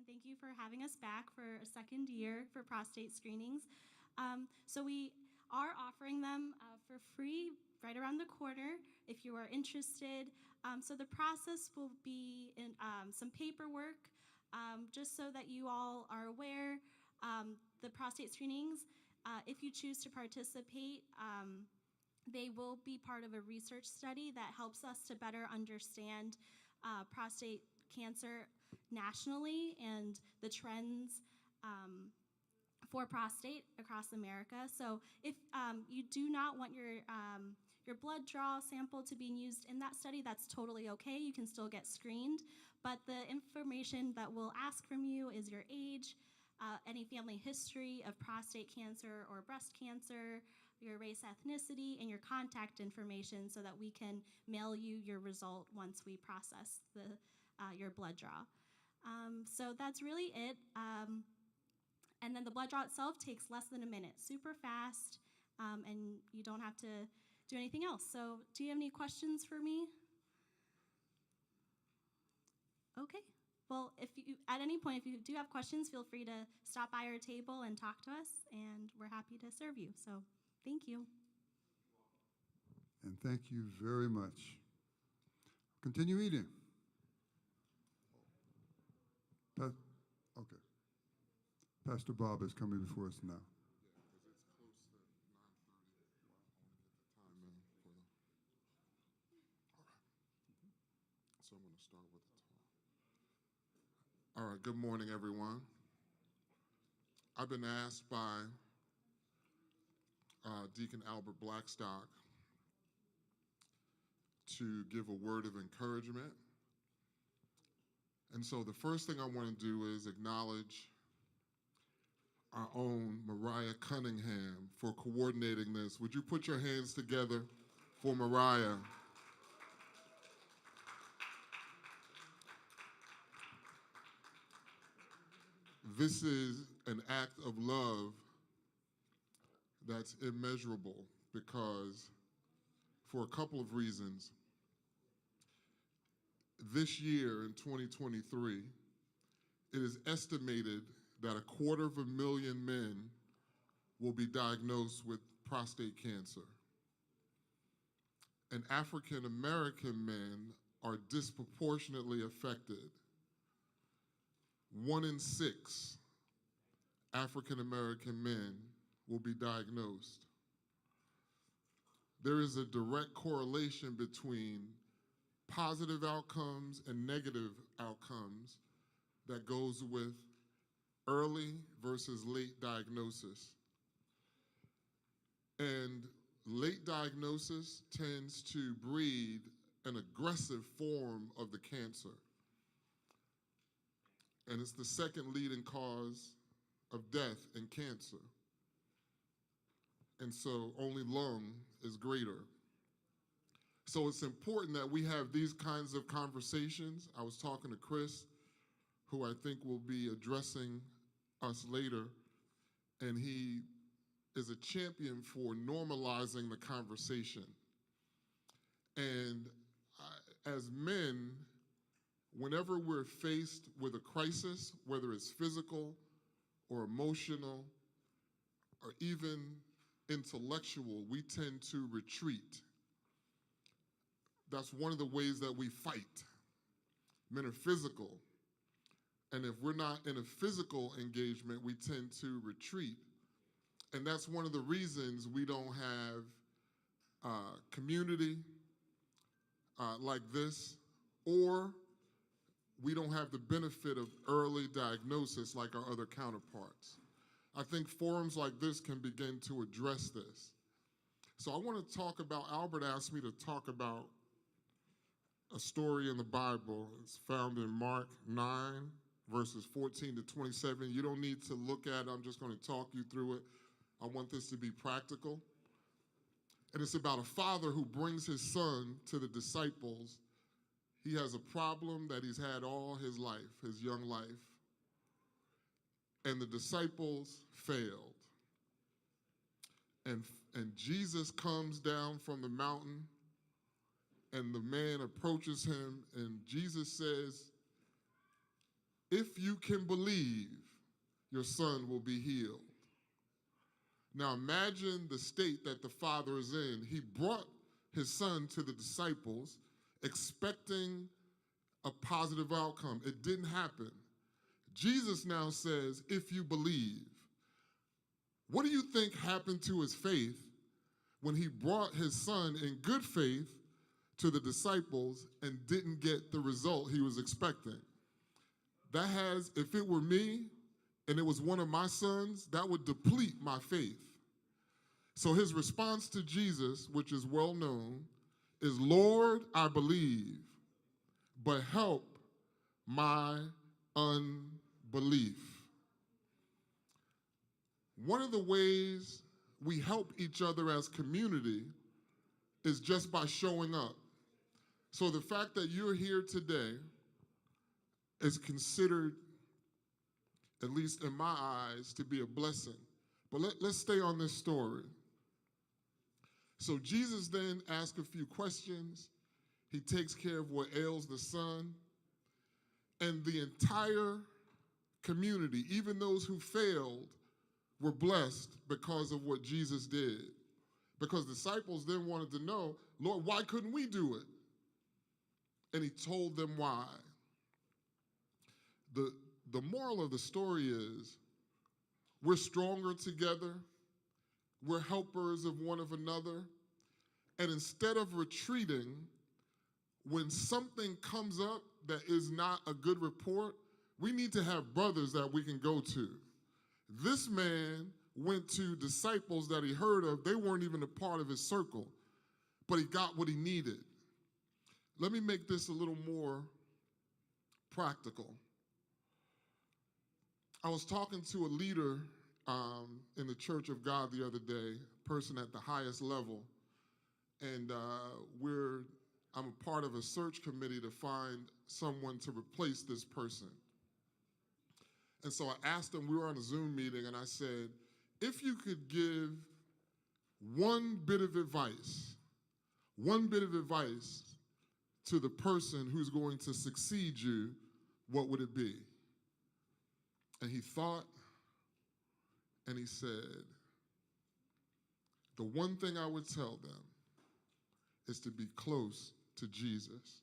thank you for having us back for a second year for prostate screenings. So we are offering them for free right around the corner if you are interested. So the process will be in some paperwork, just so that you all are aware. The prostate screenings, if you choose to participate, they will be part of a research study that helps us to better understand prostate cancer nationally and the trends for prostate across America. So if you do not want your blood draw sample to be used in that study, that's totally okay. You can still get screened. But the information that we'll ask from you is your age, any family history of prostate cancer or breast cancer, your race, ethnicity, and your contact information so that we can mail you your result once we process your blood draw. So that's really it. And then the blood draw itself takes less than a minute, super fast, and you don't have to do anything else. So do you have any questions for me? Okay. Well, if you, at any point, if you do have questions, feel free to stop by our table and talk to us, and we're happy to serve you. So thank you. And thank you very much. Continue eating. Okay. Pastor Bob is coming before us now. Yeah, because it's close to 9:30. I want to get the time in for them. All right. So I'm going to start with the talk. All right, good morning, everyone. I've been asked by Deacon Albert Blackstock to give a word of encouragement. And so the first thing I want to do is acknowledge our own Mariah Cunningham for coordinating this. Would you put your hands together for Mariah? This is an act of love that's immeasurable because, for a couple of reasons, this year in 2023, it is estimated that 250,000 men will be diagnosed with prostate cancer. And African American men are disproportionately affected. 1 in 6 African American men will be diagnosed. There is a direct correlation between positive outcomes and negative outcomes that goes with early versus late diagnosis. And late diagnosis tends to breed an aggressive form of the cancer. And it's the second leading cause of death in cancer. And so only lung is greater. So it's important that we have these kinds of conversations. I was talking to Chris, who I think will be addressing us later, and he is a champion for normalizing the conversation. And as men, whenever we're faced with a crisis, whether it's physical or emotional or even intellectual, we tend to retreat. That's one of the ways that we fight. Men are physical. And if we're not in a physical engagement, we tend to retreat. And that's one of the reasons we don't have community like this, or we don't have the benefit of early diagnosis like our other counterparts. I think forums like this can begin to address this. So I want to talk about, Albert asked me to talk about a story in the Bible. It's found in Mark 9, verses 14 to 27. You don't need to look at it. I'm just going to talk you through it. I want this to be practical. And it's about a father who brings his son to the disciples. He has a problem that he's had all his life, his young life. And the disciples failed. And Jesus comes down from the mountain, and the man approaches him, and Jesus says, if you can believe, your son will be healed. Now imagine the state that the father is in. He brought his son to the disciples expecting a positive outcome. It didn't happen. Jesus now says, if you believe. What do you think happened to his faith when he brought his son in good faith to the disciples and didn't get the result he was expecting? That has, if it were me and it was one of my sons, that would deplete my faith. So his response to Jesus, which is well known, is, Lord, I believe, but help my unbelief. One of the ways we help each other as community is just by showing up. So the fact that you're here today is considered, at least in my eyes, to be a blessing. But let's stay on this story. So Jesus then asks a few questions. He takes care of what ails the son. And the entire community, even those who failed, were blessed because of what Jesus did. Because disciples then wanted to know, Lord, why couldn't we do it? And he told them why. The moral of the story is, we're stronger together. We're helpers of one of another. And instead of retreating, when something comes up that is not a good report, we need to have brothers that we can go to. This man went to disciples that he heard of. They weren't even a part of his circle, but he got what he needed. Let me make this a little more practical. I was talking to a leader in the Church of God the other day, a person at the highest level, and I'm a part of a search committee to find someone to replace this person. And so I asked him, we were on a Zoom meeting, and I said, if you could give one bit of advice to the person who's going to succeed you, what would it be? And he thought, and he said, the one thing I would tell them is to be close to Jesus.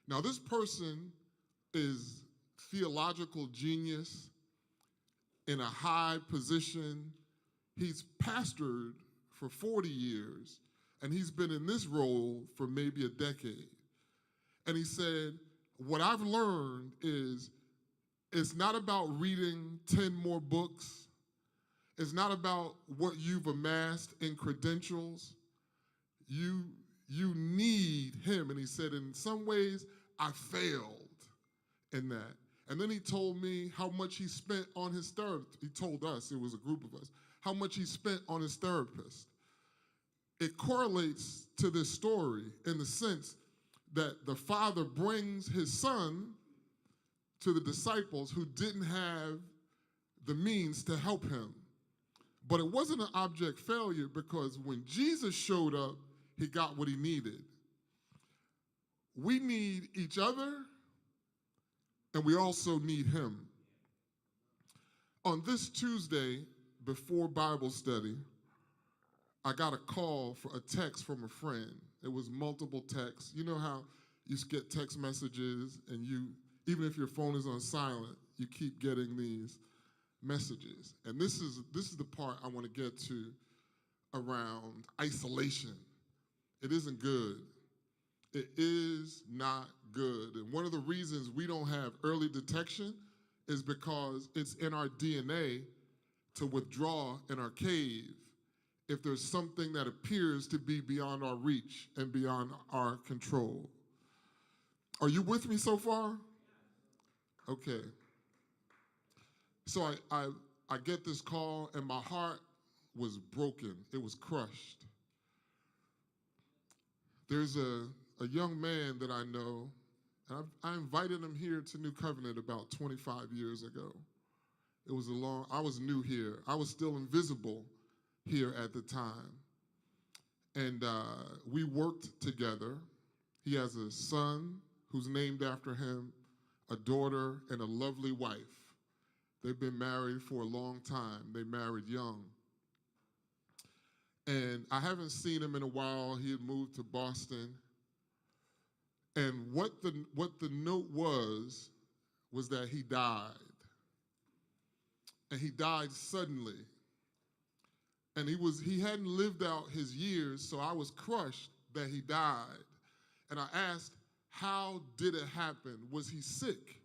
Now, this person is theological genius in a high position. He's pastored for 40 years, and he's been in this role for maybe a decade. And he said, what I've learned is it's not about reading 10 more books. It's not about what you've amassed in credentials. You need him. And he said, in some ways, I failed in that. And then he told me how much he spent on his therapist. He told us, it was a group of us, how much he spent on his therapist. It correlates to this story in the sense that the father brings his son to the disciples who didn't have the means to help him. But it wasn't an object failure, because when Jesus showed up, he got what he needed. We need each other, and we also need him. On this Tuesday, before Bible study, I got a call for a text from a friend. It was multiple texts. You know how you get text messages, and even if your phone is on silent, you keep getting these messages. And this is the part I want to get to around isolation. It isn't good. It is not good. And one of the reasons we don't have early detection is because it's in our DNA to withdraw in our cave if there's something that appears to be beyond our reach and beyond our control. Are you with me so far? Okay. So I get this call, and my heart was broken. It was crushed. There's a young man that I know, and I invited him here to New Covenant about 25 years ago. I was new here. I was still invisible here at the time. And we worked together. He has a son who's named after him, a daughter, and a lovely wife. They've been married for a long time. They married young. And I haven't seen him in a while. He had moved to Boston. And what the note was that he died. And he died suddenly. And he hadn't lived out his years, so I was crushed that he died. And I asked, how did it happen? Was he sick?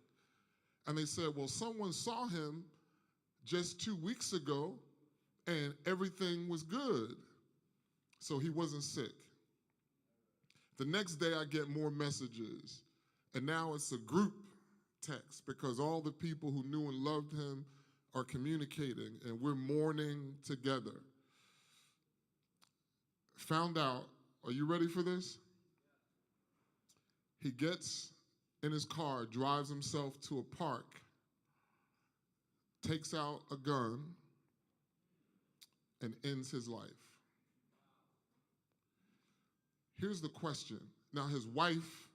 And they said, well, someone saw him just 2 weeks ago, and everything was good. So he wasn't sick. The next day, I get more messages, and now it's a group text because all the people who knew and loved him are communicating, and we're mourning together. Found out, are you ready for this? He gets in his car, drives himself to a park, takes out a gun, and ends his life. Here's the question. Now, his wife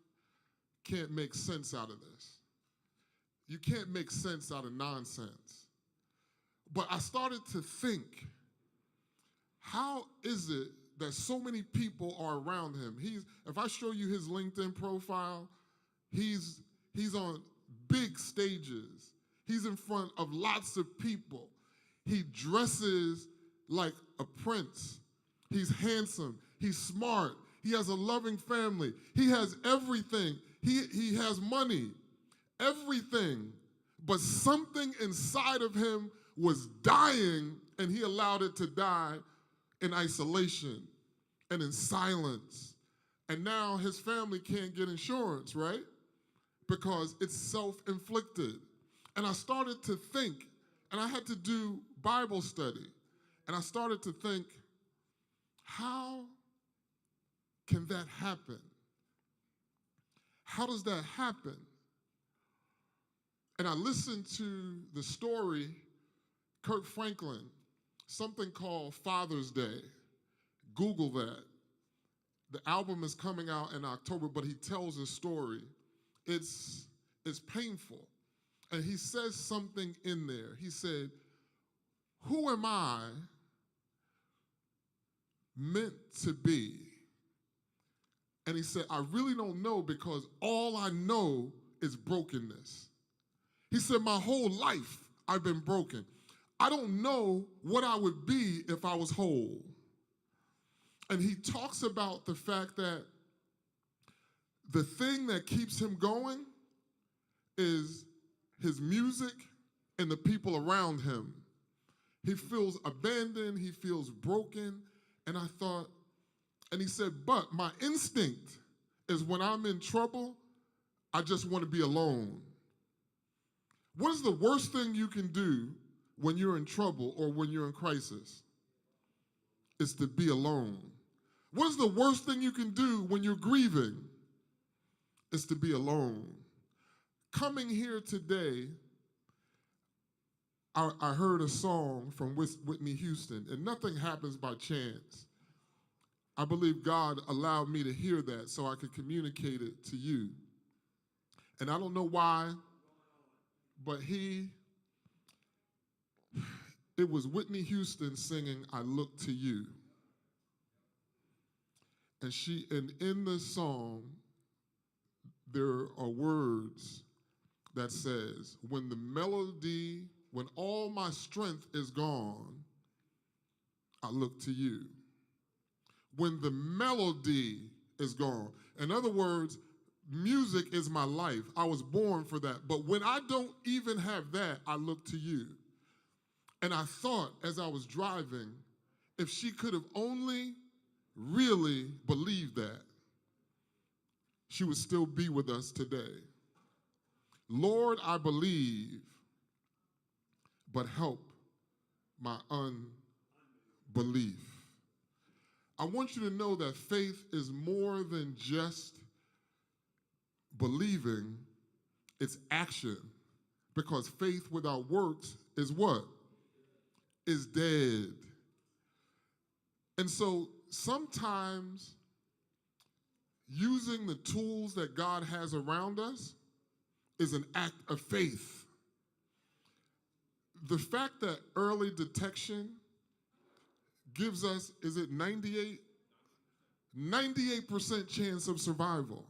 can't make sense out of this. You can't make sense out of nonsense. But I started to think, how is it that so many people are around him? If I show you his LinkedIn profile, he's on big stages. He's in front of lots of people. He dresses like a prince. He's handsome. He's smart. He has a loving family. He has everything. He has money, everything. But something inside of him was dying, and he allowed it to die in isolation and in silence. And now his family can't get insurance, right? Because it's self-inflicted. And I started to think, and I had to do Bible study, and I started to think, how can that happen? How does that happen? And I listened to the story, Kirk Franklin, something called Father's Day. Google that. The album is coming out in October, but he tells a story. It's painful. And he says something in there. He said, who am I meant to be? And he said, I really don't know because all I know is brokenness. He said, my whole life I've been broken. I don't know what I would be if I was whole. And he talks about the fact that the thing that keeps him going is his music and the people around him. He feels abandoned, he feels broken, and I thought, and he said, but my instinct is when I'm in trouble, I just want to be alone. What is the worst thing you can do when you're in trouble or when you're in crisis? It's to be alone. What is the worst thing you can do when you're grieving? It's to be alone. Coming here today, I heard a song from Whitney Houston, and nothing happens by chance. I believe God allowed me to hear that so I could communicate it to you. And I don't know why, but it was Whitney Houston singing, I Look to You. And in the song, there are words that says, when all my strength is gone, I look to you. When the melody is gone. In other words, music is my life. I was born for that. But when I don't even have that, I look to you. And I thought as I was driving, if she could have only really believed that, she would still be with us today. Lord, I believe, but help my unbelief. I want you to know that faith is more than just believing, it's action. Because faith without works is what? Is dead. And so sometimes using the tools that God has around us is an act of faith. The fact that early detection gives us, is it 98? 98% chance of survival.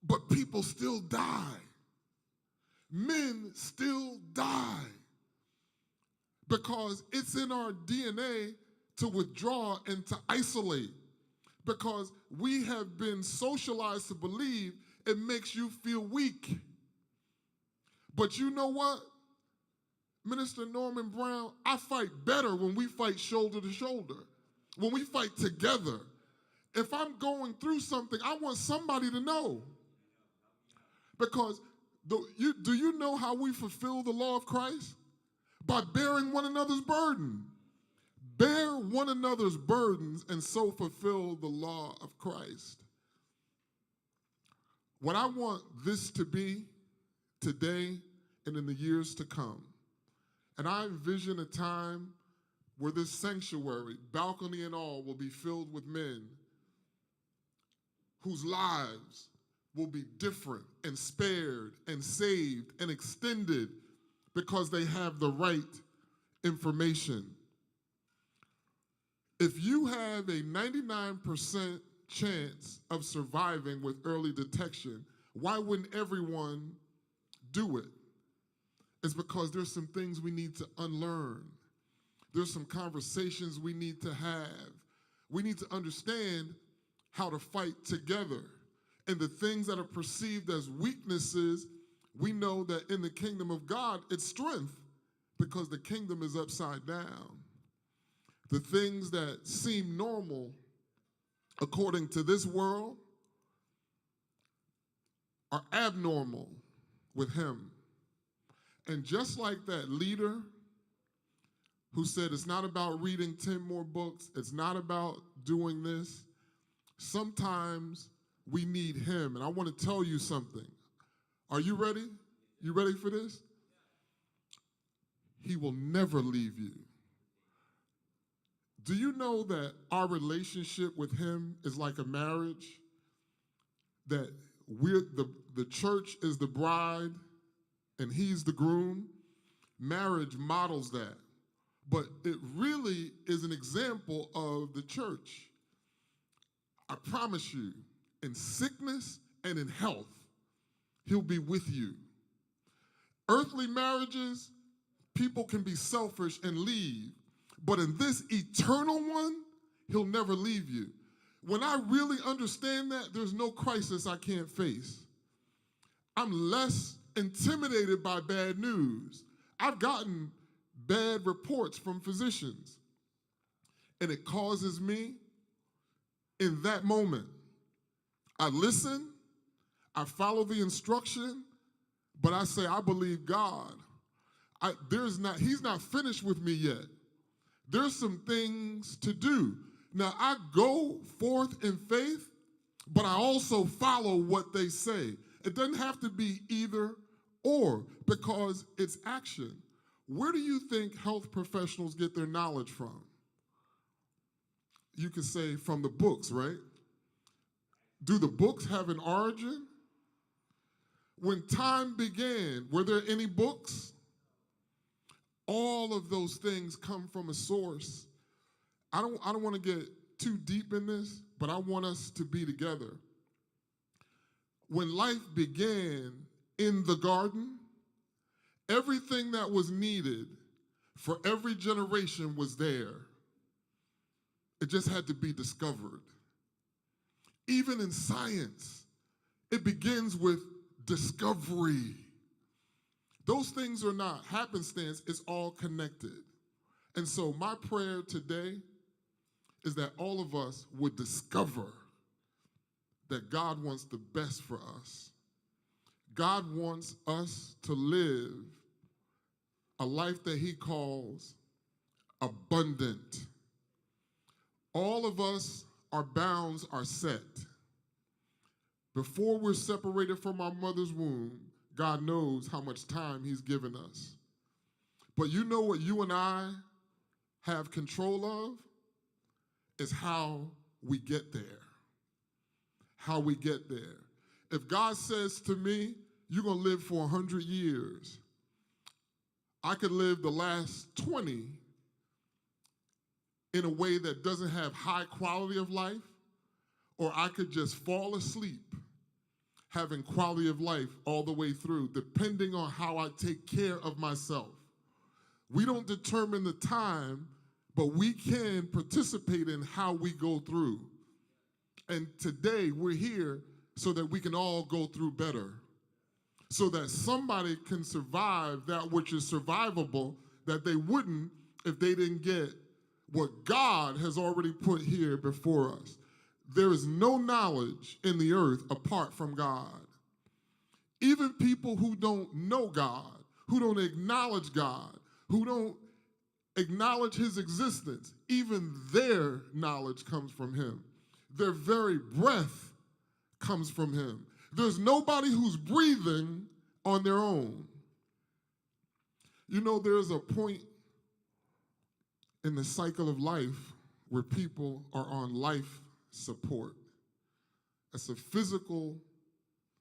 But people still die. Men still die. Because it's in our DNA to withdraw and to isolate. Because we have been socialized to believe it makes you feel weak. But you know what? Minister Norman Brown, I fight better when we fight shoulder to shoulder, when we fight together. If I'm going through something, I want somebody to know. Because do you know how we fulfill the law of Christ? By bearing one another's burden. Bear one another's burdens and so fulfill the law of Christ. What I want this to be today and in the years to come, and I envision a time where this sanctuary, balcony and all, will be filled with men whose lives will be different and spared and saved and extended because they have the right information. If you have a 99% chance of surviving with early detection, why wouldn't everyone do it? It's because there's some things we need to unlearn. There's some conversations we need to have. We need to understand how to fight together. And the things that are perceived as weaknesses, we know that in the kingdom of God, it's strength because the kingdom is upside down. The things that seem normal according to this world are abnormal with him. And just like that leader who said it's not about reading 10 more books, it's not about doing this, sometimes we need him. And I want to tell you something. Are you ready? You ready for this? He will never leave you. Do you know that our relationship with him is like a marriage? That we're the church is the bride and he's the groom? Marriage models that. But it really is an example of the church. I promise you, in sickness and in health, he'll be with you. Earthly marriages, people can be selfish and leave. But in this eternal one, he'll never leave you. When I really understand that, there's no crisis I can't face. I'm less intimidated by bad news. I've gotten bad reports from physicians, and it causes me, in that moment, I listen, I follow the instruction, but I say, I believe God. He's not finished with me yet. There's some things to do. Now, I go forth in faith, but I also follow what they say. It doesn't have to be either or, because it's action. Where do you think health professionals get their knowledge from? You could say from the books, right? Do the books have an origin? When time began, were there any books? All of those things come from a source. I don't want to get too deep in this, but I want us to be together. When life began in the garden, everything that was needed for every generation was there. It just had to be discovered. Even in science, it begins with discovery. Those things are not happenstance, it's all connected. And so my prayer today is that all of us would discover that God wants the best for us. God wants us to live a life that he calls abundant. All of us, our bounds are set. Before we're separated from our mother's womb, God knows how much time he's given us. But you know what you and I have control of? Is how we get there. How we get there. If God says to me, you're going to live for 100 years, I could live the last 20 in a way that doesn't have high quality of life, or I could just fall asleep having quality of life all the way through, depending on how I take care of myself. We don't determine the time, but we can participate in how we go through. And today we're here so that we can all go through better, so that somebody can survive that which is survivable that they wouldn't if they didn't get what God has already put here before us. There is no knowledge in the earth apart from God. Even people who don't know God, who don't acknowledge God, who don't acknowledge his existence, even their knowledge comes from him. Their very breath comes from him. There's nobody who's breathing on their own. You know, there's a point in the cycle of life where people are on life support. It's a physical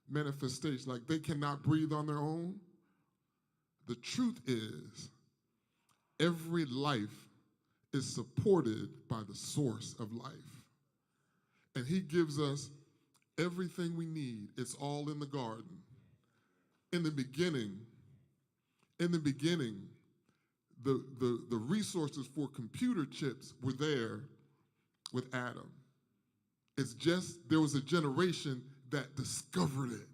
manifestation, like they cannot breathe on their own. The truth is, every life is supported by the source of life. And he gives us everything we need. It's all in the garden. In the beginning, the resources for computer chips were there with Adam. It's just there was a generation that discovered it.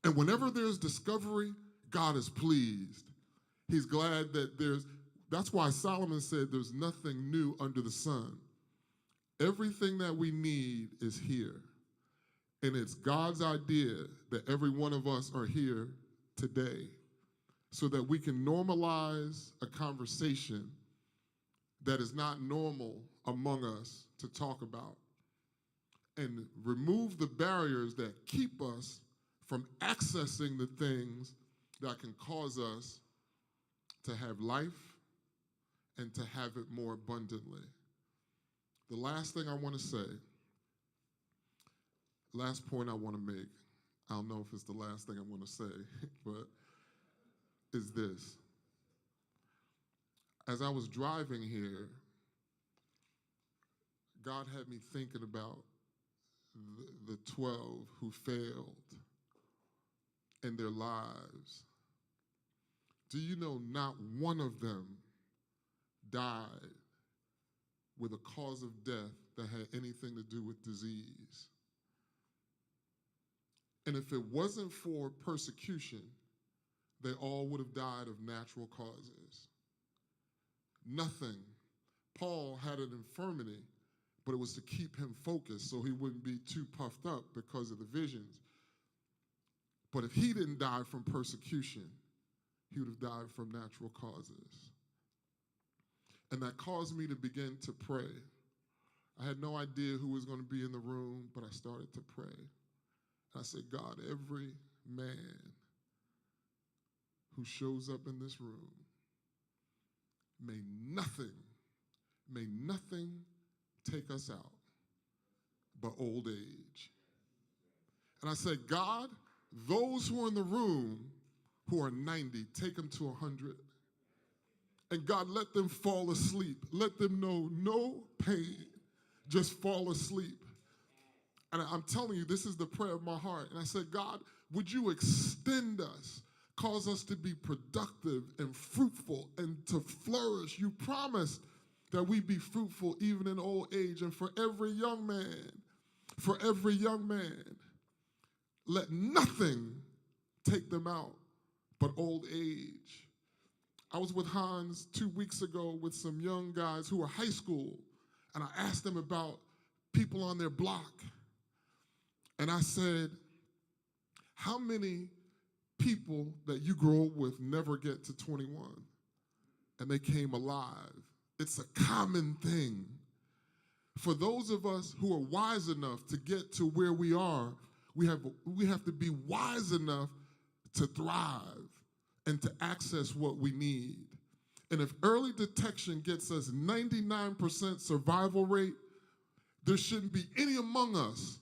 And whenever there's discovery, God is pleased. He's glad that that's why Solomon said there's nothing new under the sun. Everything that we need is here. And it's God's idea that every one of us are here today so that we can normalize a conversation that is not normal among us to talk about and remove the barriers that keep us from accessing the things that can cause us to have life and to have it more abundantly. The last thing I want to say, last point I want to make, I don't know if it's the last thing I want to say, but is this. As I was driving here, God had me thinking about the 12 who failed in their lives. Do you know not one of them died with a cause of death that had anything to do with disease? And if it wasn't for persecution, they all would have died of natural causes. Nothing. Paul had an infirmity, but it was to keep him focused so he wouldn't be too puffed up because of the visions. But if he didn't die from persecution, he would have died from natural causes. And that caused me to begin to pray. I had no idea who was going to be in the room, but I started to pray. I said, God, every man who shows up in this room, may nothing take us out but old age. And I said, God, those who are in the room who are 90, take them to 100. And God, let them fall asleep. Let them know no pain, just fall asleep. And I'm telling you, this is the prayer of my heart. And I said, God, would you extend us, cause us to be productive and fruitful and to flourish? You promised that we be fruitful even in old age. And for every young man, let nothing take them out but old age. I was with Hans 2 weeks ago with some young guys who are high school, and I asked them about people on their block. And I said, how many people that you grow up with never get to 21? And they came alive. It's a common thing. For those of us who are wise enough to get to where we are, we have to be wise enough to thrive and to access what we need. And if early detection gets us 99% survival rate, there shouldn't be any among us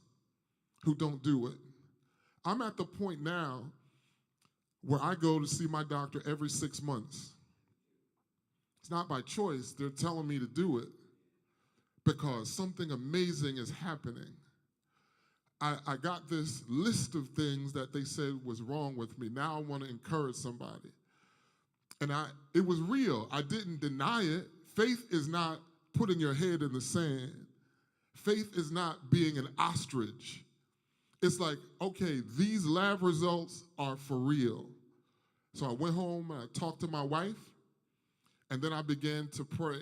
who don't do it. I'm at the point now where I go to see my doctor every 6 months. It's not by choice. They're telling me to do it because something amazing is happening. I got this list of things that they said was wrong with me. Now I want to encourage somebody. And it was real. I didn't deny it. Faith is not putting your head in the sand. Faith is not being an ostrich. It's like, okay, these lab results are for real. So I went home and I talked to my wife, and then I began to pray.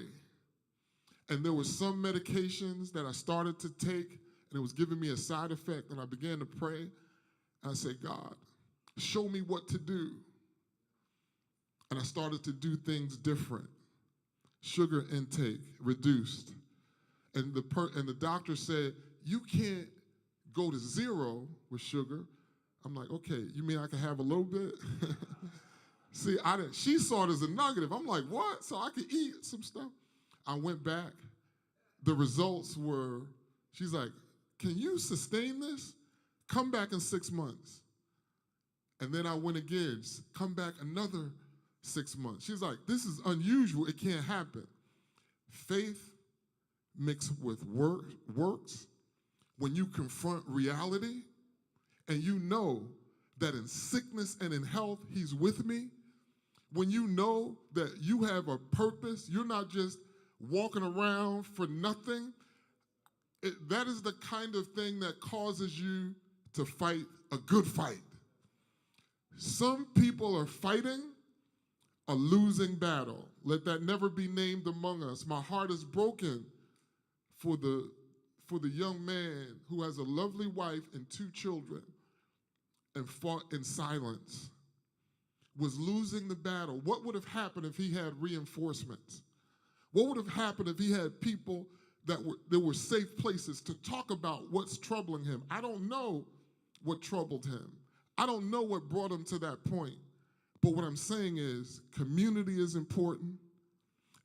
And there were some medications that I started to take, and it was giving me a side effect, and I began to pray. And I said, God, show me what to do. And I started to do things different. Sugar intake reduced. And the doctor said, you can't go to 0 with sugar. I'm like, okay, you mean I can have a little bit? See, she saw it as a negative. I'm like, what? So I could eat some stuff. I went back. The results were, she's like, can you sustain this? Come back in 6 months. And then I went again, come back another 6 months. She's like, this is unusual. It can't happen. Faith mixed with works, when you confront reality and you know that in sickness and in health, he's with me, when you know that you have a purpose, you're not just walking around for nothing, that is the kind of thing that causes you to fight a good fight. Some people are fighting a losing battle. Let that never be named among us. My heart is broken for the young man who has a lovely wife and 2 children and fought in silence, was losing the battle. What would have happened if he had reinforcements? What would have happened if he had people there were safe places to talk about what's troubling him? I don't know what troubled him. I don't know what brought him to that point. But what I'm saying is community is important,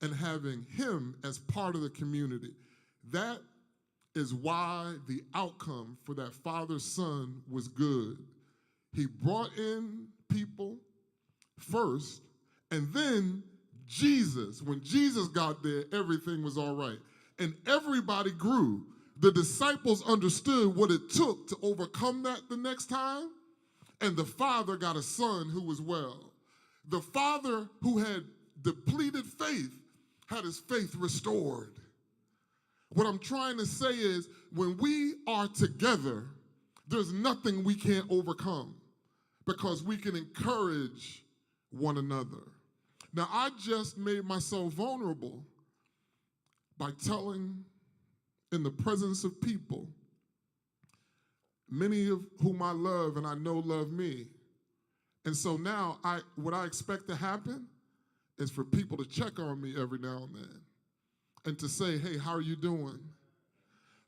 and having him as part of the community. That is why the outcome for that father-son was good. He brought in people first, and then Jesus. When Jesus got there, everything was all right. And everybody grew. The disciples understood what it took to overcome that the next time, and the father got a son who was well. The father who had depleted faith had his faith restored. What I'm trying to say is, when we are together, there's nothing we can't overcome because we can encourage one another. Now, I just made myself vulnerable by telling in the presence of people, many of whom I love and I know love me. And so now what I expect to happen is for people to check on me every now and then and to say, hey, how are you doing?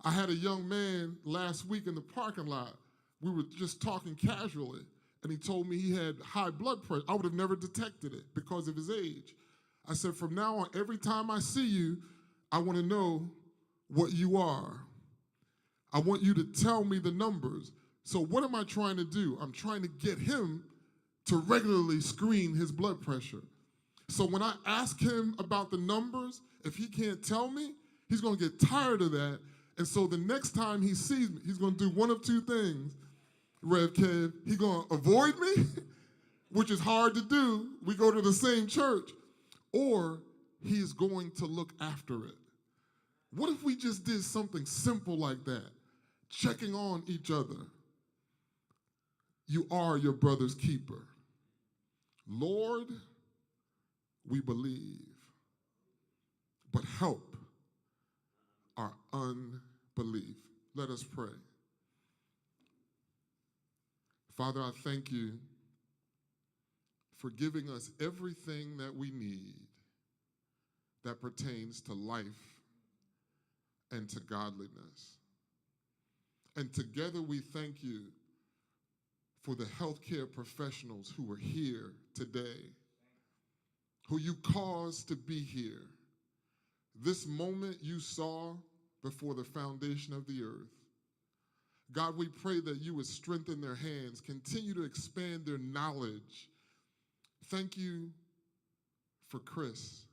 I had a young man last week in the parking lot. We were just talking casually, and he told me he had high blood pressure. I would have never detected it because of his age. I said, from now on, every time I see you, I want to know what you are. I want you to tell me the numbers. So what am I trying to do? I'm trying to get him to regularly screen his blood pressure. So when I ask him about the numbers, if he can't tell me, he's going to get tired of that. And so the next time he sees me, he's going to do one of 2 things, Rev Kev. He's going to avoid me, which is hard to do. We go to the same church. Or he's going to look after it. What if we just did something simple like that? Checking on each other. You are your brother's keeper. Lord, we believe, but help our unbelief. Let us pray. Father, I thank you for giving us everything that we need that pertains to life and to godliness. And together we thank you for the healthcare professionals who are here today, who you caused to be here. This moment you saw before the foundation of the earth. God, we pray that you would strengthen their hands, continue to expand their knowledge. Thank you for Chris.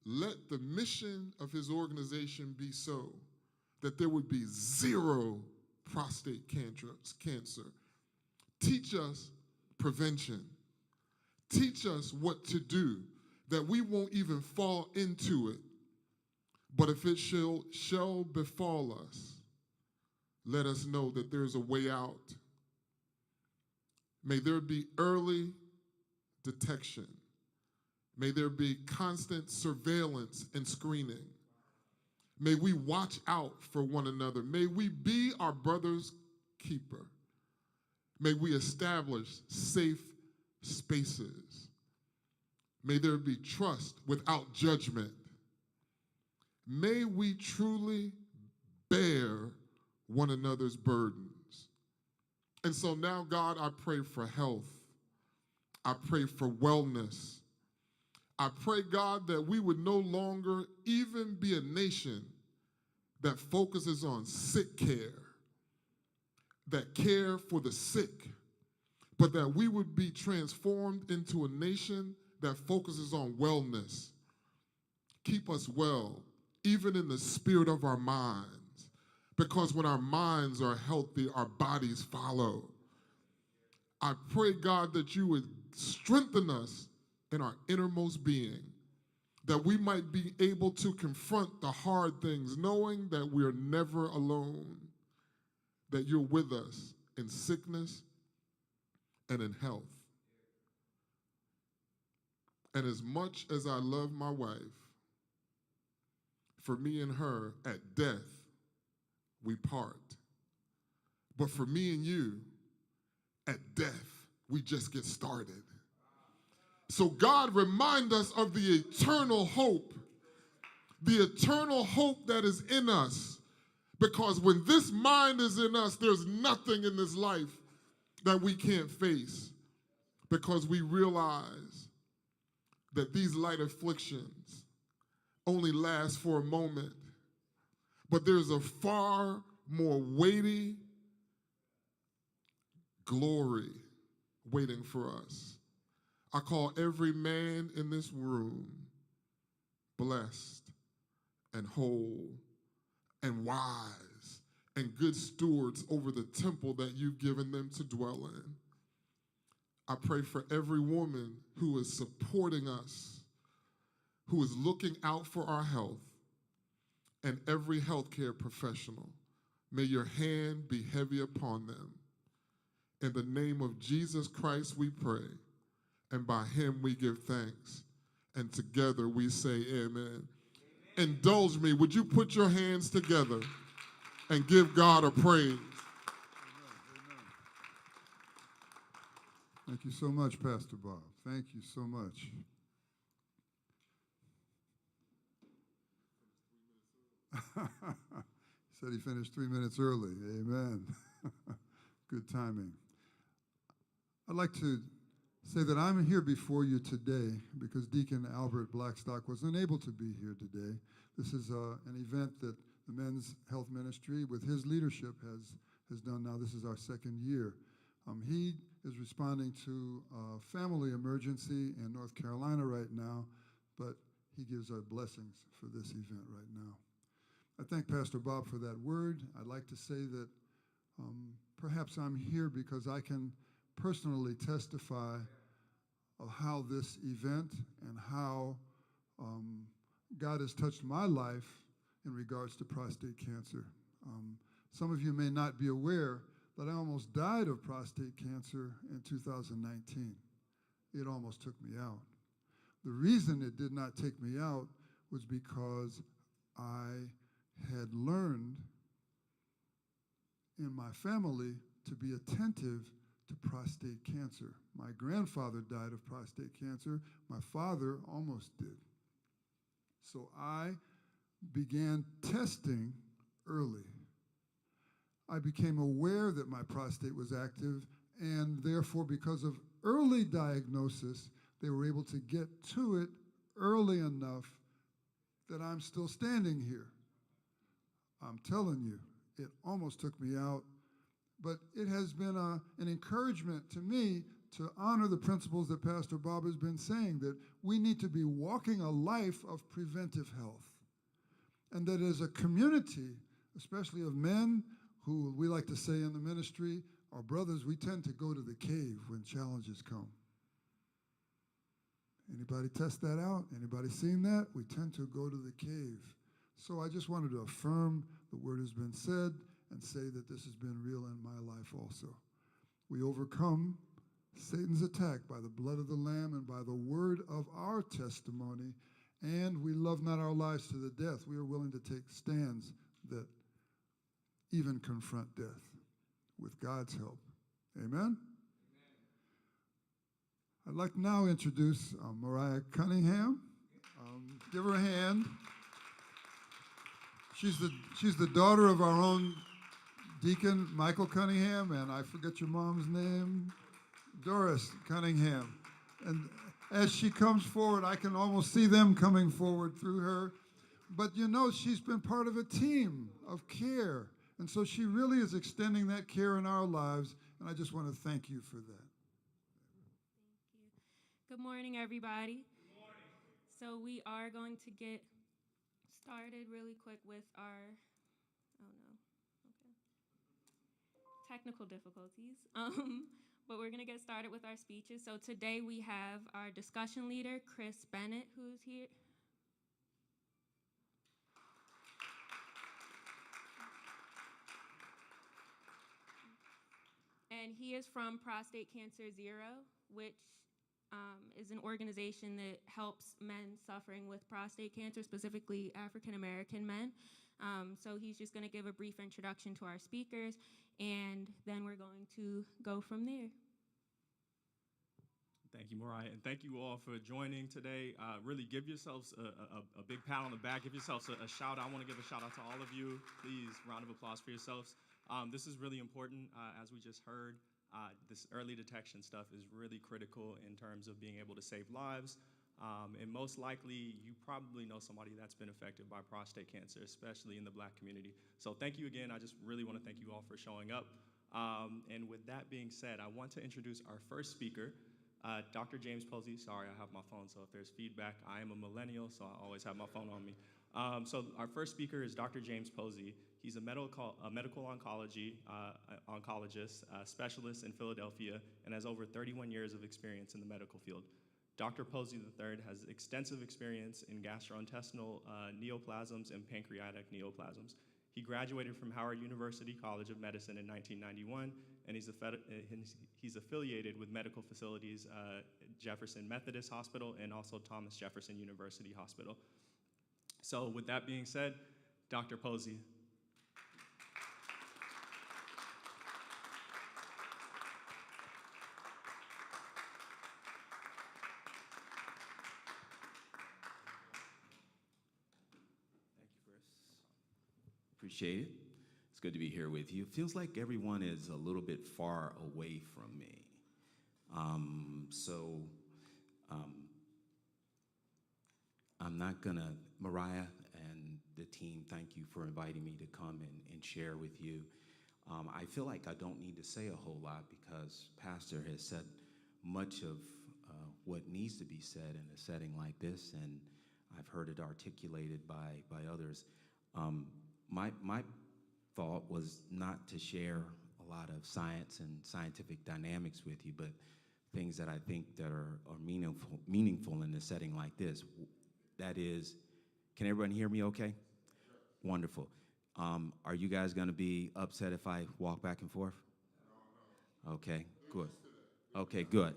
Let the mission of his organization be so that there would be zero prostate cancer. Teach us prevention. Teach us what to do, that we won't even fall into it. But if it shall befall us, let us know that there's a way out. May there be early detection. May there be constant surveillance and screening. May we watch out for one another. May we be our brother's keeper. May we establish safe spaces. May there be trust without judgment. May we truly bear one another's burdens. And so now, God, I pray for health. I pray for wellness. I pray, God, that we would no longer even be a nation that focuses on sick care, that care for the sick, but that we would be transformed into a nation that focuses on wellness. Keep us well, even in the spirit of our minds, because when our minds are healthy, our bodies follow. I pray, God, that you would strengthen us in our innermost being, that we might be able to confront the hard things, knowing that we are never alone, that you're with us in sickness and in health. And as much as I love my wife, for me and her, at death, we part. But for me and you, at death, we just get started. So God, remind us of the eternal hope that is in us. Because when this mind is in us, there's nothing in this life that we can't face, because we realize that these light afflictions only last for a moment. But there's a far more weighty glory waiting for us. I call every man in this room blessed and whole and wise and good stewards over the temple that you've given them to dwell in. I pray for every woman who is supporting us, who is looking out for our health, and every healthcare professional. May your hand be heavy upon them. In the name of Jesus Christ we pray, and by him we give thanks. And together we say amen. Indulge me. Would you put your hands together and give God a praise? Thank you so much, Pastor Bob. Thank you so much. He said he finished 3 minutes early. Amen. Good timing. I'd like to say that I'm here before you today because Deacon Albert Blackstock was unable to be here today. This is an event that the Men's Health Ministry, with his leadership, has done now. This is our second year. He is responding to a family emergency in North Carolina right now, but he gives our blessings for this event right now. I thank Pastor Bob for that word. I'd like to say that perhaps I'm here because I can personally testify of how this event and how God has touched my life in regards to prostate cancer. Some of you may not be aware that I almost died of prostate cancer in 2019. It almost took me out. The reason it did not take me out was because I had learned in my family to be attentive to prostate cancer. My grandfather died of prostate cancer. My father almost did. So I began testing early. I became aware that my prostate was active, and therefore, because of early diagnosis, they were able to get to it early enough that I'm still standing here. I'm telling you, it almost took me out. But it has been an encouragement to me to honor the principles that Pastor Bob has been saying, that we need to be walking a life of preventive health. And that as a community, especially of men who we like to say in the ministry, our brothers, we tend to go to the cave when challenges come. Anybody test that out? Anybody seen that? We tend to go to the cave. So I just wanted to affirm the word has been said and say that this has been real in my life also. We overcome Satan's attack by the blood of the Lamb and by the word of our testimony, and we love not our lives to the death. We are willing to take stands that even confront death with God's help. Amen? I'd like to now introduce Mariah Cunningham. Give her a hand. She's the daughter of our own Deacon Michael Cunningham, and I forget your mom's name, Doris Cunningham. And as she comes forward, I can almost see them coming forward through her. But you know, she's been part of a team of care. And so she really is extending that care in our lives, and I just want to thank you for that. Thank you. Good morning, everybody. Good morning. So we are going to get started really quick with our, technical difficulties. But we're going to get started with our speeches. So today we have our discussion leader, Chris Bennett, who's here. And he is from Prostate Cancer Zero, which is an organization that helps men suffering with prostate cancer, specifically African-American men. So he's just going to give a brief introduction to our speakers, and then we're going to go from there. Thank you, Mariah, and thank you all for joining today. Really give yourselves a big pat on the back. Give yourselves a shout out. I want to give a shout out to all of you. Please, round of applause for yourselves. This is really important, as we just heard. This early detection stuff is really critical in terms of being able to save lives. And most likely, you probably know somebody that's been affected by prostate cancer, especially in the Black community. So thank you again. I just really want to thank you all for showing up. And with that being said, I want to introduce our first speaker, Dr. James Posey. Sorry, I have my phone, so if there's feedback, I am a millennial, so I always have my phone on me. So our first speaker is Dr. James Posey. He's a medical oncology oncologist, specialist in Philadelphia, and has over 31 years of experience in the medical field. Dr. Posey III has extensive experience in gastrointestinal neoplasms and pancreatic neoplasms. He graduated from Howard University College of Medicine in 1991, and he's affiliated with medical facilities Jefferson Methodist Hospital and also Thomas Jefferson University Hospital. So with that being said, Dr. Posey. Appreciate it. It's good to be here with you. It feels like everyone is a little bit far away from me. I'm not gonna, Mariah and the team, thank you for inviting me to come and share with you. I feel like I don't need to say a whole lot because Pastor has said much of what needs to be said in a setting like this, and I've heard it articulated by others. My thought was not to share a lot of science and scientific dynamics with you, but things that I think that are meaningful in a setting like this. That is, can everyone hear me okay? Wonderful. Are you guys going to be upset if I walk back and forth? No. Okay, good. Okay, good.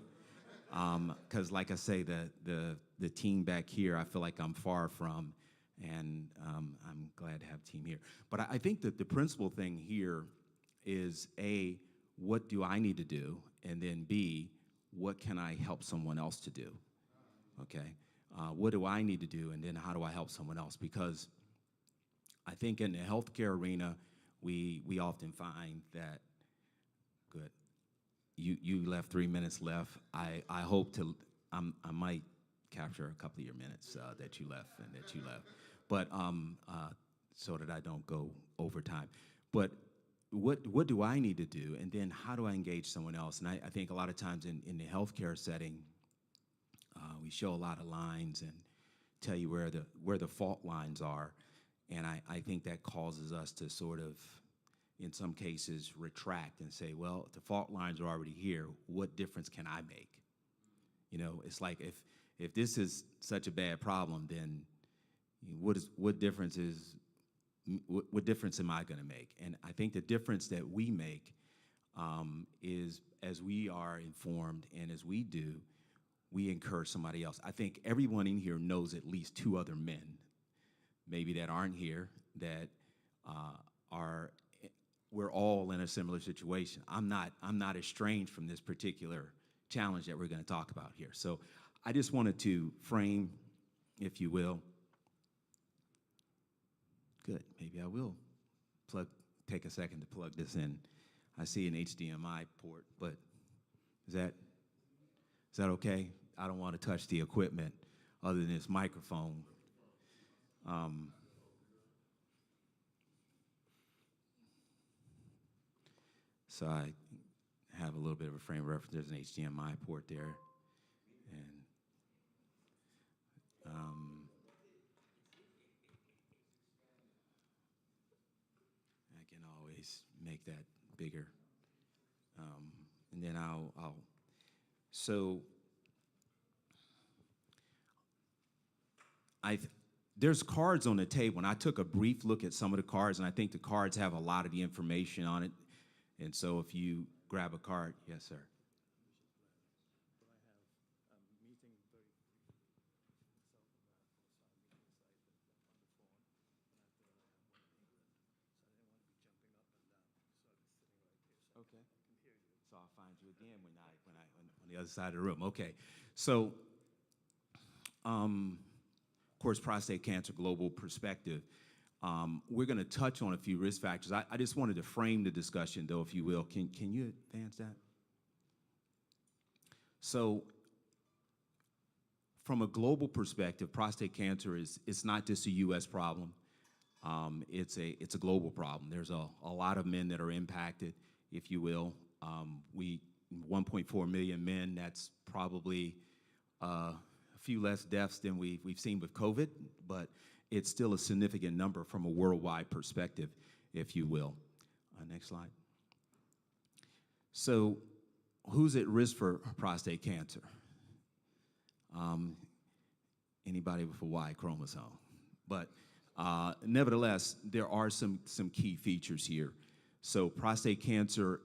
Because like I say, the team back here, I feel like I'm far from, and I'm glad to have a team here. But I think that the principal thing here is, A, what do I need to do? And then B, what can I help someone else to do? Okay? What do I need to do? And then how do I help someone else? Because I think in the healthcare arena, we often find that, good, you left 3 minutes left. I hope to, I might capture a couple of your minutes that you left. But so that I don't go over time. But what do I need to do? And then how do I engage someone else? And I think a lot of times in the healthcare setting, we show a lot of lines and tell you where the fault lines are. And I think that causes us to sort of, in some cases, retract and say, well, if the fault lines are already here, what difference can I make? You know, it's like if this is such a bad problem, then what difference am I going to make? And I think the difference that we make is as we are informed and as we do, we encourage somebody else. I think everyone in here knows at least 2 other men, maybe that aren't here, that we're all in a similar situation. I'm not estranged from this particular challenge that we're going to talk about here. So I just wanted to frame, if you will. Good. Maybe I will take a second to plug this in. I see an HDMI port, but is that okay? I don't want to touch the equipment other than this microphone. So I have a little bit of a frame of reference. There's an HDMI port there. And I can always make that bigger. And then there's cards on the table, and I took a brief look at some of the cards, and I think the cards have a lot of the information on it. And so if you grab a card, yes, sir. Okay. So I'll find you again when on the other side of the room. Okay. So, of course, prostate cancer global perspective. We're going to touch on a few risk factors. I just wanted to frame the discussion, though, if you will. Can you advance that? So, from a global perspective, prostate cancer it's not just a U.S. problem. It's a global problem. There's a lot of men that are impacted, if you will. 1.4 million men. That's probably a few less deaths than we've seen with COVID, but it's still a significant number from a worldwide perspective, if you will. Next slide. So, who's at risk for prostate cancer? Anybody with a Y chromosome. But nevertheless, there are some key features here. So, prostate cancer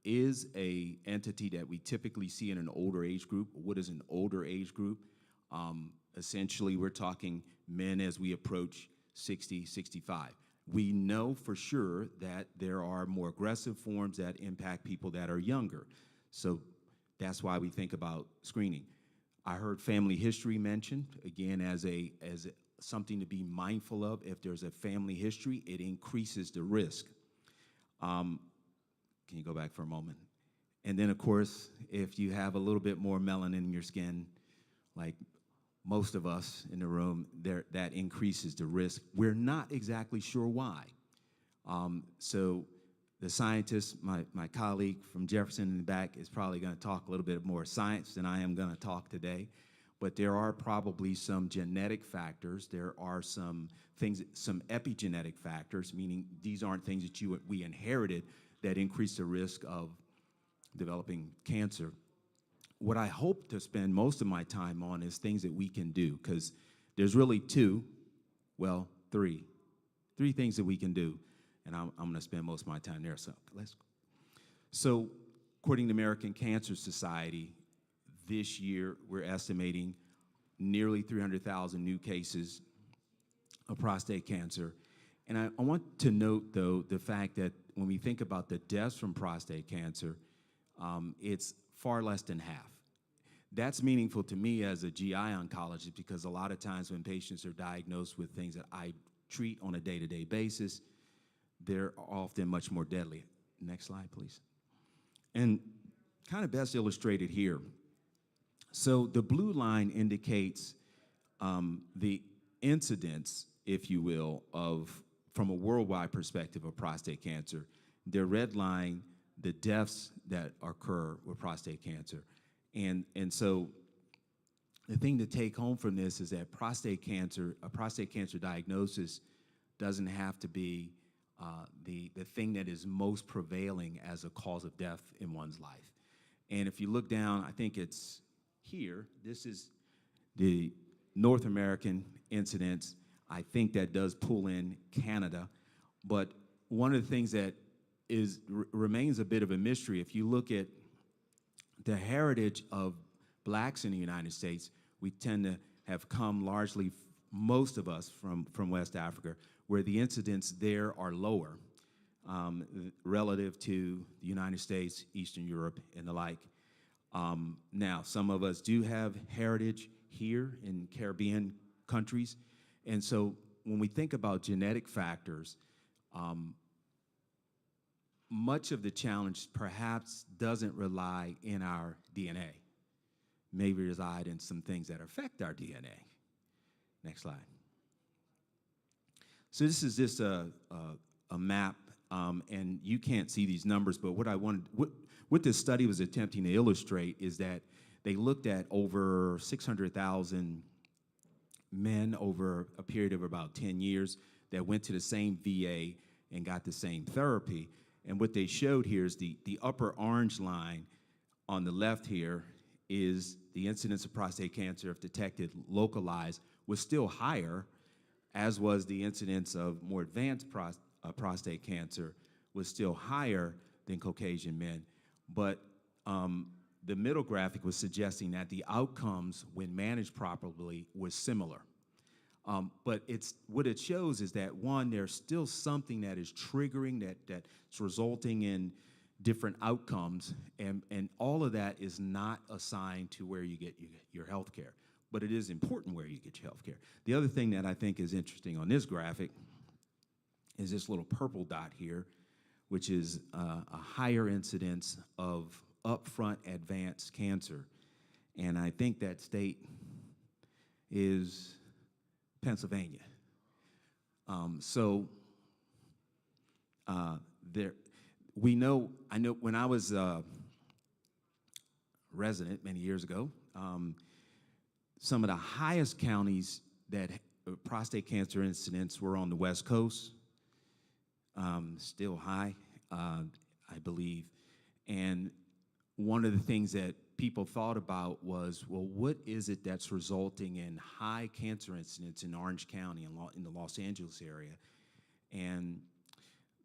is a entity that we typically see in an older age group. What is an older age group? Essentially, we're talking men as we approach 60, 65. We know for sure that there are more aggressive forms that impact people that are younger. So that's why we think about screening. I heard family history mentioned, again, as something to be mindful of. If there's a family history, it increases the risk. Can you go back for a moment? And then, of course, if you have a little bit more melanin in your skin, like most of us in the room, that increases the risk. We're not exactly sure why. So the scientist, my colleague from Jefferson in the back, is probably going to talk a little bit more science than I am going to talk today. But there are probably some genetic factors. There are some things, some epigenetic factors, meaning these aren't things that we inherited that increase the risk of developing cancer. What I hope to spend most of my time on is things that we can do, because there's really three things that we can do, and I'm going to spend most of my time there. So, according to the American Cancer Society, this year we're estimating nearly 300,000 new cases of prostate cancer. And I want to note, though, the fact that when we think about the deaths from prostate cancer, it's far less than half. That's meaningful to me as a GI oncologist, because a lot of times when patients are diagnosed with things that I treat on a day-to-day basis, they're often much more deadly. Next slide, please. And kind of best illustrated here. So the blue line indicates the incidence, if you will, of from a worldwide perspective of prostate cancer. They're redlining the deaths that occur with prostate cancer. And so the thing to take home from this is that a prostate cancer diagnosis doesn't have to be the thing that is most prevailing as a cause of death in one's life. And if you look down, I think it's here, this is the North American incidence. I think that does pull in Canada. But one of the things that remains a bit of a mystery, if you look at the heritage of blacks in the United States, we tend to have come largely, most of us, from West Africa, where the incidents there are lower relative to the United States, Eastern Europe, and the like. Now, some of us do have heritage here in Caribbean countries, and so when we think about genetic factors, much of the challenge perhaps doesn't rely in our DNA, may reside in some things that affect our DNA. Next slide. So this is just a map, and you can't see these numbers, but what this study was attempting to illustrate is that they looked at over 600,000 men over a period of about 10 years that went to the same VA and got the same therapy. And what they showed here is the upper orange line on the left here is the incidence of prostate cancer, if detected localized, was still higher, as was the incidence of more advanced prostate cancer, was still higher than Caucasian men. But the middle graphic was suggesting that the outcomes, when managed properly, were similar. But what it shows is that, one, there's still something that is triggering, that's resulting in different outcomes, and all of that is not assigned to where you get your health care. But it is important where you get your health care. The other thing that I think is interesting on this graphic is this little purple dot here, which is a higher incidence of upfront advanced cancer. And I think that state is Pennsylvania. I know when I was a resident many years ago, some of the highest counties that prostate cancer incidents were on the West Coast, still high, I believe. And one of the things that people thought about was, well, what is it that's resulting in high cancer incidence in Orange County and in the Los Angeles area? And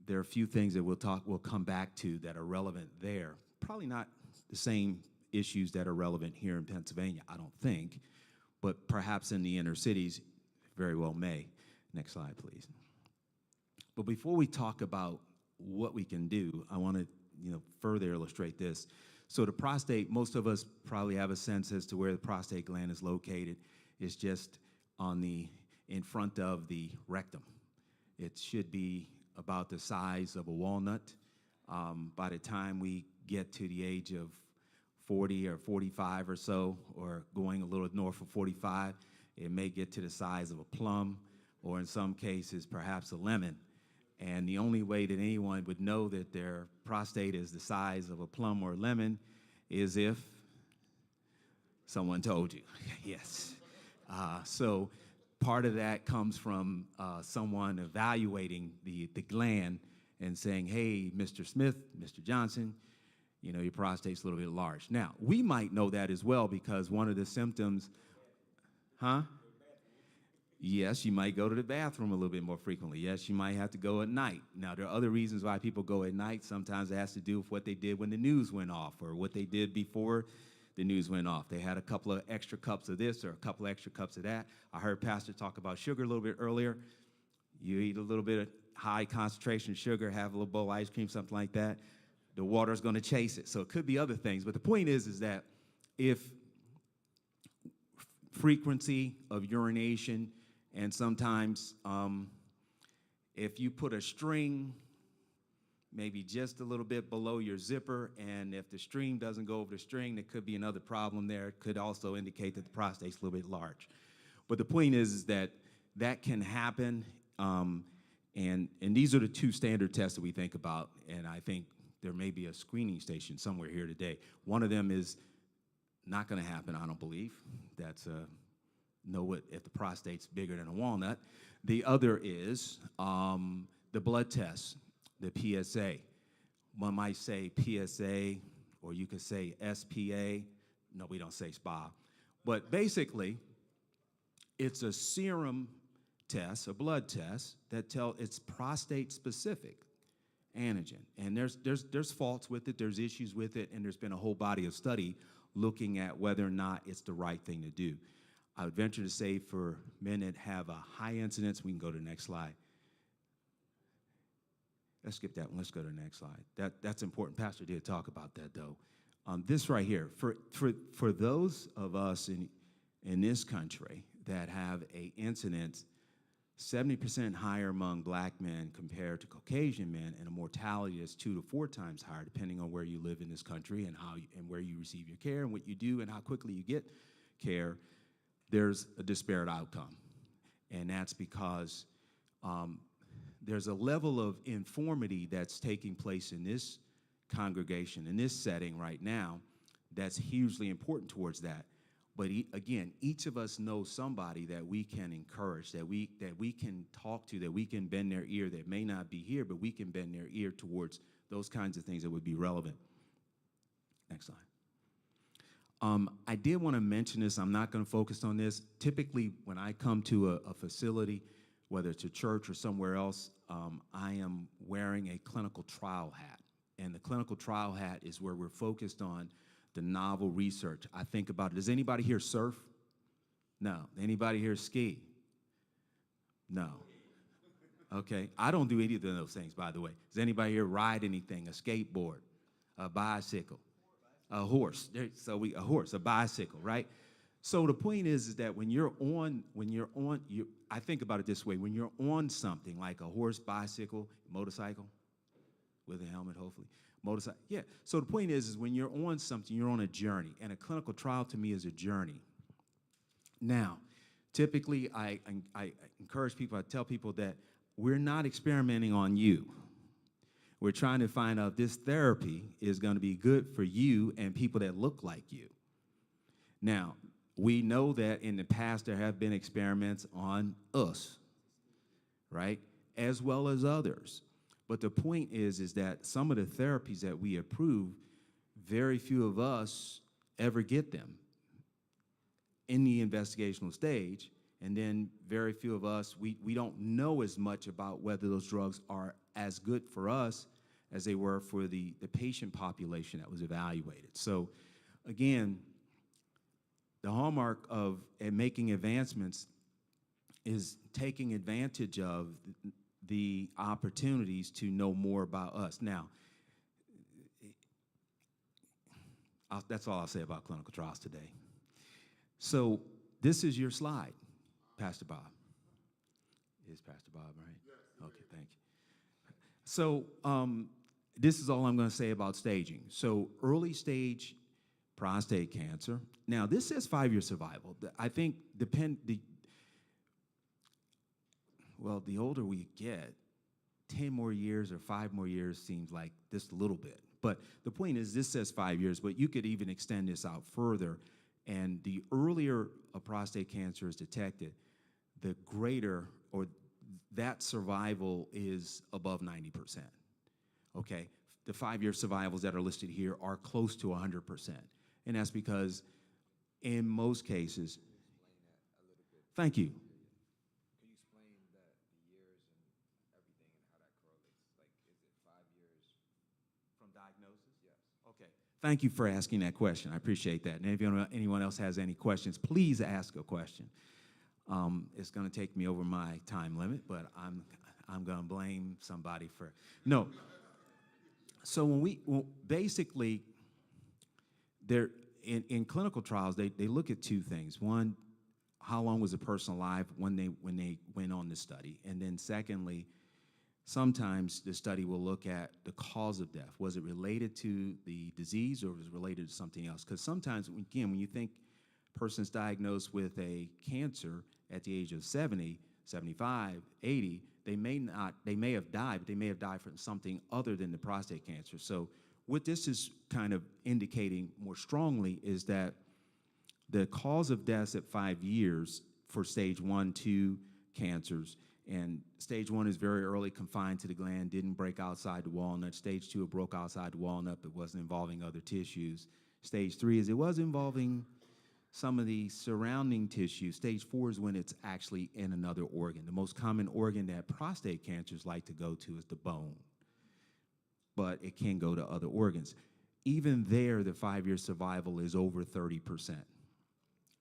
there are a few things that we'll come back to that are relevant there. Probably not the same issues that are relevant here in Pennsylvania, I don't think, but perhaps in the inner cities, very well may. Next slide, please. But before we talk about what we can do, I want to further illustrate this. So the prostate, most of us probably have a sense as to where the prostate gland is located. It's just in front of the rectum. It should be about the size of a walnut. By the time we get to the age of 40 or 45 or so, or going a little north of 45, it may get to the size of a plum, or in some cases, perhaps a lemon. And the only way that anyone would know that their prostate is the size of a plum or a lemon is if someone told you. Yes. So part of that comes from someone evaluating the gland and saying, hey, Mr. Smith, Mr. Johnson, your prostate's a little bit large. Now, we might know that as well because one of the symptoms, Yes, you might go to the bathroom a little bit more frequently. Yes, you might have to go at night. Now, there are other reasons why people go at night. Sometimes it has to do with what they did when the news went off or what they did before the news went off. They had a couple of extra cups of this or a couple of extra cups of that. I heard Pastor talk about sugar a little bit earlier. You eat a little bit of high concentration sugar, have a little bowl of ice cream, something like that. The water's going to chase it. So it could be other things. But the point is that if frequency of urination, and sometimes if you put a string maybe just a little bit below your zipper, and if the stream doesn't go over the string, there could be another problem there. It could also indicate that the prostate's a little bit large. But the point is that that can happen, And these are the two standard tests that we think about, and I think there may be a screening station somewhere here today. One of them is not going to happen, I don't believe. That's know if the prostate's bigger than a walnut. The other is the blood test, the PSA. One might say PSA, or you could say SPA. No, we don't say SPA. But basically, it's a serum test, a blood test, that it's prostate-specific antigen. And there's faults with it, there's issues with it, and there's been a whole body of study looking at whether or not it's the right thing to do. I would venture to say for men that have a high incidence, we can go to the next slide. Let's skip that one. Let's go to the next slide. That's important. Pastor did talk about that, though. This right here, for those of us in this country that have a incidence 70% higher among black men compared to Caucasian men, and a mortality that's 2 to 4 times higher, depending on where you live in this country and and where you receive your care and what you do and how quickly you get care, there's a disparate outcome. And that's because there's a level of informity that's taking place in this congregation, in this setting right now, that's hugely important towards that. But again, each of us knows somebody that we can encourage, that we can talk to, that we can bend their ear, that may not be here, but we can bend their ear towards those kinds of things that would be relevant. Next slide. I did want to mention this. I'm not going to focus on this. Typically, when I come to a facility, whether it's a church or somewhere else, I am wearing a clinical trial hat. And the clinical trial hat is where we're focused on the novel research. I think about it. Does anybody here surf? No. Anybody here ski? No. Okay. I don't do any of those things, by the way. Does anybody here ride anything? A skateboard, a bicycle, a horse? A horse, a bicycle, right? So the point is that I think about it this way. When you're on something like a horse, bicycle, motorcycle, with a helmet, hopefully. Motorcycle, yeah. So the point is when you're on something, you're on a journey, and a clinical trial to me is a journey. Now, typically, I encourage people, I tell people that we're not experimenting on you. We're trying to find out if this therapy is going to be good for you and people that look like you. Now, we know that in the past there have been experiments on us, right, as well as others. But the point is that some of the therapies that we approve, very few of us ever get them in the investigational stage, and then very few of us, we don't know as much about whether those drugs are as good for us as they were for the patient population that was evaluated. So again, the hallmark of making advancements is taking advantage of the opportunities to know more about us. Now, that's all I'll say about clinical trials today. So this is your slide, Pastor Bob. Is Pastor Bob right? Yes. Okay, thank you. So this is all I'm going to say about staging. So early stage prostate cancer. Now, this says 5-year survival. I think the older we get, 10 more years or 5 more years seems like just a little bit. But the point is, this says 5 years, but you could even extend this out further. And the earlier a prostate cancer is detected, the greater, or that survival is above 90%. Okay? The 5-year survivals that are listed here are close to 100%. And that's because in most cases, thank you. Thank you for asking that question. I appreciate that. And if anyone else has any questions, please ask a question. It's going to take me over my time limit, but I'm going to blame somebody for no. So basically, in clinical trials, they look at 2 things. One, how long was a person alive when they went on the study, and then secondly, sometimes the study will look at the cause of death. Was it related to the disease or was it related to something else? Because sometimes, again, when you think a person's diagnosed with a cancer at the age of 70, 75, 80, they may have died, but they may have died from something other than the prostate cancer. So what this is kind of indicating more strongly is that the cause of deaths at 5 years for stage 1, 2 cancers, and stage 1 is very early, confined to the gland, didn't break outside the walnut. Stage 2, it broke outside the walnut, but wasn't involving other tissues. Stage 3 is it was involving some of the surrounding tissue. Stage 4 is when it's actually in another organ. The most common organ that prostate cancers like to go to is the bone, but it can go to other organs. Even there, the 5-year survival is over 30%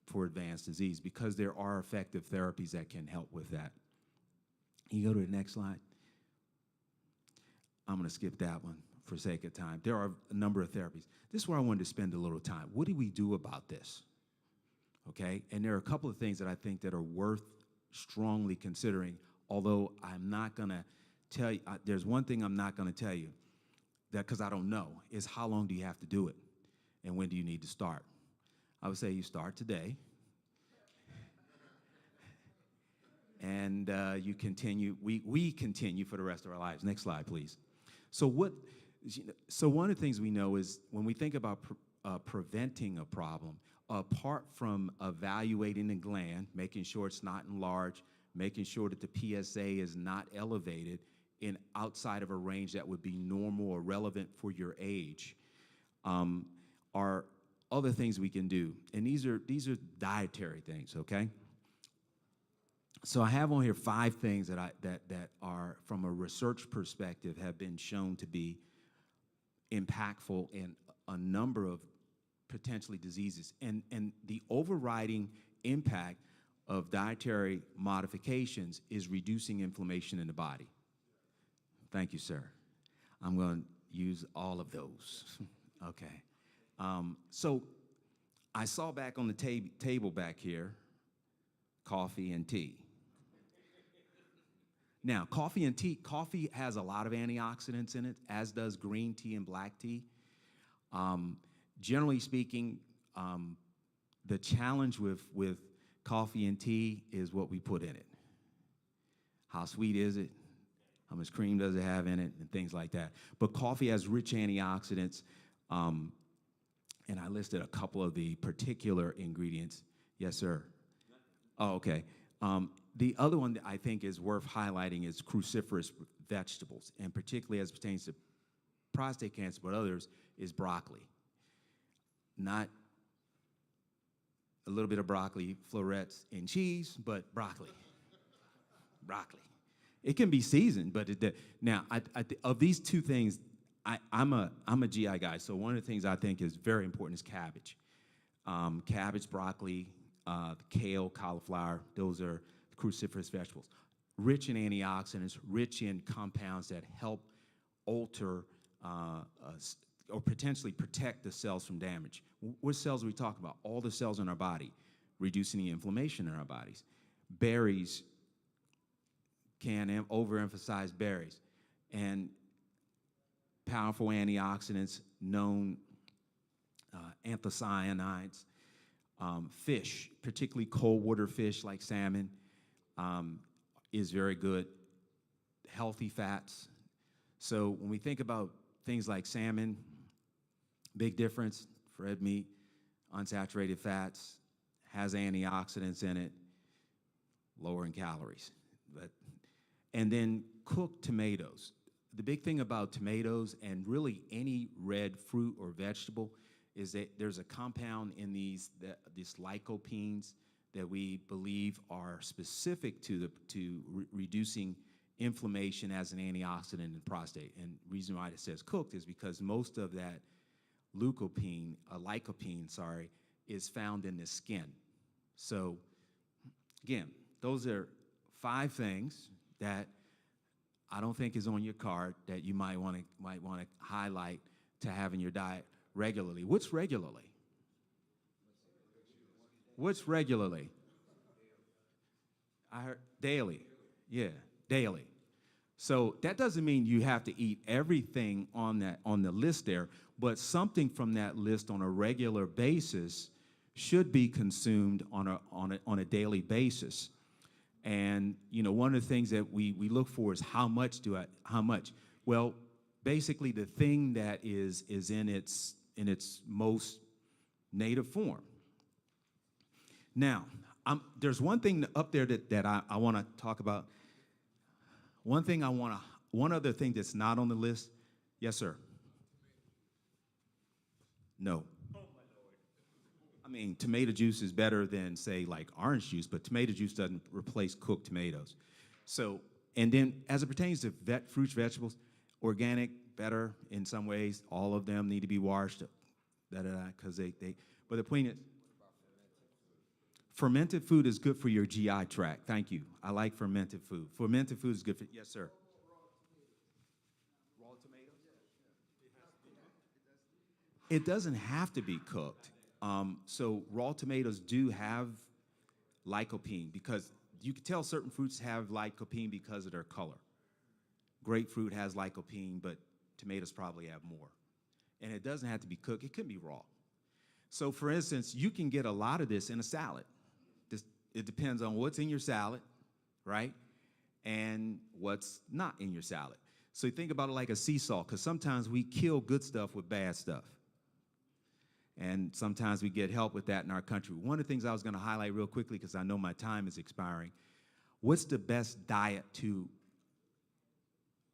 for advanced disease because there are effective therapies that can help with that. You go to the next slide. I'm going to skip that one for sake of time. There are a number of therapies. This is where I wanted to spend a little time. What do we do about this? Okay, and there are a couple of things that I think that are worth strongly considering, although I'm not going to tell you, there's one thing I'm not going to tell you, that because I don't know, is how long do you have to do it, and when do you need to start? I would say you start today, and you continue, we continue for the rest of our lives. Next slide, please. So one of the things we know is when we think about preventing a problem, apart from evaluating the gland, making sure it's not enlarged, making sure that the PSA is not elevated in outside of a range that would be normal or relevant for your age, are other things we can do. And these are dietary things, okay? So I have on here 5 things that are, from a research perspective, have been shown to be impactful in a number of potentially diseases. And the overriding impact of dietary modifications is reducing inflammation in the body. Thank you, sir. I'm going to use all of those. Okay. So I saw back on the table back here, coffee and tea. Now, coffee and tea, coffee has a lot of antioxidants in it, as does green tea and black tea. Generally speaking, the challenge with coffee and tea is what we put in it. How sweet is it? How much cream does it have in it? And things like that. But coffee has rich antioxidants, and I listed a couple of the particular ingredients. Yes, sir. Oh, okay. The other one that I think is worth highlighting is cruciferous vegetables, and particularly as it pertains to prostate cancer, but others, is broccoli. Not a little bit of broccoli, florets, and cheese, but broccoli. Broccoli. It can be seasoned, but now, of these 2 things, I'm a GI guy, so one of the things I think is very important is cabbage. Cabbage, broccoli, kale, cauliflower, those are cruciferous vegetables. Rich in antioxidants, rich in compounds that help alter or potentially protect the cells from damage. What cells are we talking about? All the cells in our body, reducing the inflammation in our bodies. Berries can overemphasize berries. And powerful antioxidants, known anthocyanins. Fish, particularly cold water fish like salmon, is very good. Healthy fats. So when we think about things like salmon, big difference, red meat, unsaturated fats, has antioxidants in it, lower in calories. And then cooked tomatoes. The big thing about tomatoes and really any red fruit or vegetable is that there's a compound in these lycopenes that we believe are specific to reducing inflammation as an antioxidant in prostate. And the reason why it says cooked is because most of that lycopene, is found in the skin. So again, those are 5 things that I don't think is on your card that you might want to highlight to have in your diet regularly. What's regularly? What's regularly? I heard daily. Yeah, daily. So that doesn't mean you have to eat everything on the list there, but something from that list on a regular basis should be consumed on a daily basis. And one of the things that we look for is how much. Well, basically the thing that is in its most native form. Now, there's one thing up there that I want to talk about. One other thing that's not on the list. Yes, sir. No. I mean, tomato juice is better than, say, like orange juice, but tomato juice doesn't replace cooked tomatoes. So, and then as it pertains to fruits, vegetables, organic, better in some ways. All of them need to be washed, because but the point is, fermented food is good for your GI tract. Thank you. I like fermented food. Fermented food is good for, yes, sir. Raw tomatoes? It doesn't have to be cooked. So raw tomatoes do have lycopene, because you can tell certain fruits have lycopene because of their color. Grapefruit has lycopene, but tomatoes probably have more. And it doesn't have to be cooked. It can be raw. So, for instance, you can get a lot of this in a salad. It depends on what's in your salad, right, and what's not in your salad. So you think about it like a seesaw, because sometimes we kill good stuff with bad stuff. And sometimes we get help with that in our country. One of the things I was going to highlight real quickly, because I know my time is expiring, what's the best diet to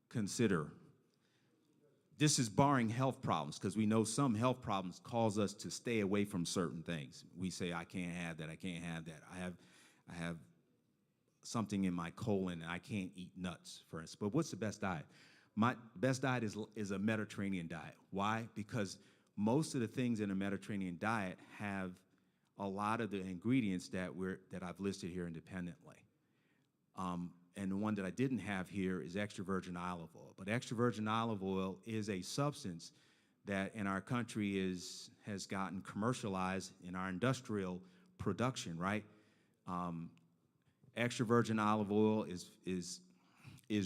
consider? This is barring health problems, because we know some health problems cause us to stay away from certain things. We say, I can't have that, I can't have that. I have something in my colon and I can't eat nuts, for instance. But what's the best diet? My best diet is a Mediterranean diet. Why? Because most of the things in a Mediterranean diet have a lot of the ingredients that I've listed here independently. And the one that I didn't have here is extra virgin olive oil. But extra virgin olive oil is a substance that in our country has gotten commercialized in our industrial production, right? Extra virgin olive oil is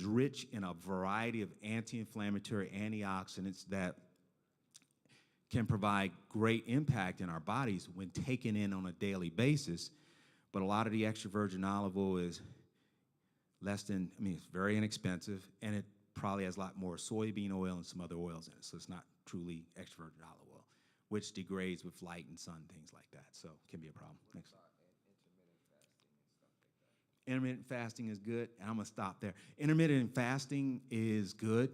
rich in a variety of anti-inflammatory antioxidants that can provide great impact in our bodies when taken in on a daily basis. But a lot of the extra virgin olive oil is it's very inexpensive, and it probably has a lot more soybean oil and some other oils in it. So it's not truly extra virgin olive oil, which degrades with light and sun, things like that. So it can be a problem. Next. Intermittent fasting is good, and I'm gonna stop there. Intermittent fasting is good.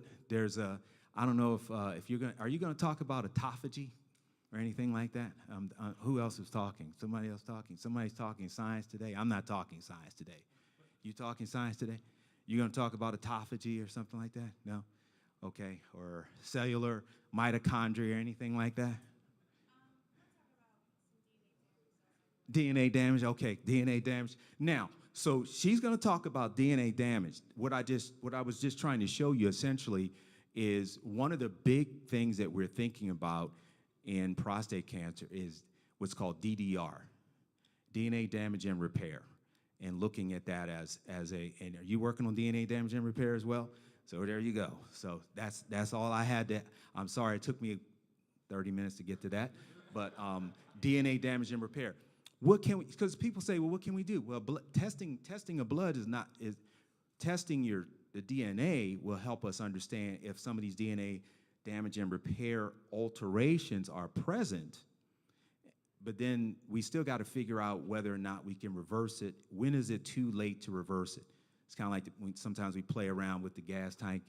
I don't know if are you gonna talk about autophagy or anything like that? Who else is talking? Somebody else talking? Somebody's talking science today. I'm not talking science today. You talking science today? You gonna talk about autophagy or something like that? No? Okay, or cellular mitochondria or anything like that? DNA damage, okay, DNA damage. Now, so she's gonna talk about DNA damage. What I was just trying to show you essentially is one of the big things that we're thinking about in prostate cancer is what's called DDR, DNA damage and repair. And looking at that and are you working on DNA damage and repair as well? So there you go. So that's all I had. I'm sorry it took me 30 minutes to get to that, but DNA damage and repair. What can we? Because people say, well, what can we do? Well, testing of blood testing the DNA will help us understand if some of these DNA damage and repair alterations are present. But then we still got to figure out whether or not we can reverse it. When is it too late to reverse it? It's kind of like sometimes we play around with the gas tank.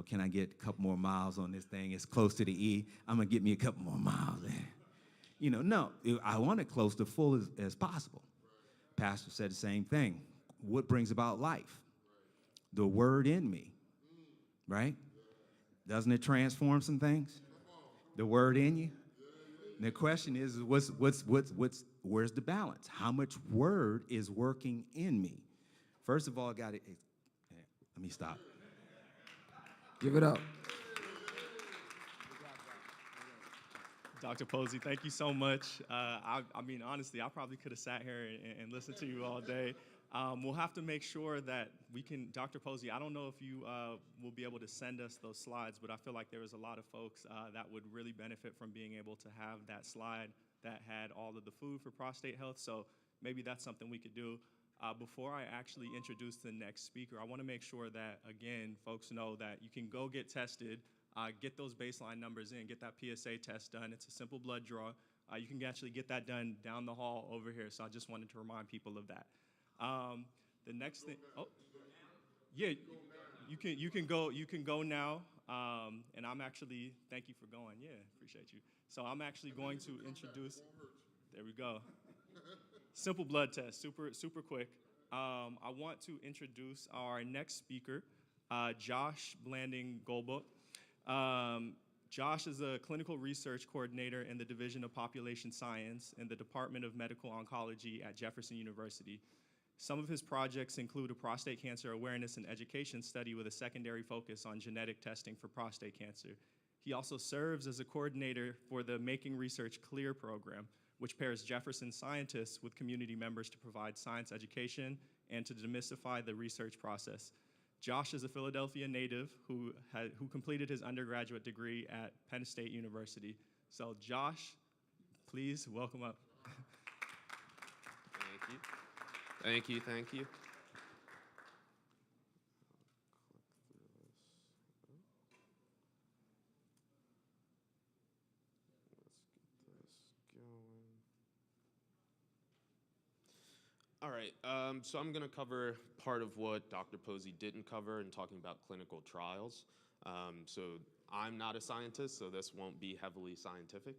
Can I get a couple more miles on this thing? It's close to the E. I'm going to get me a couple more miles there. No, I want it close to full as possible. Pastor said the same thing. What brings about life? The word in me, right? Doesn't it transform some things? The word in you? And the question is where's the balance? How much word is working in me? First of all, let me stop. Give it up. Dr. Posey, thank you so much. Honestly, I probably could have sat here and listened to you all day. We'll have to make sure that we can, Dr. Posey, I don't know if you will be able to send us those slides, but I feel like there was a lot of folks that would really benefit from being able to have that slide that had all of the food for prostate health. So maybe that's something we could do. Before I actually introduce the next speaker, I want to make sure that, again, folks know that you can go get tested, get those baseline numbers in, get that PSA test done. It's a simple blood draw. You can actually get that done down the hall over here, so I just wanted to remind people of that. The next thing, oh, yeah, you can go now, and I'm actually, thank you for going, yeah, appreciate you. So I'm actually going to introduce, there we go. Simple blood test, super quick. I want to introduce our next speaker, Josh Blanding Goldbook. Josh is a clinical research coordinator in the Division of Population Science in the Department of Medical Oncology at Jefferson University. Some of his projects include a prostate cancer awareness and education study with a secondary focus on genetic testing for prostate cancer. He also serves as a coordinator for the Making Research Clear program, which pairs Jefferson scientists with community members to provide science education and to demystify the research process. Josh is a Philadelphia native who completed his undergraduate degree at Penn State University. So Josh, please welcome up. Thank you. Thank you, thank you. All right, so I'm going to cover part of what Dr. Posey didn't cover in talking about clinical trials. So I'm not a scientist, so this won't be heavily scientific.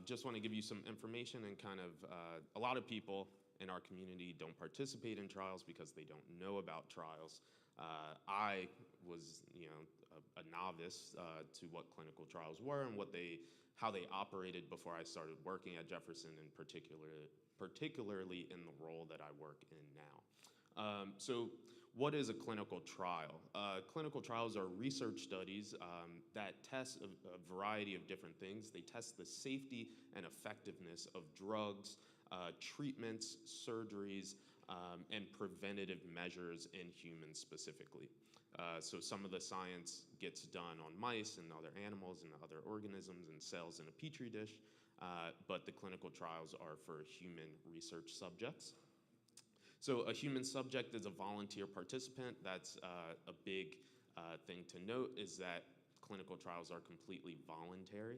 Just want to give you some information and kind of, a lot of people in our community don't participate in trials because they don't know about trials. I was, a novice to what clinical trials were and how they operated before I started working at Jefferson, and particularly in the role that I work in now. So what is a clinical trial? Clinical trials are research studies that test a variety of different things. They test the safety and effectiveness of drugs, treatments, surgeries, and preventative measures in humans specifically. So some of the science gets done on mice and other animals and other organisms and cells in a petri dish, but the clinical trials are for human research subjects. So a human subject is a volunteer participant. That's a big thing to note, is that clinical trials are completely voluntary.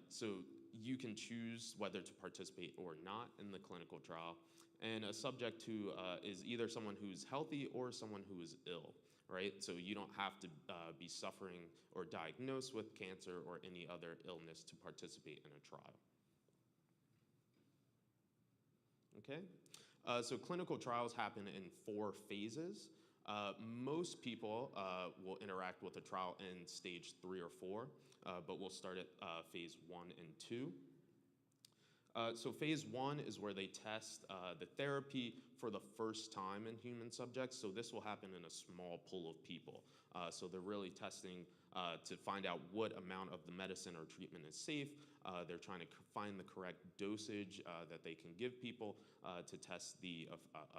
So you can choose whether to participate or not in the clinical trial. And a subject who is either someone who's healthy or someone who is ill, right? So you don't have to be suffering or diagnosed with cancer or any other illness to participate in a trial. Okay, so clinical trials happen in 4 phases. Most people will interact with a trial in stage 3 or 4, but we'll start at phase 1 and 2. So phase 1 is where they test the therapy for the first time in human subjects. So this will happen in a small pool of people. So they're really testing to find out what amount of the medicine or treatment is safe. They're trying to find the correct dosage that they can give people to test the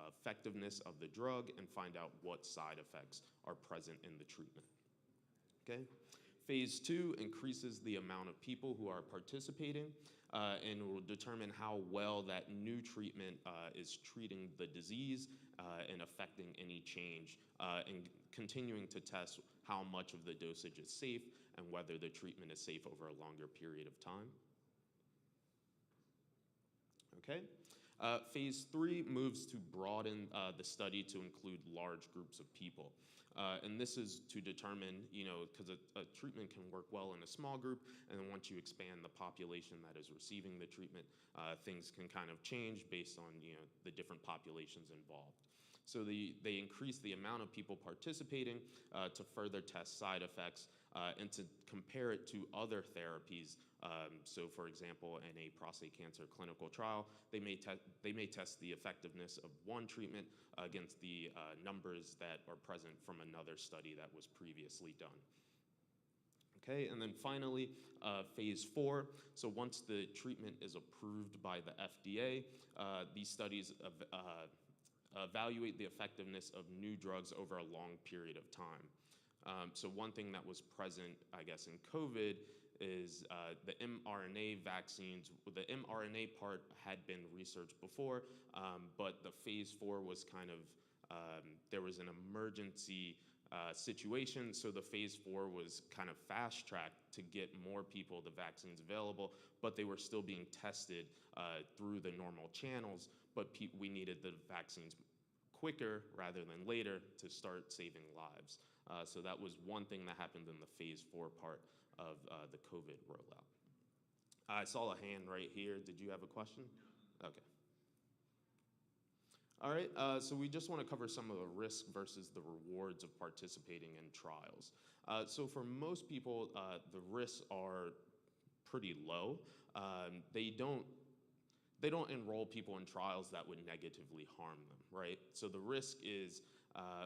effectiveness of the drug and find out what side effects are present in the treatment. Okay. Phase 2 increases the amount of people who are participating and will determine how well that new treatment is treating the disease and affecting any change, and continuing to test how much of the dosage is safe and whether the treatment is safe over a longer period of time. Okay. Phase 3 moves to broaden the study to include large groups of people. And this is to determine, because a treatment can work well in a small group, and then once you expand the population that is receiving the treatment, things can kind of change based on, the different populations involved. So they increase the amount of people participating to further test side effects and to compare it to other therapies. So for example, in a prostate cancer clinical trial, they may test the effectiveness of one treatment against the numbers that are present from another study that was previously done. Okay, and then finally, phase 4. So once the treatment is approved by the FDA, these studies evaluate the effectiveness of new drugs over a long period of time. So one thing that was present, I guess, in COVID is the mRNA vaccines. The mRNA part had been researched before, but the phase 4 was kind of, there was an emergency situation, so the phase 4 was kind of fast-tracked to get more people the vaccines available, but they were still being tested through the normal channels, but we needed the vaccines quicker rather than later to start saving lives. So that was one thing that happened in the phase 4 part of the COVID rollout. I saw a hand right here. Did you have a question? Okay. All right, so we just want to cover some of the risks versus the rewards of participating in trials. So for most people, the risks are pretty low. They don't enroll people in trials that would negatively harm them, right? So the risk is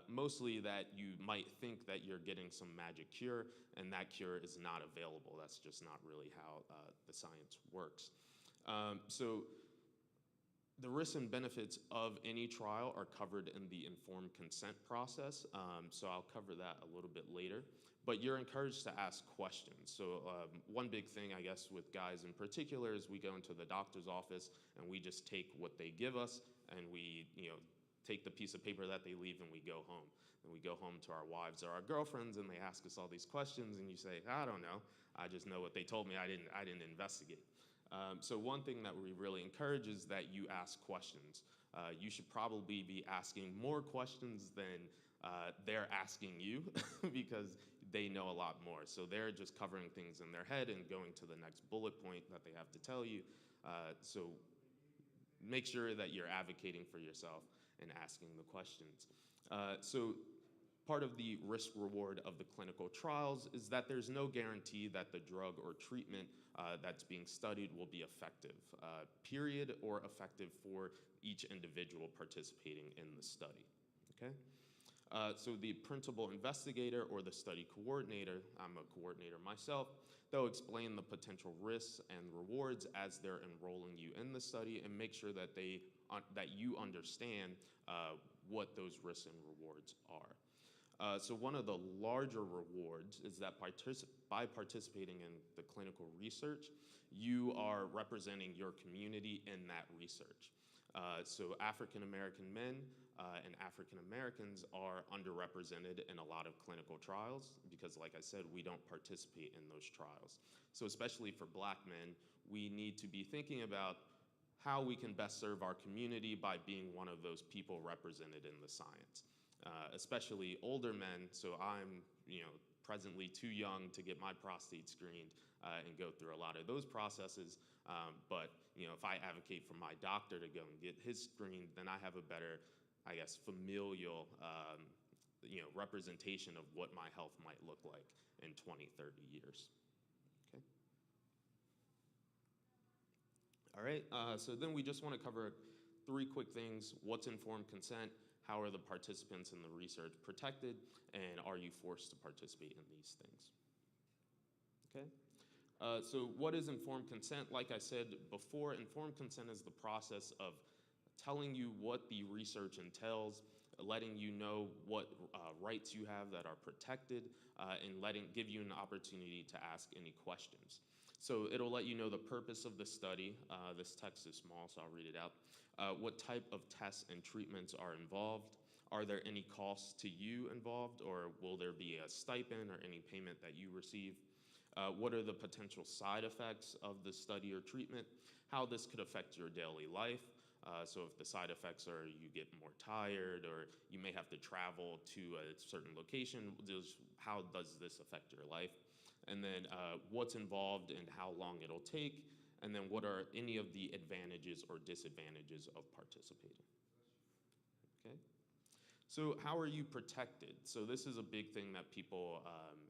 mostly that you might think that you're getting some magic cure, and that cure is not available. That's just not really how the science works. So the risks and benefits of any trial are covered in the informed consent process, so I'll cover that a little bit later. But you're encouraged to ask questions. So one big thing, I guess, with guys in particular is we go into the doctor's office and we just take what they give us and we, take the piece of paper that they leave and we go home. And we go home to our wives or our girlfriends and they ask us all these questions and you say, I don't know. I just know what they told me. I didn't investigate. So one thing that we really encourage is that you ask questions. You should probably be asking more questions than they're asking you because they know a lot more. So they're just covering things in their head and going to the next bullet point that they have to tell you. So make sure that you're advocating for yourself and asking the questions. So part of the risk reward of the clinical trials is that there's no guarantee that the drug or treatment that's being studied will be effective, period, or effective for each individual participating in the study, okay? So the principal investigator or the study coordinator, I'm a coordinator myself, they'll explain the potential risks and rewards as they're enrolling you in the study and make sure that that you understand what those risks and rewards are. So one of the larger rewards is that by participating in the clinical research, you are representing your community in that research. So African American men and African Americans are underrepresented in a lot of clinical trials because, like I said, we don't participate in those trials. So especially for Black men, we need to be thinking about how we can best serve our community by being one of those people represented in the science. Especially older men, so I'm presently too young to get my prostate screened and go through a lot of those processes. But if I advocate for my doctor to go and get his screened, then I have a better, I guess, familial representation of what my health might look like in 20, 30 years. Okay. All right, so then we just want to cover 3 quick things. What's informed consent? How are the participants in the research protected? And are you forced to participate in these things? Okay. So what is informed consent? Like I said before, informed consent is the process of telling you what the research entails, letting you know what rights you have that are protected, and give you an opportunity to ask any questions. So it'll let you know the purpose of the study. This text is small, so I'll read it out. What type of tests and treatments are involved? Are there any costs to you involved, or will there be a stipend or any payment that you receive? What are the potential side effects of the study or treatment? How this could affect your daily life? So if the side effects are you get more tired or you may have to travel to a certain location, how does this affect your life? And then what's involved and how long it'll take? And then what are any of the advantages or disadvantages of participating? Okay. So how are you protected? So this is a big thing that people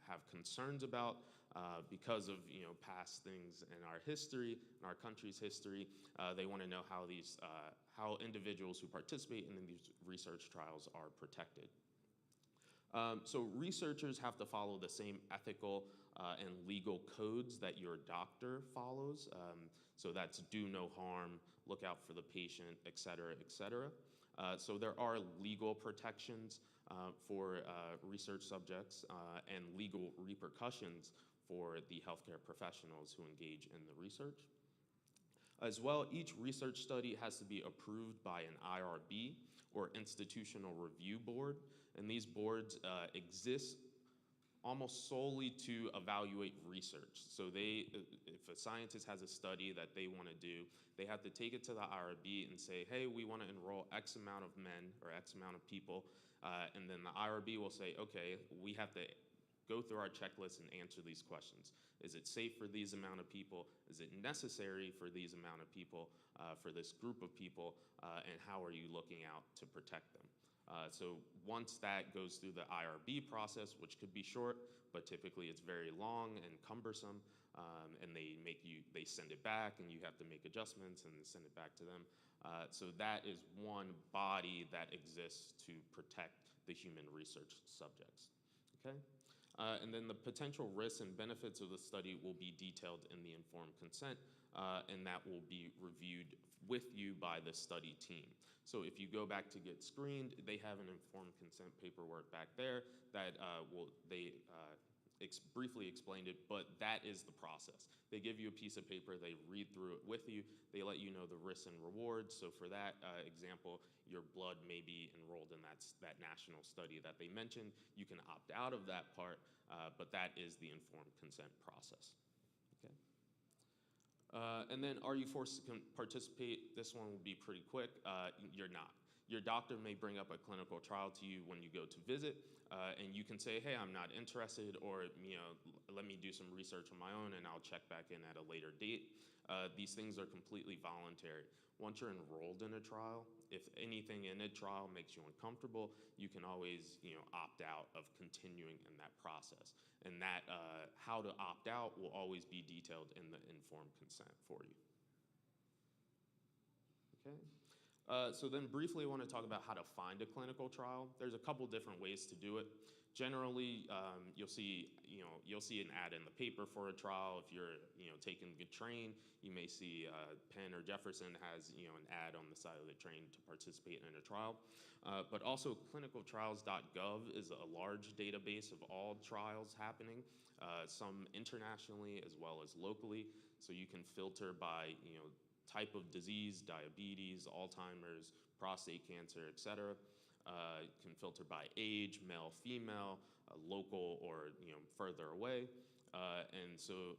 have concerns about because of past things in our history, in our country's history. They want to know how individuals who participate in these research trials are protected. So researchers have to follow the same ethical and legal codes that your doctor follows. So that's do no harm, look out for the patient, et cetera, et cetera. So there are legal protections for research subjects and legal repercussions for the healthcare professionals who engage in the research. As well, each research study has to be approved by an IRB, or Institutional Review Board, and these boards exist almost solely to evaluate research. So if a scientist has a study that they want to do, they have to take it to the IRB and say, hey, we want to enroll X amount of men or X amount of people, and then the IRB will say, okay, we have to go through our checklist and answer these questions. Is it safe for these amount of people? Is it necessary for these amount of people, for this group of people? And how are you looking out to protect them? So once that goes through the IRB process, which could be short, but typically it's very long and cumbersome, and they send it back, and you have to make adjustments and send it back to them. So that is one body that exists to protect the human research subjects. Okay. And then the potential risks and benefits of the study will be detailed in the informed consent, and that will be reviewed with you by the study team. So if you go back to get screened, they have an informed consent paperwork back there that briefly explained it, but that is the process. They give you a piece of paper, they read through it with you, they let you know the risks and rewards. So for that example, your blood may be enrolled in that national study that they mentioned. You can opt out of that part, but that is the informed consent process. Okay. And then, are you forced to participate? This one will be pretty quick. You're not. Your doctor may bring up a clinical trial to you when you go to visit, and you can say, hey, I'm not interested, or let me do some research on my own and I'll check back in at a later date. These things are completely voluntary. Once you're enrolled in a trial, if anything in a trial makes you uncomfortable, you can always opt out of continuing in that process. And that how to opt out will always be detailed in the informed consent for you. Okay. So then briefly, I want to talk about how to find a clinical trial. There's a couple different ways to do it. Generally, you'll see an ad in the paper for a trial. If you're taking the train, you may see Penn or Jefferson has an ad on the side of the train to participate in a trial. But also, clinicaltrials.gov is a large database of all trials happening, some internationally as well as locally. So you can filter by type of disease, diabetes, Alzheimer's, prostate cancer, etc. You can filter by age, male, female, local, or further away. And so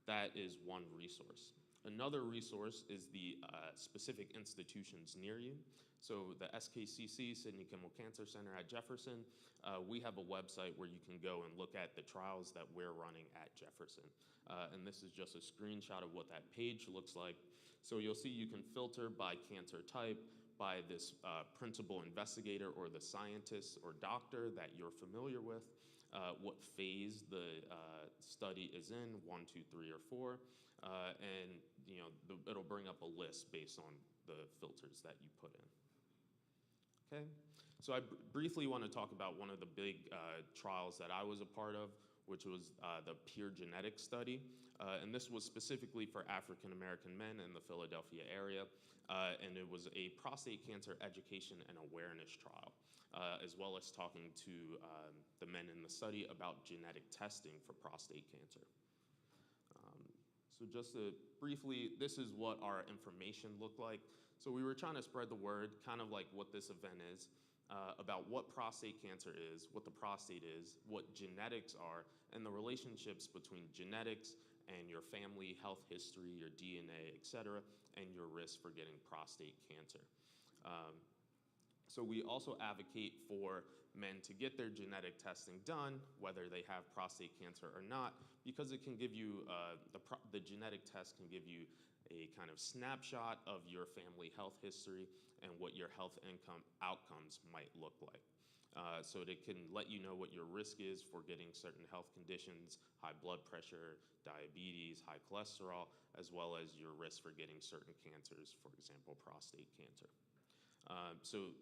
that is one resource. Another resource is the specific institutions near you. So the SKCC, Sydney Kimmel Cancer Center at Jefferson, we have a website where you can go and look at the trials that we're running at Jefferson. And this is just a screenshot of what that page looks like. So you'll see you can filter by cancer type, by this principal investigator or the scientist or doctor that you're familiar with, what phase the study is in, 1, 2, 3, or 4, and it'll bring up a list based on the filters that you put in. Okay, so I briefly want to talk about one of the big trials that I was a part of, which was the peer genetics study. And this was specifically for African American men in the Philadelphia area. And it was a prostate cancer education and awareness trial, as well as talking to the men in the study about genetic testing for prostate cancer. So just to briefly, this is what our information looked like. So we were trying to spread the word, kind of like what this event is, about what prostate cancer is, what the prostate is, what genetics are, and the relationships between genetics and your family health history, your DNA, et cetera, and your risk for getting prostate cancer. So we also advocate for men to get their genetic testing done, whether they have prostate cancer or not, because it can give you, the genetic test can give you a kind of snapshot of your family health history and what your health outcomes might look like. So it can let you know what your risk is for getting certain health conditions, high blood pressure, diabetes, high cholesterol, as well as your risk for getting certain cancers, for example, prostate cancer. So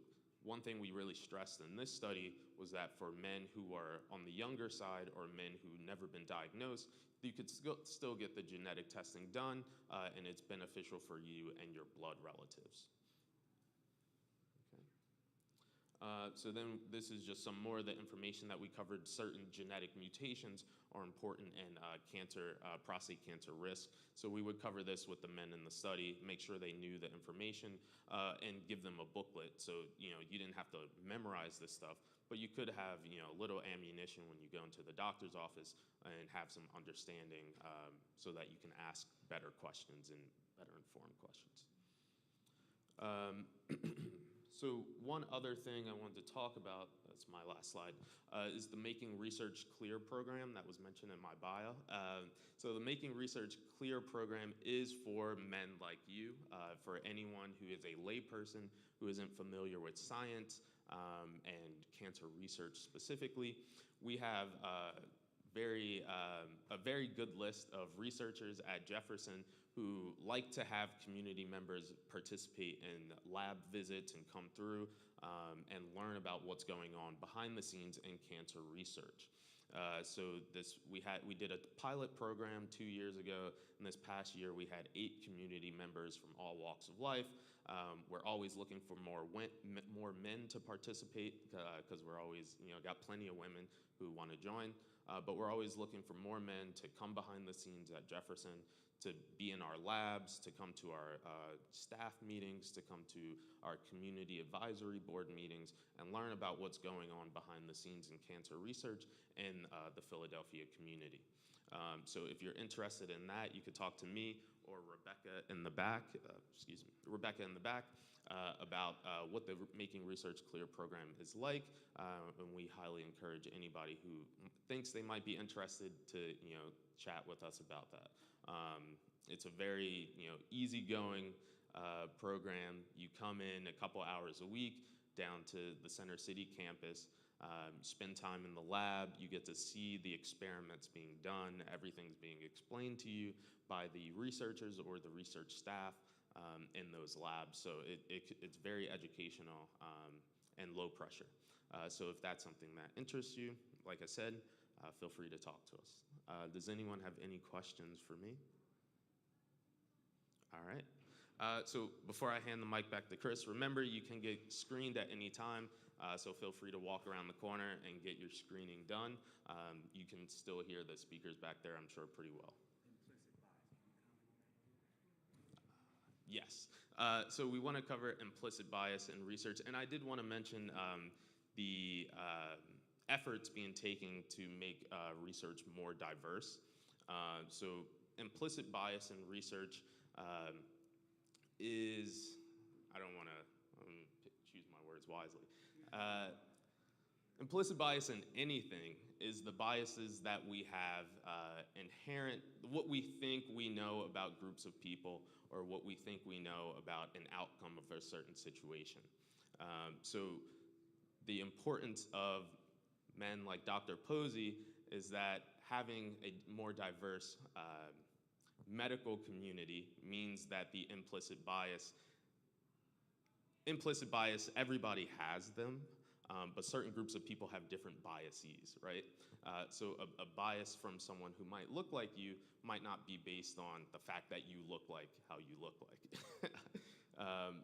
one thing we really stressed in this study was that for men who are on the younger side or men who've never been diagnosed, you could still get the genetic testing done, and it's beneficial for you and your blood relatives. Okay. So then this is just some more of the information that we covered. Certain genetic mutations are important in prostate cancer risk. So we would cover this with the men in the study, make sure they knew the information, and give them a booklet. So, you didn't have to memorize this stuff, but you could have, a little ammunition when you go into the doctor's office and have some understanding so that you can ask better questions and better informed questions. So one other thing I wanted to talk about, that's my last slide, is the Making Research Clear program that was mentioned in my bio. So the Making Research Clear program is for men like you, for anyone who is a layperson who isn't familiar with science and cancer research specifically. We have a very good list of researchers at Jefferson who like to have community members participate in lab visits and come through and learn about what's going on behind the scenes in cancer research. So we did a pilot program 2 years ago, and this past year we had 8 community members from all walks of life. We're always looking for more men to participate because we're always, got plenty of women who want to join. But we're always looking for more men to come behind the scenes at Jefferson, to be in our labs, to come to our staff meetings, to come to our community advisory board meetings, and learn about what's going on behind the scenes in cancer research in the Philadelphia community. So if you're interested in that, you could talk to me or Rebecca in the back, about what the Making Research Clear program is like, and we highly encourage anybody who thinks they might be interested to, chat with us about that. It's a very, easygoing program. You come in a couple hours a week down to the Center City campus. You spend time in the lab. You get to see the experiments being done. Everything's being explained to you by the researchers or the research staff in those labs. So it's very educational and low pressure. So if that's something that interests you, like I said, feel free to talk to us. Does anyone have any questions for me? All right. So before I hand the mic back to Chris, remember you can get screened at any time. So feel free to walk around the corner and get your screening done. You can still hear the speakers back there, I'm sure, pretty well. Yes. So we want to cover implicit bias in research. And I did want to mention the efforts being taken to make research more diverse. So implicit bias in research is, I don't want to choose my words wisely. Implicit bias in anything is the biases that we have inherent, what we think we know about groups of people or what we think we know about an outcome of a certain situation. So the importance of men like Dr. Posey is that having a more diverse medical community means that the implicit bias, everybody has them, but certain groups of people have different biases, right? So a bias from someone who might look like you might not be based on the fact that you look like how you look like.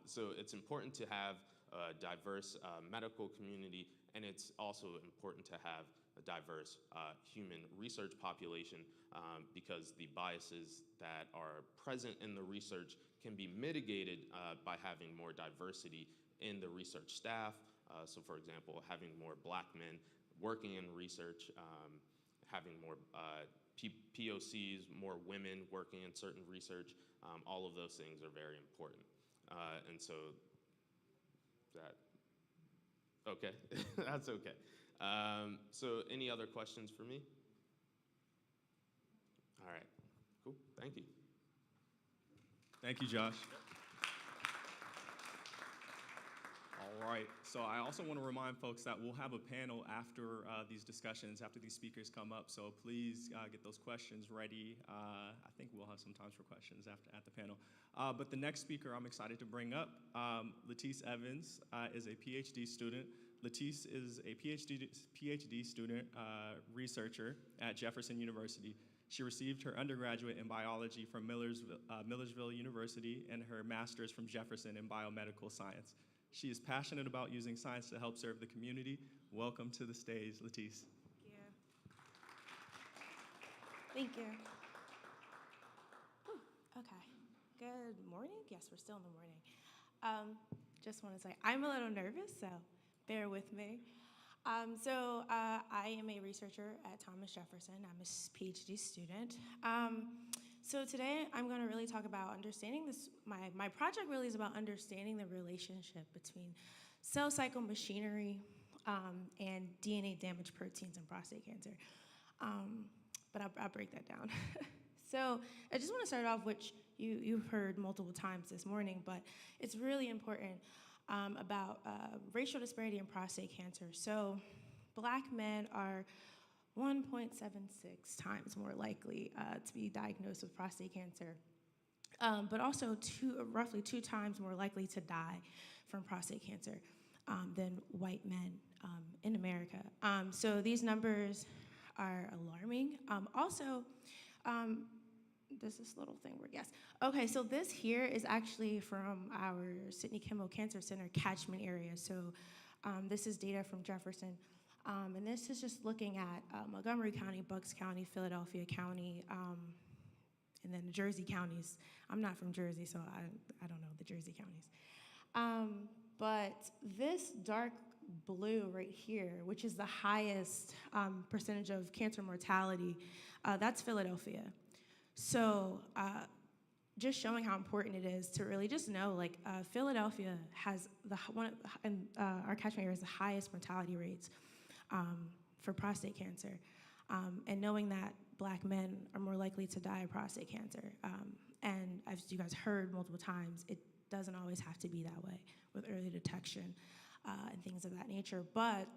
So it's important to have a diverse medical community, and it's also important to have a diverse human research population because the biases that are present in the research can be mitigated by having more diversity in the research staff. So for example, having more Black men working in research, having more POCs, more women working in certain research, all of those things are very important. And so that, okay, that's okay. So any other questions for me? All right, cool, thank you. Thank you, Josh. All right, so I also want to remind folks that we'll have a panel after these discussions, after these speakers come up, so please get those questions ready. I think we'll have some time for questions at the panel. But the next speaker I'm excited to bring up, Latice Evans, is a PhD student. Latice is a PhD student researcher at Jefferson University. She received her undergraduate in biology from Millersville University and her master's from Jefferson in biomedical science. She is passionate about using science to help serve the community. Welcome to the stage, Latisse. Thank you. Okay. Good morning. Yes, we're still in the morning. Just want to say I'm a little nervous, so bear with me. I am a researcher at Thomas Jefferson. I'm a PhD student. So today I'm going to really talk about understanding this. My project really is about understanding the relationship between cell cycle machinery and DNA damaged proteins in prostate cancer. But I'll break that down. So I just want to start off, which you've heard multiple times this morning, but it's really important about racial disparity in prostate cancer. So Black men are 1.76 times more likely to be diagnosed with prostate cancer, but also roughly 2 times more likely to die from prostate cancer than white men in America. So these numbers are alarming. This little thing where, yes. Okay, so this here is actually from our Sidney Kimmel Cancer Center catchment area. So this is data from Jefferson. And this is just looking at Montgomery County, Bucks County, Philadelphia County, and then the Jersey counties. I'm not from Jersey, so I don't know the Jersey counties. But this dark blue right here, which is the highest percentage of cancer mortality, that's Philadelphia. So just showing how important it is to really just know, like Philadelphia has our catchment area has the highest mortality rates for prostate cancer, and knowing that Black men are more likely to die of prostate cancer. And as you guys heard multiple times, it doesn't always have to be that way with early detection and things of that nature. But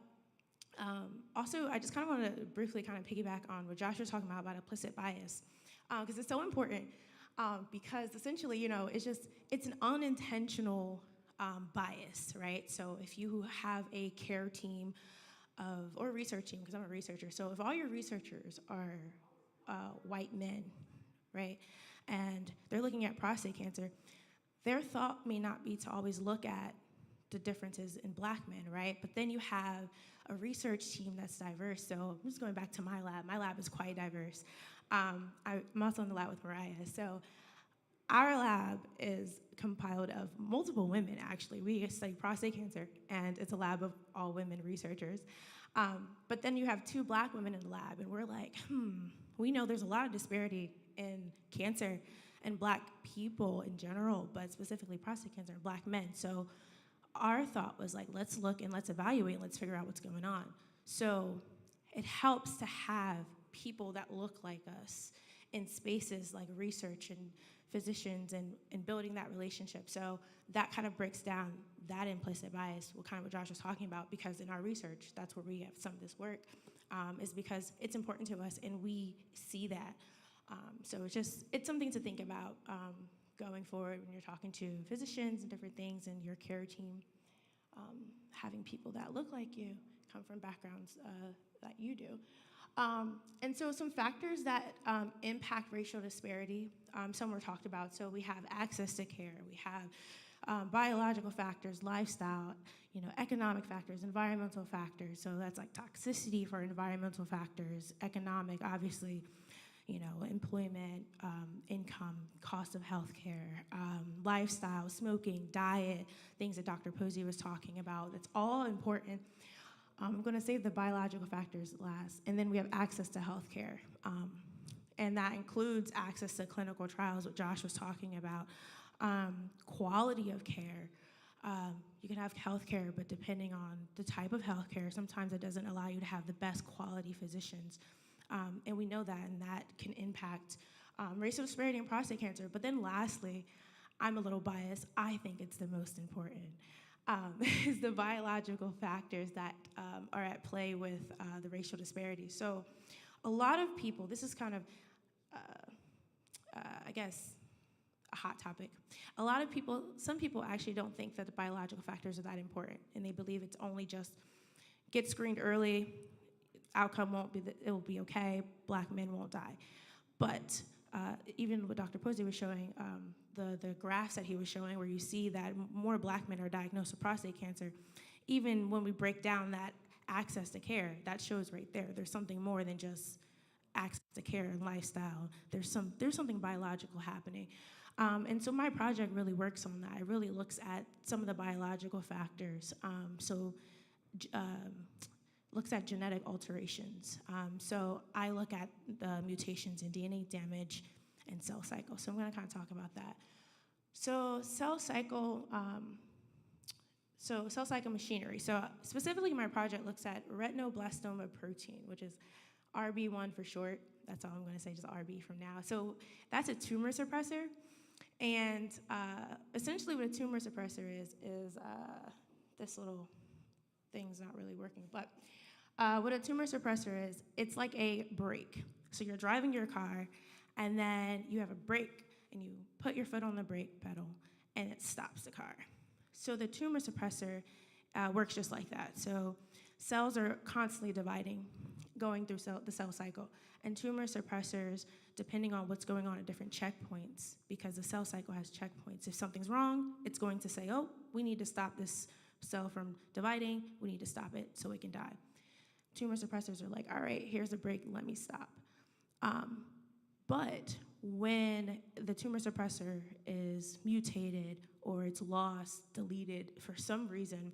also, I just kind of want to briefly kind of piggyback on what Josh was talking about implicit bias, because it's so important. Because essentially, it's an unintentional bias, right? So if you have a care team or research team, because I'm a researcher, so if all your researchers are white men, right, and they're looking at prostate cancer, their thought may not be to always look at the differences in Black men, right? But then you have a research team that's diverse. So I'm just going back to my lab. My lab is quite diverse. I'm also in the lab with Mariah. So our lab is compiled of multiple women, actually. We study prostate cancer, and it's a lab of all women researchers. But then you have 2 Black women in the lab, and we're like, we know there's a lot of disparity in cancer and Black people in general, but specifically prostate cancer and Black men. So our thought was like, let's look and let's evaluate and let's figure out what's going on. So it helps to have people that look like us in spaces like research and physicians and building that relationship. So that kind of breaks down that implicit bias, what Josh was talking about, because in our research, that's where we have some of this work, is because it's important to us and we see that. So it's something to think about going forward when you're talking to physicians and different things and your care team, having people that look like you, come from backgrounds that you do. And so some factors that impact racial disparity, some were talked about. So we have access to care, we have biological factors, lifestyle, economic factors, environmental factors. So that's like toxicity for environmental factors, economic, obviously, employment, income, cost of healthcare, lifestyle, smoking, diet, things that Dr. Posey was talking about. That's all important. I'm going to save the biological factors last. And then we have access to healthcare. And that includes access to clinical trials, what Josh was talking about, quality of care. You can have healthcare, but depending on the type of healthcare, sometimes it doesn't allow you to have the best quality physicians. And we know that, and that can impact racial disparity in prostate cancer. But then lastly, I'm a little biased, I think it's the most important, is the biological factors that are at play with the racial disparity. So a lot of people, this is kind of, I guess, a hot topic. Some people actually don't think that the biological factors are that important, and they believe it's only just get screened early, outcome it will be okay, Black men won't die. But even what Dr. Posey was showing, the graphs that he was showing where you see that more black men are diagnosed with prostate cancer, even when we break down that access to care, that shows right there. There's something more than just access to care and lifestyle. There's something biological happening. And so my project really works on that. It really looks at some of the biological factors. Looks at genetic alterations. So I look at the mutations in DNA damage and cell cycle. So I'm gonna kind of talk about that. So cell cycle machinery. So specifically my project looks at retinoblastoma protein, which is RB1 for short. That's all I'm gonna say, just RB from now. So that's a tumor suppressor. And essentially what a tumor suppressor is this little thing's not really working, but what a tumor suppressor is, it's like a brake. So you're driving your car, and then you have a brake, and you put your foot on the brake pedal, and it stops the car. So the tumor suppressor works just like that. So cells are constantly dividing, going through the cell cycle, and tumor suppressors, depending on what's going on at different checkpoints, because the cell cycle has checkpoints. If something's wrong, it's going to say, oh, we need to stop this cell from dividing, we need to stop it so it can die. Tumor suppressors are like, all right, here's a break, let me stop. But when the tumor suppressor is mutated or it's lost, deleted for some reason,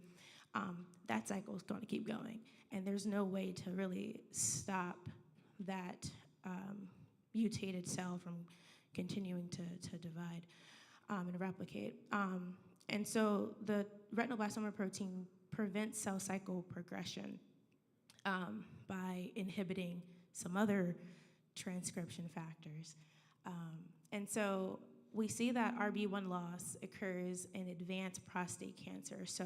that cycle is going to keep going. And there's no way to really stop that mutated cell from continuing to divide and replicate. And so the retinoblastoma protein prevents cell cycle progression by inhibiting some other transcription factors. And so we see that RB1 loss occurs in advanced prostate cancer. So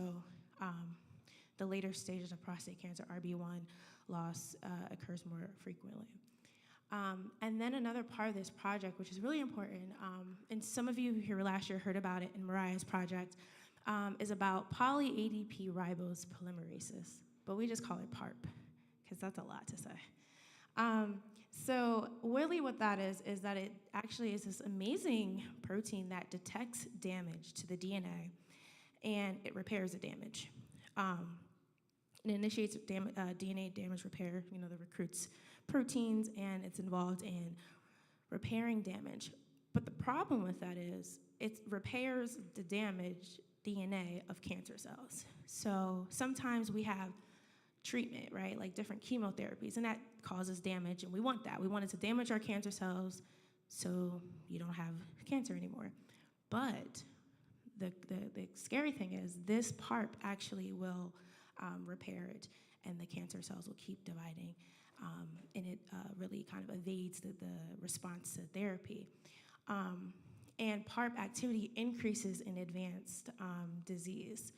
the later stages of prostate cancer, RB1 loss occurs more frequently. And then another part of this project, which is really important, and some of you here last year heard about it in Mariah's project, is about poly-ADP ribose polymerases, but we just call it PARP, because that's a lot to say. So really what that is that it actually is this amazing protein that detects damage to the DNA, and it repairs the damage. It initiates DNA damage repair, that recruits proteins, and it's involved in repairing damage. But the problem with that is it repairs the damaged DNA of cancer cells. So sometimes we have treatment, right, like different chemotherapies, and that causes damage, and we want that. We want it to damage our cancer cells so you don't have cancer anymore. But the scary thing is this PARP actually will repair it, and the cancer cells will keep dividing, and it really kind of evades the response to therapy. And PARP activity increases in advanced disease.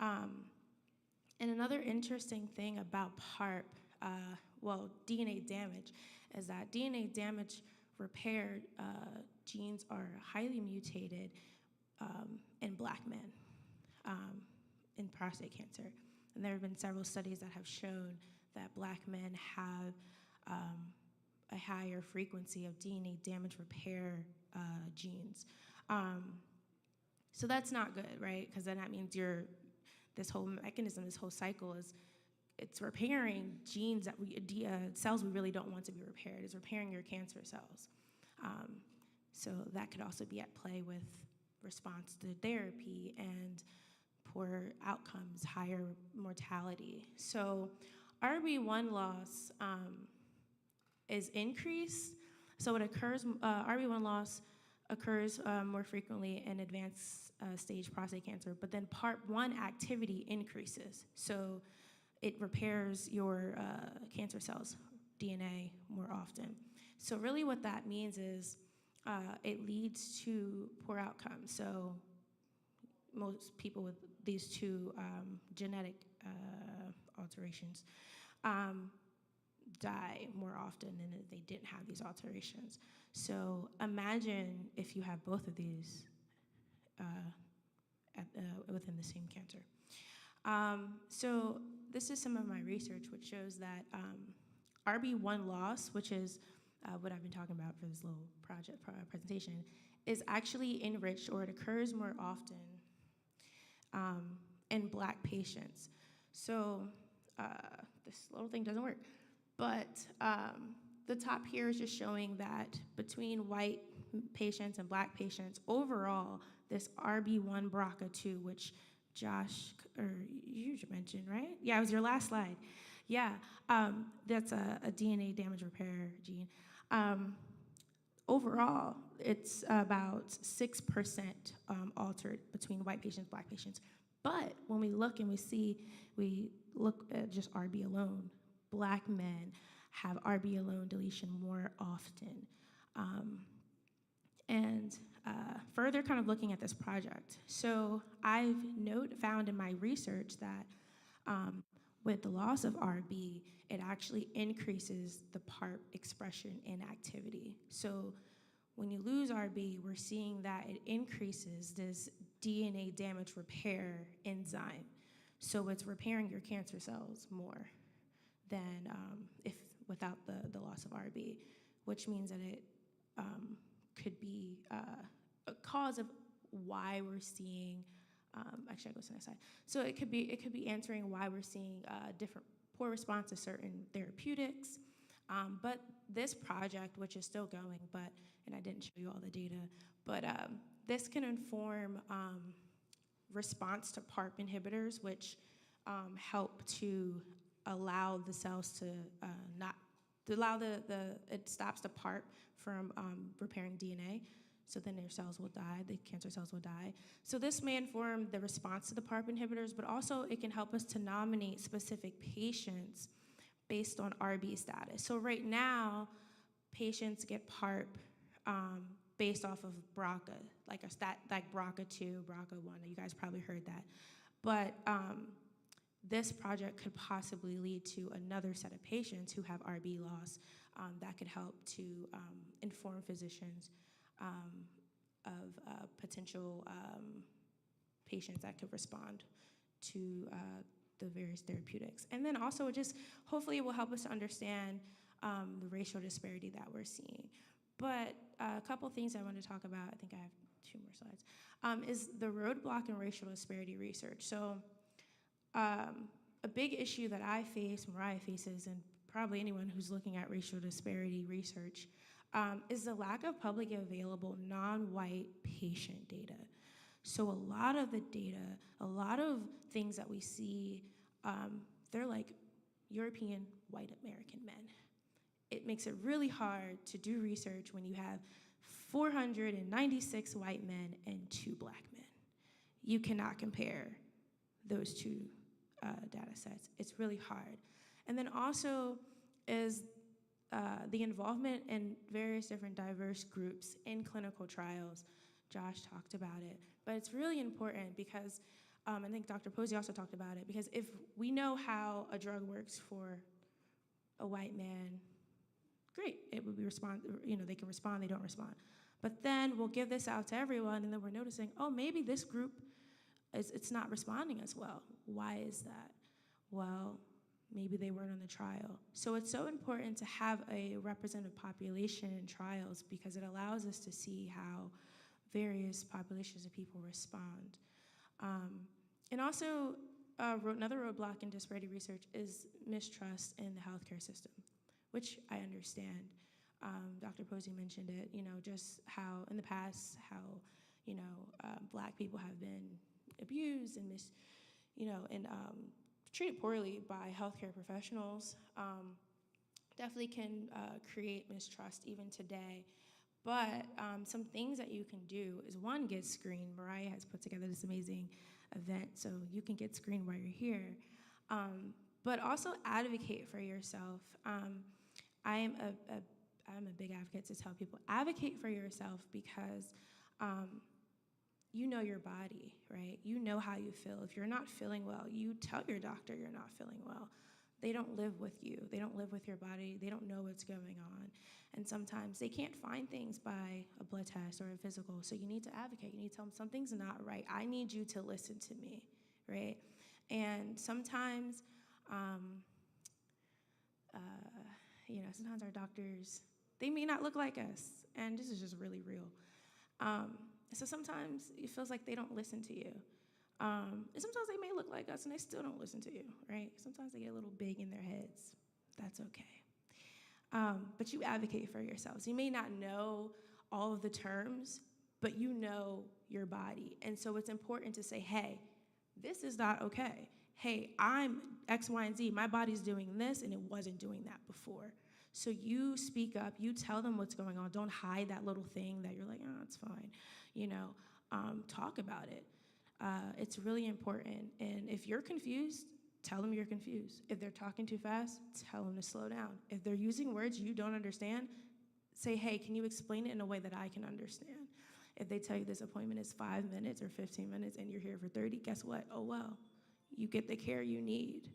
And another interesting thing about PARP, DNA damage, is that DNA damage repair genes are highly mutated in black men in prostate cancer. And there have been several studies that have shown that black men have a higher frequency of DNA damage repair genes. So that's not good, right? Because then that means this whole mechanism, this whole cycle it's repairing genes that cells we really don't want to be repaired. It's repairing your cancer cells. So that could also be at play with response to therapy and poor outcomes, higher mortality. So RB1 loss is increased. So it occurs, RB1 loss occurs more frequently in advanced stage prostate cancer, but then PARP1 activity increases. So it repairs your cancer cells, DNA, more often. So really what that means is it leads to poor outcomes. So most people with these two genetic alterations die more often than if they didn't have these alterations. So imagine if you have both of these within the same cancer. So this is some of my research, which shows that RB1 loss, which is what I've been talking about for this little project presentation, is actually enriched, or it occurs more often in Black patients. So this little thing doesn't work. But the top here is just showing that between white patients and Black patients, overall, this RB1 BRCA2, which Josh, or you mentioned, right? Yeah, it was your last slide. Yeah, that's a DNA damage repair gene. Overall, it's about 6% altered between white patients, Black patients. But when we look and we look at just RB alone, Black men have RB alone deletion more often. Further kind of looking at this project. So I've found in my research that with the loss of RB, it actually increases the PARP expression and activity. So when you lose RB, we're seeing that it increases this DNA damage repair enzyme. So it's repairing your cancer cells more than if without the loss of RB, which means that it could be a cause of why we're seeing. Actually, I'll go to the next slide. So it could be answering why we're seeing different poor response to certain therapeutics. But this project, which is still going, and I didn't show you all the data, but this can inform response to PARP inhibitors, which help to allow the cells to it stops the PARP from repairing DNA. So then their cells will die, the cancer cells will die. So this may inform the response to the PARP inhibitors, but also it can help us to nominate specific patients based on RB status. So right now, patients get PARP based off of BRCA, like BRCA2, BRCA1. You guys probably heard that. But this project could possibly lead to another set of patients who have RB loss that could help to inform physicians of potential patients that could respond to the various therapeutics. And then also just hopefully it will help us to understand the racial disparity that we're seeing. But a couple things I want to talk about, I think I have 2 more slides, is the roadblock in racial disparity research. So a big issue that I face, Mariah faces, and probably anyone who's looking at racial disparity research, is the lack of publicly available non-white patient data. So a lot of the data, a lot of things that we see, they're like European white American men. It makes it really hard to do research when you have 496 white men and 2 Black men. You cannot compare those 2 data sets. It's really hard. And then also is the involvement in various different diverse groups in clinical trials. Josh talked about it. But it's really important because, I think Dr. Posey also talked about it, because if we know how a drug works for a white man, great, it would be they can respond, they don't respond. But then we'll give this out to everyone, and then we're noticing, oh, maybe this group, it's not responding as well. Why is that? Well, maybe they weren't on the trial. So it's so important to have a representative population in trials because it allows us to see how various populations of people respond. And also, another roadblock in disparity research is mistrust in the healthcare system, which I understand. Dr. Posey mentioned it, just how in the past, how, Black people have been abused and treated poorly by healthcare professionals. Definitely can create mistrust even today. But some things that you can do is, one, get screened. Mariah has put together this amazing event, so you can get screened while you're here. But also advocate for yourself. I'm a big advocate to tell people, advocate for yourself because you know your body, right? You know how you feel. If you're not feeling well, you tell your doctor you're not feeling well. They don't live with you. They don't live with your body. They don't know what's going on. And sometimes they can't find things by a blood test or a physical. So you need to advocate. You need to tell them something's not right. I need you to listen to me, right? And sometimes, sometimes our doctors, They may not look like us, and this is just really real. So sometimes it feels like they don't listen to you. And sometimes they may look like us and they still don't listen to you, right? Sometimes they get a little big in their heads. That's okay. But you advocate for yourselves. You may not know all of the terms, but you know your body. And so it's important to say, hey, this is not okay. Hey, I'm X, Y, and Z. My body's doing this, and it wasn't doing that before. So you speak up. You tell them what's going on. Don't hide that little thing that you're like, oh, it's fine. Talk about it. It's really important. And if you're confused, tell them you're confused. If they're talking too fast, tell them to slow down. If they're using words you don't understand, say, hey, can you explain it in a way that I can understand? If they tell you this appointment is 5 minutes or 15 minutes and you're here for 30, guess what? Oh, well, you get the care you need.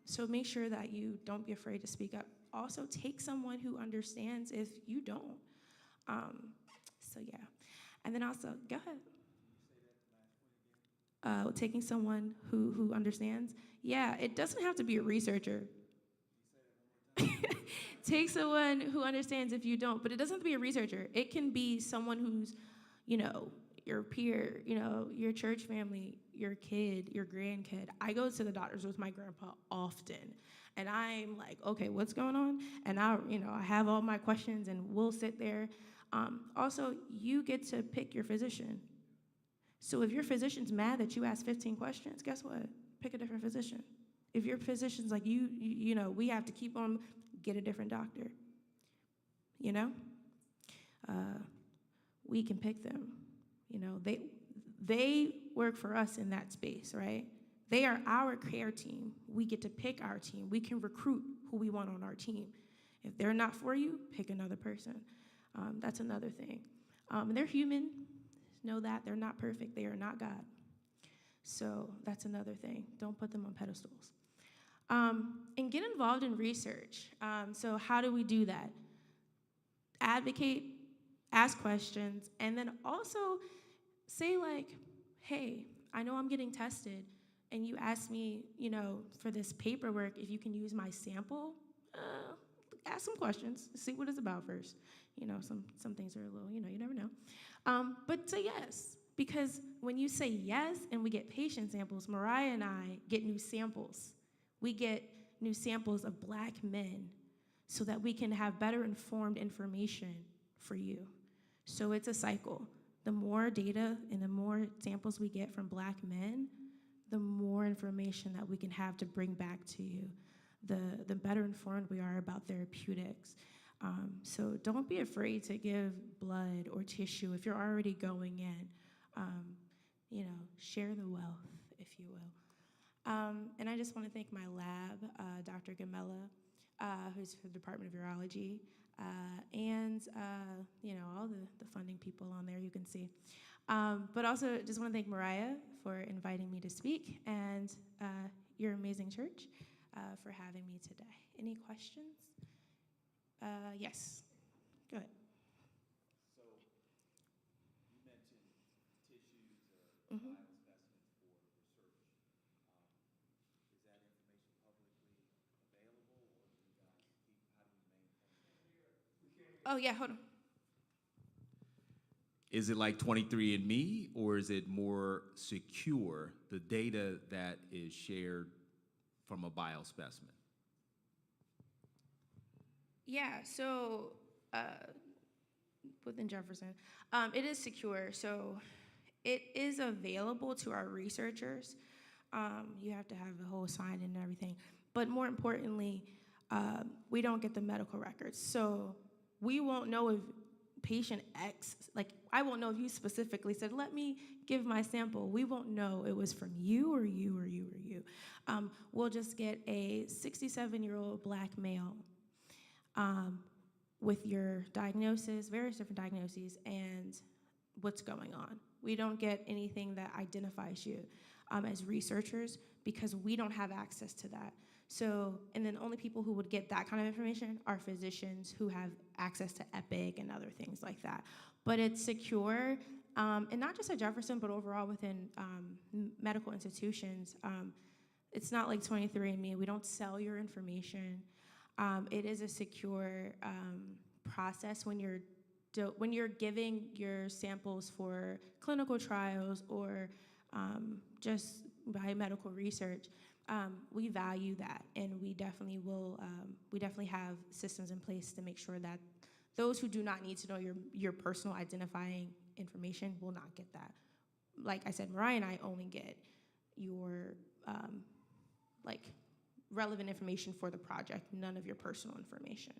So make sure that you don't be afraid to speak up. Also, take someone who understands if you don't. Yeah. And then also, go ahead. Taking someone who understands. Yeah, it doesn't have to be a researcher. Take someone who understands if you don't, but it doesn't have to be a researcher. It can be someone who's, your peer, your church family, your kid, your grandkid. I go to the doctors with my grandpa often, and I'm like, okay, what's going on? And I have all my questions, and we'll sit there. Also, you get to pick your physician. So if your physician's mad that you asked 15 questions, guess what? Pick a different physician. If your physician's like, we have to keep on, get a different doctor. We can pick them. They work for us in that space, right? They are our care team. We get to pick our team. We can recruit who we want on our team. If they're not for you, pick another person. That's another thing. And they're human. Know that. They're not perfect. They are not God. So that's another thing. Don't put them on pedestals. And get involved in research. So how do we do that? Advocate, ask questions, and then also say like, hey, I know I'm getting tested, and you asked me, for this paperwork, if you can use my sample. Ask some questions, see what it's about first. Some things are a little, you never know. But say yes, because when you say yes and we get patient samples, Mariah and I get new samples. We get new samples of Black men so that we can have better informed information for you. So it's a cycle. The more data and the more samples we get from Black men, the more information that we can have to bring back to you, the better informed we are about therapeutics. So don't be afraid to give blood or tissue if you're already going in. Share the wealth, if you will. And I just want to thank my lab, Dr. Gamella, who's for the Department of Urology, and all the funding people on there you can see. But also just want to thank Mariah for inviting me to speak, and your amazing church for having me today. Any questions? Yes. Go ahead. So you mentioned tissues or biospecimens for research. Is that information publicly available, or do you guys how do you maintain that? Oh, yeah, hold on. Is it like 23andMe, or is it more secure, the data that is shared from a biospecimen? Yeah, so within Jefferson, it is secure. So it is available to our researchers. You have to have a whole sign and everything. But more importantly, we don't get the medical records. So we won't know if patient X, like I won't know if you specifically said, let me give my sample. We won't know it was from you or you or you or you. We'll just get a 67-year-old Black male with your diagnosis, various different diagnoses, and what's going on. We don't get anything that identifies you as researchers because we don't have access to that. So, and then only people who would get that kind of information are physicians who have access to Epic and other things like that. But it's secure, and not just at Jefferson, but overall within medical institutions. It's not like 23andMe. We don't sell your information. It is a secure process when you're giving your samples for clinical trials or just biomedical research. We value that, and we definitely will. We definitely have systems in place to make sure that those who do not need to know your personal identifying information will not get that. Like I said, Mariah and I only get your like relevant information for the project, none of your personal information.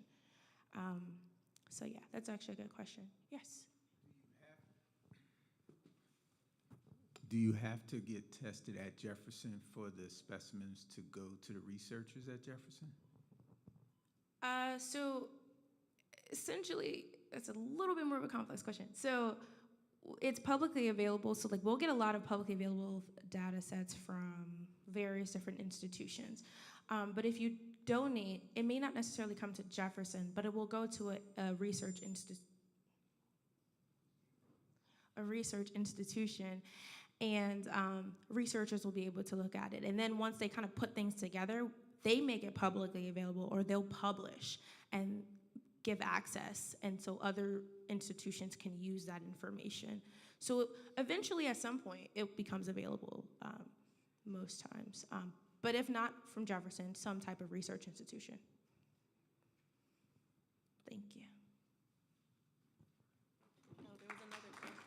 So yeah, that's actually a good question. Yes. Do you have to get tested at Jefferson for the specimens to go to the researchers at Jefferson? So essentially, it's a little bit more of a complex question. So it's publicly available. So like we'll get a lot of publicly available data sets from various different institutions. But if you donate, it may not necessarily come to Jefferson, but it will go to a research institution, and researchers will be able to look at it. And then once they kind of put things together, they make it publicly available, or they'll publish and give access, and so other institutions can use that information. So eventually, at some point, it becomes available most times. But if not from Jefferson, some type of research institution. Thank you. Oh, there was another question.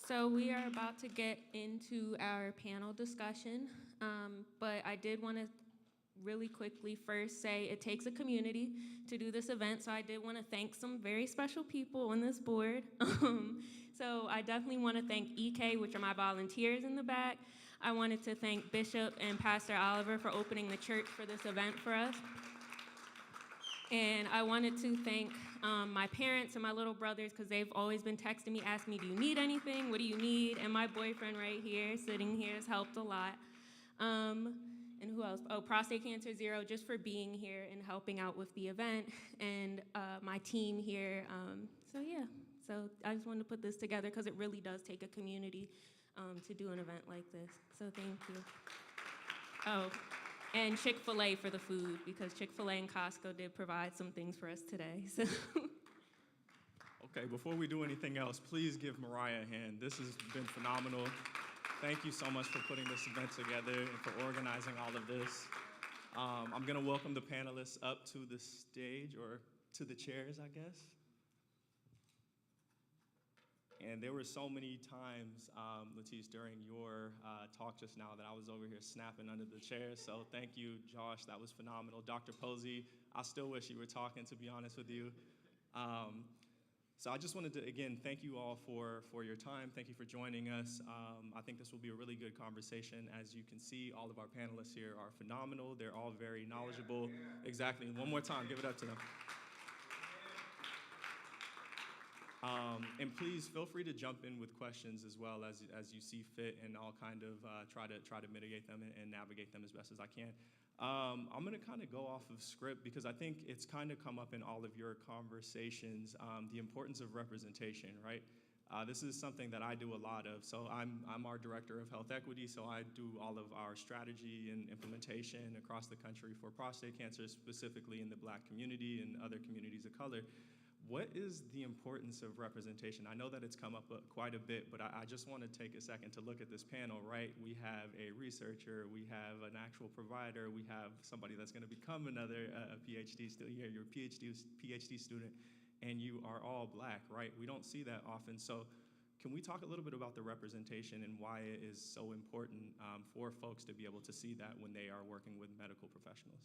So we are about to get into our panel discussion, but I did want to really quickly first say it takes a community to do this event, so I did want to thank some very special people on this board. So I definitely want to thank EK, which are my volunteers in the back. I wanted to thank Bishop and Pastor Oliver for opening the church for this event for us. And I wanted to thank my parents and my little brothers, because they've always been texting me, asking me, do you need anything? What do you need? And my boyfriend right here, sitting here, has helped a lot. And who else? Oh, Prostate Cancer Zero, just for being here and helping out with the event. And my team here. So yeah, so I just wanted to put this together because it really does take a community to do an event like this. So thank you. Oh, and Chick-fil-A for the food, because Chick-fil-A and Costco did provide some things for us today. So. Okay, before we do anything else, please give Mariah a hand. This has been phenomenal. Thank you so much for putting this event together and for organizing all of this. I'm going to welcome the panelists up to the stage, or to the chairs, I guess. And there were so many times, Latice, during your talk just now that I was over here snapping under the chair. So thank you, Josh. That was phenomenal. Dr. Posey, I still wish you were talking, to be honest with you. So I just wanted to, again, thank you all for your time. Thank you for joining us. I think this will be a really good conversation. As you can see, all of our panelists here are phenomenal. They're all very knowledgeable. Exactly. One more time, give it up to them. And please feel free to jump in with questions as well as you see fit, and I'll kind of try to mitigate them and navigate them as best as I can. I'm going to kind of go off of script because I think it's kind of come up in all of your conversations, the importance of representation, right? This is something that I do a lot of. So I'm our director of health equity, so I do all of our strategy and implementation across the country for prostate cancer, specifically in the Black community and other communities of color. What is the importance of representation? I know that it's come up quite a bit, but I just want to take a second to look at this panel, right? We have a researcher, we have an actual provider, we have somebody that's going to become another PhD student, your PhD student, and you are all Black, right? We don't see that often. So can we talk a little bit about the representation and why it is so important for folks to be able to see that when they are working with medical professionals?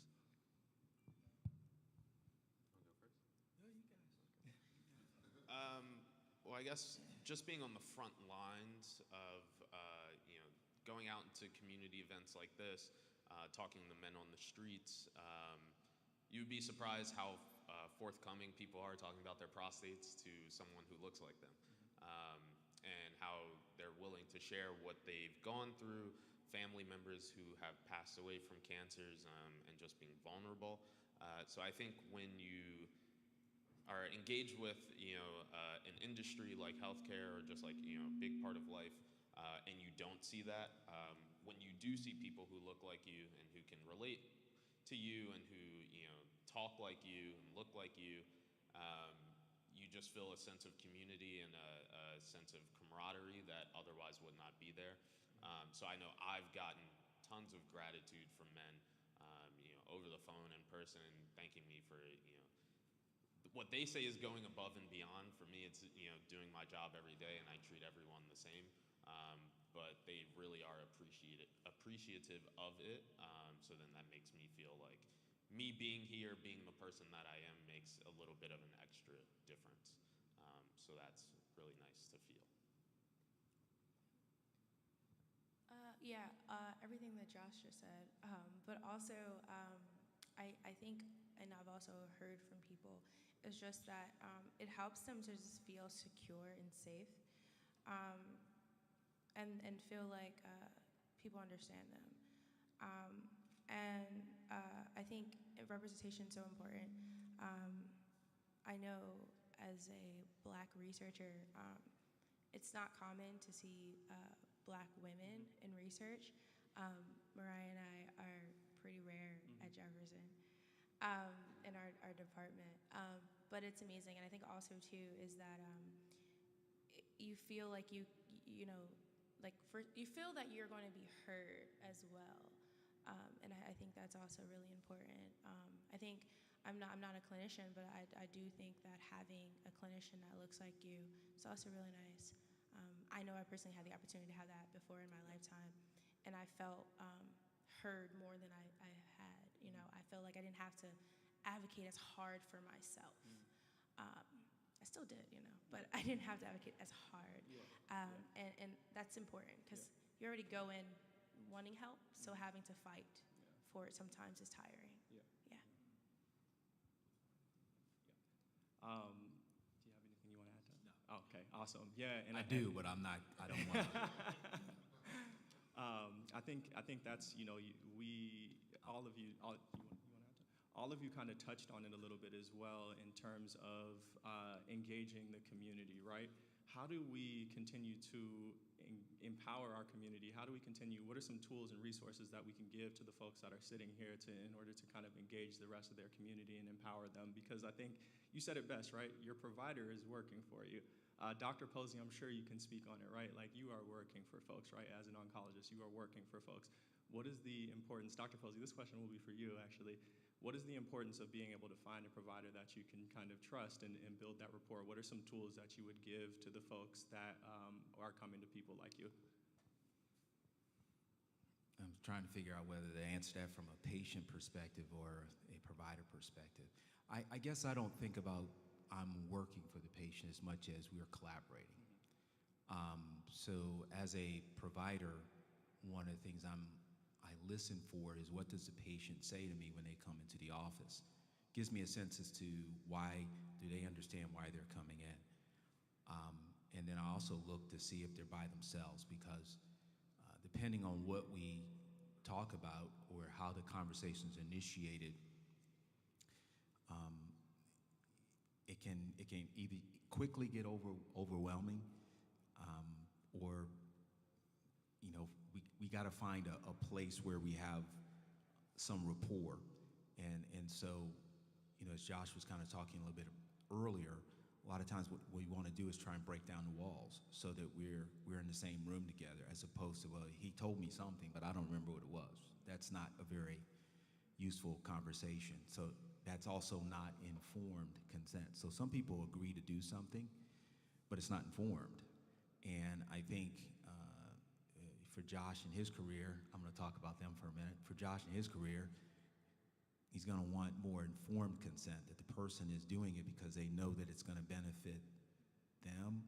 Well, I guess just being on the front lines of, going out into community events like this, talking to men on the streets, you'd be surprised how forthcoming people are talking about their prostates to someone who looks like them, and how they're willing to share what they've gone through, family members who have passed away from cancers, and just being vulnerable. So I think when you are engaged with, an industry like healthcare, or just like, a big part of life, and you don't see that, when you do see people who look like you and who can relate, to you and who talk like you and look like you, you just feel a sense of community and a sense of camaraderie that otherwise would not be there. So I know I've gotten tons of gratitude from men, over the phone, in person, thanking me for what they say is going above and beyond. For me, it's doing my job every day, and I treat everyone the same. But they really are appreciative of it. So then that makes me feel like me being here, being the person that I am, makes a little bit of an extra difference. So that's really nice to feel. Yeah, everything that Josh just said, but also I think, and I've also heard from people, is just that it helps them to just feel secure and safe, and feel like people understand them. And I think representation is so important. I know as a Black researcher, it's not common to see Black women in research. Mariah and I are pretty rare at Jefferson in our department. But it's amazing. And I think also, too, is that you feel like you feel that you're going to be heard as well. And I think that's also really important. I think I'm not a clinician, but I do think that having a clinician that looks like you is also really nice. I know I personally had the opportunity to have that before in my lifetime, and I felt heard more than I had. I felt like I didn't have to advocate as hard for myself. I still did, but I didn't have to advocate as hard. And that's important because you already go in wanting help, so having to fight for it sometimes is tiring. Yeah. Yeah. Do you have anything you want to add to that? No. Okay, awesome. Yeah, and I do, but I'm not. I don't want to. I think that's all of you kind of touched on it a little bit as well in terms of engaging the community, right? How do we continue to empower our community? How do we continue? What are some tools and resources that we can give to the folks that are sitting here in order to kind of engage the rest of their community and empower them? Because I think you said it best, right? Your provider is working for you. Dr. Posey, I'm sure you can speak on it, right? Like, you are working for folks, right? As an oncologist, you are working for folks. What is the importance, Dr. Posey, this question will be for you, actually. What is the importance of being able to find a provider that you can kind of trust and build that rapport? What are some tools that you would give to the folks that are coming to people like you? I'm trying to figure out whether to answer that from a patient perspective or a provider perspective. I guess I don't think about I'm working for the patient as much as we're collaborating. So as a provider, one of the things I listen for is, what does the patient say to me when they come into the office? Gives me a sense as to why do they understand why they're coming in. And then I also look to see if they're by themselves, because depending on what we talk about or how the conversation's initiated, it can either quickly get overwhelming, or we got to find a place where we have some rapport. And so, as Josh was kind of talking a little bit earlier, a lot of times what we want to do is try and break down the walls so that we're in the same room together, as opposed to, well, he told me something, but I don't remember what it was. That's not a very useful conversation. So that's also not informed consent. So some people agree to do something, but it's not informed. And I think for Josh and his career, I'm going to talk about them for a minute. For Josh and his career, he's going to want more informed consent, that the person is doing it because they know that it's going to benefit them.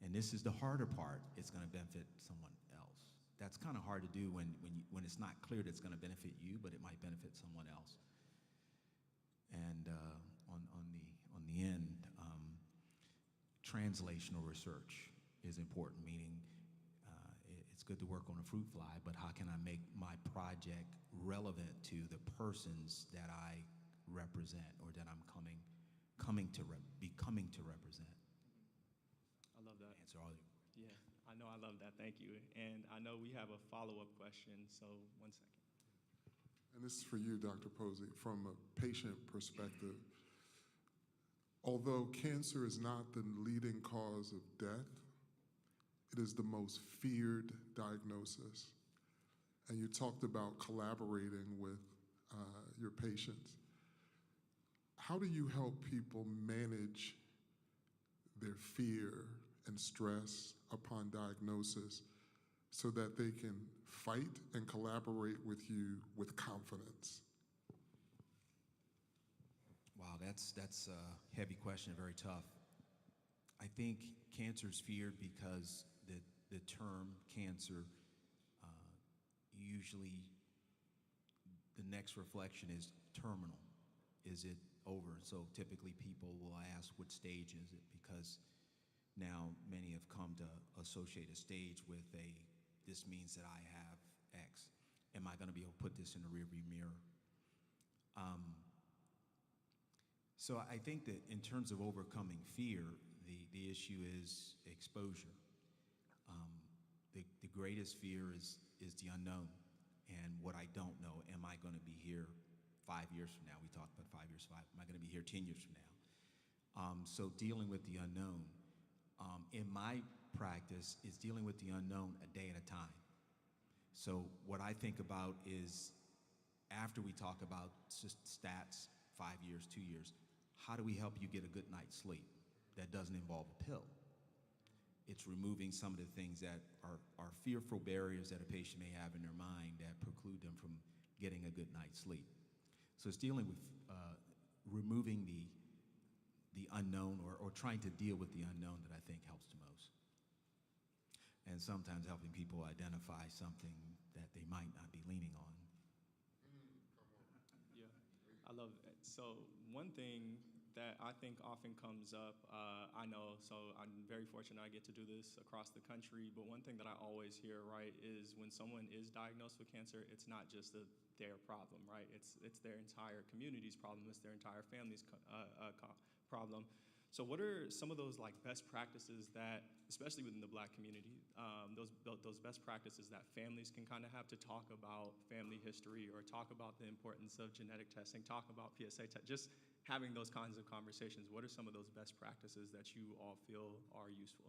And this is the harder part. It's going to benefit someone else. That's kind of hard to do when it's not clear that it's going to benefit you, but it might benefit someone else. And on the end, translational research is important, meaning it's good to work on a fruit fly, but how can I make my project relevant to the persons that I represent, or that I'm becoming to represent? I love that. Answer all your. Yeah, I know, I love that. Thank you. And I know we have a follow-up question, so 1 second. And this is for you, Dr. Posey, from a patient perspective. Although cancer is not the leading cause of death, it is the most feared diagnosis. And you talked about collaborating with your patients. How do you help people manage their fear and stress upon diagnosis so that they can fight and collaborate with you with confidence? Wow, that's a heavy question, very tough. I think cancer is feared because the term cancer, usually the next reflection is terminal. Is it over? So typically people will ask, what stage is it? Because now many have come to associate a stage with this means that I have X. Am I going to be able to put this in the rearview mirror? So I think that in terms of overcoming fear, the issue is exposure. The greatest fear is the unknown and what I don't know. Am I going to be here 5 years from now? We talked about 5 years, am I going to be here 10 years from now? So dealing with the unknown, in my practice, is dealing with the unknown a day at a time. So what I think about is, after we talk about stats, 5 years, 2 years, how do we help you get a good night's sleep that doesn't involve a pill? It's removing some of the things that are fearful barriers that a patient may have in their mind that preclude them from getting a good night's sleep. So it's dealing with removing the unknown or trying to deal with the unknown that I think helps the most. And sometimes helping people identify something that they might not be leaning on. Yeah, I love it. So one thing that I think often comes up, I know, so I'm very fortunate I get to do this across the country, but one thing that I always hear, right, is when someone is diagnosed with cancer, it's not just their problem, right? It's their entire community's problem, it's their entire family's problem. So what are some of those like best practices that, especially within the Black community, those best practices that families can kind of have to talk about family history or talk about the importance of genetic testing, talk about PSA just having those kinds of conversations? What are some of those best practices that you all feel are useful?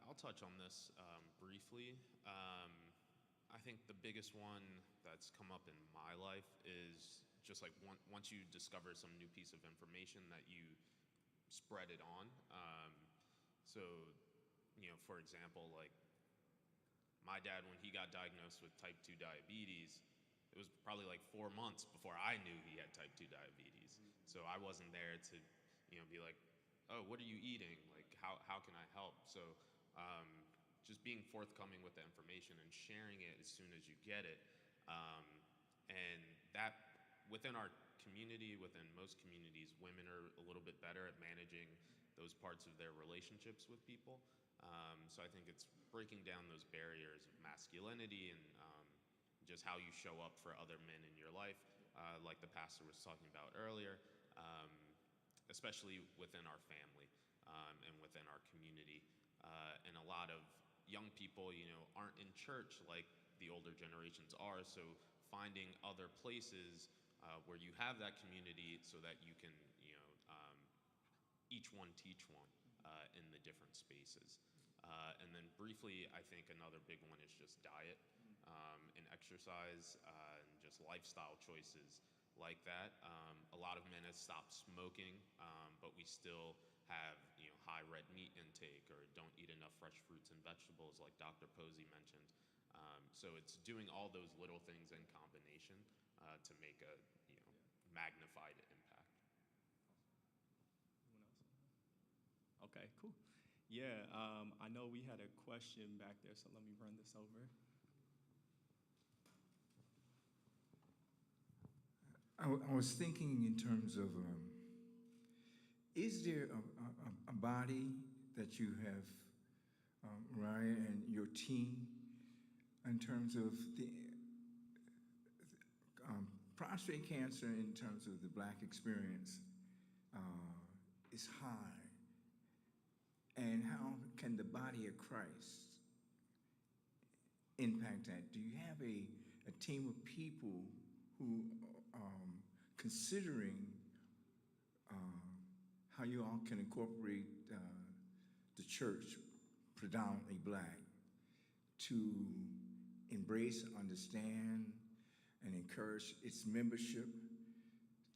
I'll touch on this briefly. I think the biggest one that's come up in my life is just like once you discover some new piece of information that you spread it on. So, for example, like my dad, when he got diagnosed with type 2 diabetes, it was probably like 4 months before I knew he had type 2 diabetes. So I wasn't there to, be like, oh, what are you eating? Like, how can I help? So just being forthcoming with the information and sharing it as soon as you get it. And that, within our community, within most communities, women are a little bit better at managing those parts of their relationships with people. So I think it's breaking down those barriers of masculinity and just how you show up for other men in your life, like the pastor was talking about earlier, especially within our family and within our community. And a lot of young people, aren't in church like the older generations are, so finding other places where you have that community so that you can, each one teach one in the different spaces. And then briefly, I think another big one is just diet. And exercise and just lifestyle choices like that. A lot of men have stopped smoking, but we still have high red meat intake or don't eat enough fresh fruits and vegetables like Dr. Posey mentioned. So it's doing all those little things in combination to make a magnified impact. Anyone else? Okay, cool. Yeah, I know we had a question back there, so let me run this over. I was thinking in terms of, is there a body that you have, Mariah and your team, in terms of the prostate cancer, in terms of the Black experience, is high, and how can the body of Christ impact that? Do you have a team of people who considering how you all can incorporate the church, predominantly black, to embrace, understand, and encourage its membership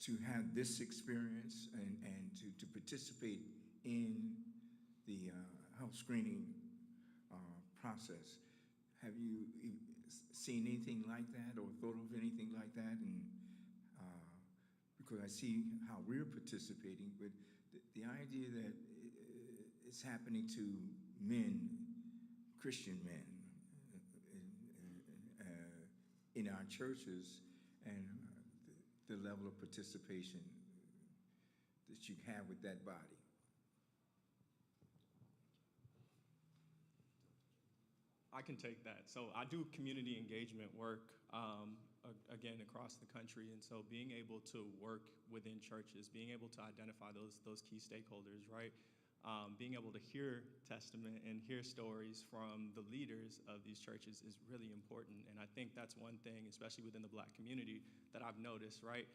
to have this experience and to participate in the health screening process? Have you seen anything like that or thought of anything like that? And because I see how we're participating, but the idea that it's happening to men, Christian men, in our churches, and the level of participation that you have with that body. I can take that. So I do community engagement work, again, across the country. And so being able to work within churches, being able to identify those key stakeholders, right? Being able to hear testament and hear stories from the leaders of these churches is really important. And I think that's one thing, especially within the black community, that I've noticed, right?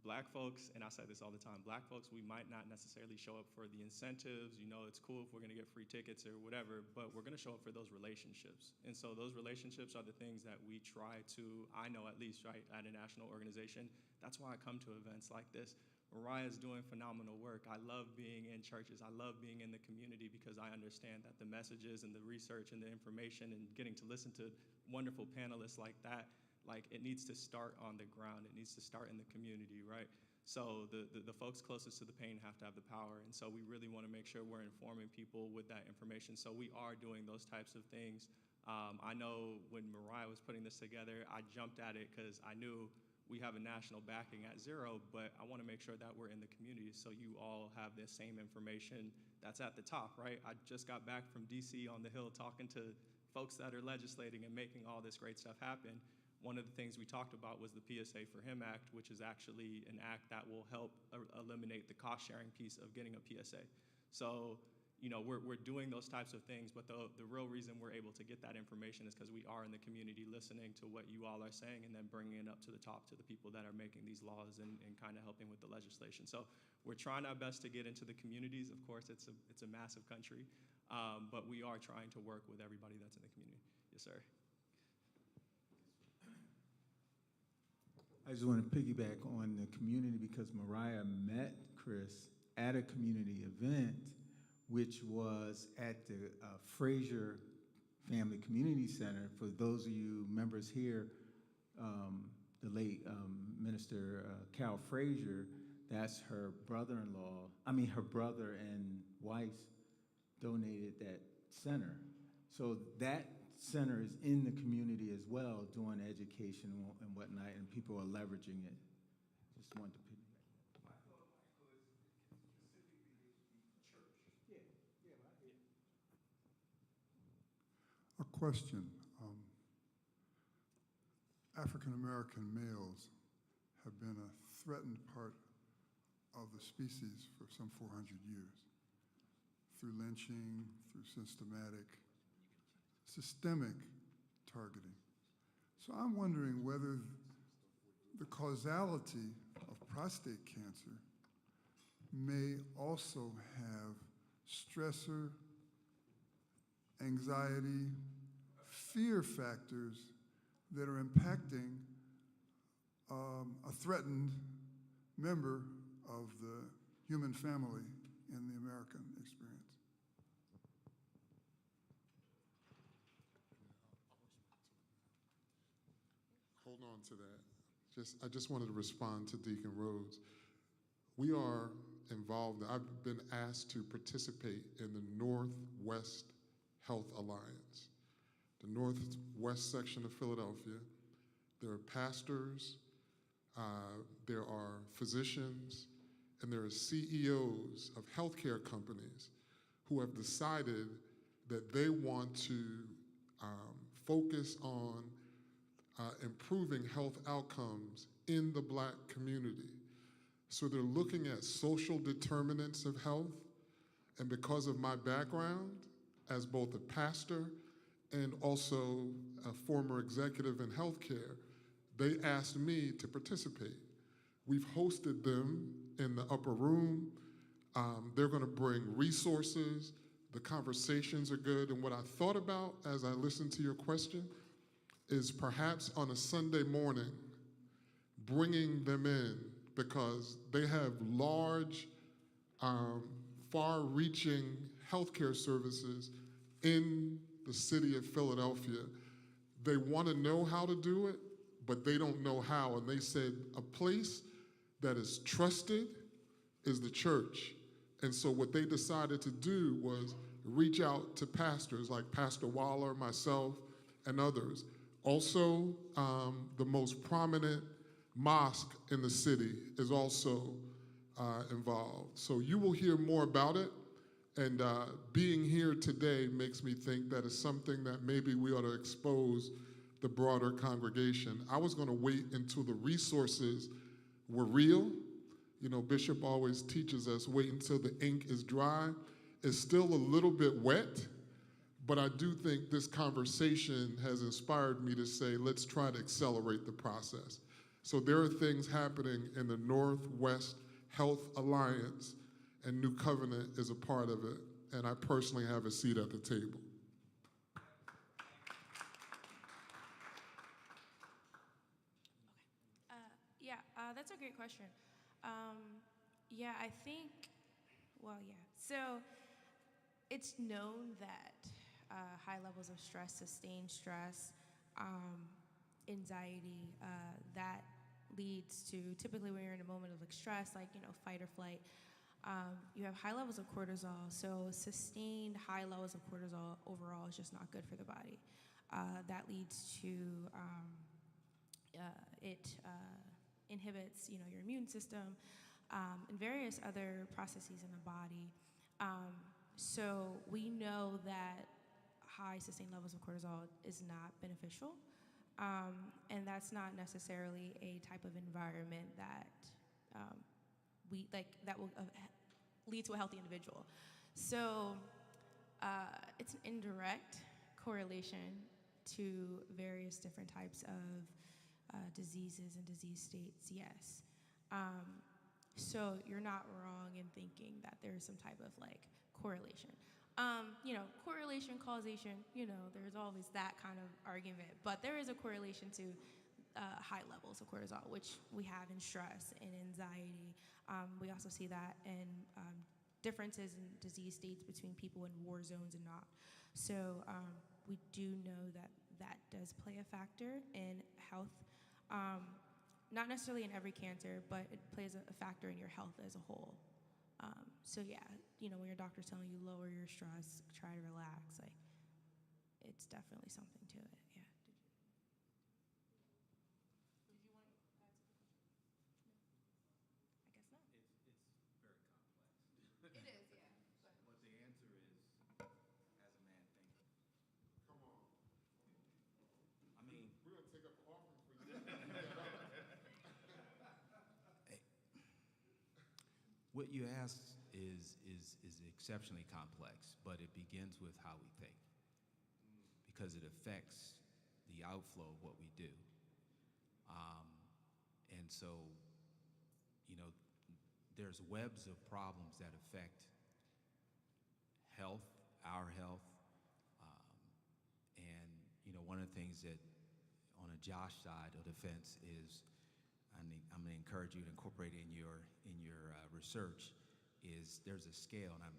Black folks, and I say this all the time, black folks, we might not necessarily show up for the incentives. You know, it's cool if we're gonna get free tickets or whatever, but we're gonna show up for those relationships. And so those relationships are the things that we try to, I know at least, right, at a national organization. That's why I come to events like this. Mariah's doing phenomenal work. I love being in churches. I love being in the community because I understand that the messages and the research and the information and getting to listen to wonderful panelists like that, like, it needs to start on the ground. It needs to start in the community, right? So the folks closest to the pain have to have the power. And so we really want to make sure we're informing people with that information. So we are doing those types of things. I know when Mariah was putting this together, I jumped at it because I knew we have a national backing at zero, but I want to make sure that we're in the community so you all have the same information that's at the top, right? I just got back from DC on the Hill talking to folks that are legislating and making all this great stuff happen. One of the things we talked about was the PSA for Him Act, which is actually an act that will help eliminate the cost-sharing piece of getting a PSA. So, you know, we're doing those types of things, but the real reason we're able to get that information is because we are in the community listening to what you all are saying and then bringing it up to the top to the people that are making these laws and kind of helping with the legislation. So we're trying our best to get into the communities. Of course, it's a massive country, but we are trying to work with everybody that's in the community. Yes, sir. I just want to piggyback on the community because Mariah met Chris at a community event, which was at the Frazier Family Community Center. For those of you members here, the late Minister Carol Frazier, that's her brother-in-law, her brother and wife donated that center. So that center is in the community as well, doing education and whatnot, and people are leveraging it. Just wanted to piggyback. I thought it was specifically church. A question. African American males have been a threatened part of the species for some 400 years, through lynching, through systemic targeting. So I'm wondering whether the causality of prostate cancer may also have stressor, anxiety, fear factors that are impacting a threatened member of the human family in the American experience. Hold on to that. I just wanted to respond to Deacon Rhodes. We are involved. I've been asked to participate in the Northwest Health Alliance, the northwest section of Philadelphia. There are pastors, there are physicians, and there are CEOs of healthcare companies who have decided that they want to focus on improving health outcomes in the Black community. So they're looking at social determinants of health, and because of my background as both a pastor and also a former executive in healthcare, they asked me to participate. We've hosted them in the upper room. They're going to bring resources. The conversations are good. And what I thought about as I listened to your question is perhaps on a Sunday morning, bringing them in because they have large, far-reaching healthcare services in the city of Philadelphia. They want to know how to do it, but they don't know how. And they said a place that is trusted is the church. And so what they decided to do was reach out to pastors like Pastor Waller, myself, and others. Also, the most prominent mosque in the city is also involved. So you will hear more about it. And being here today makes me think that it's something that maybe we ought to expose the broader congregation. I was going to wait until the resources were real. You know, Bishop always teaches us, wait until the ink is dry. It's still a little bit wet, but I do think this conversation has inspired me to say, let's try to accelerate the process. So there are things happening in the Northwest Health Alliance, and New Covenant is a part of it, and I personally have a seat at the table. That's a great question. Yeah, I think, well, yeah. So it's known that high levels of stress, sustained stress, anxiety, that leads to, typically when you're in a moment of like stress, like, you know, fight or flight, you have high levels of cortisol. So sustained high levels of cortisol overall is just not good for the body. That leads to, it inhibits, you know, your immune system, and various other processes in the body. So we know that high sustained levels of cortisol is not beneficial, and that's not necessarily a type of environment that that will lead to a healthy individual. So it's an indirect correlation to various different types of diseases and disease states, yes. So you're not wrong in thinking that there's some type of like correlation. You know, correlation, causation, you know, there's always that kind of argument, but there is a correlation to high levels of cortisol, which we have in stress and anxiety. We also see that in differences in disease states between people in war zones and not. So we do know that that does play a factor in health. Not necessarily in every cancer, but it plays a factor in your health as a whole. So yeah, you know, when your doctor's telling you lower your stress, try to relax, like, it's definitely something to it, yeah. Did you want to add something? No? I guess not. It's very complex. It is, yeah. What the answer is, as a man thinking. Come on. I mean, We're going to take up an offering for you. what you asked is exceptionally complex, but it begins with how we think, because it affects the outflow of what we do. And so, you know, there's webs of problems that affect health, our health, and, you know, one of the things that on a Josh side of the fence is, I'm going to encourage you to incorporate in your research, is there's a scale, and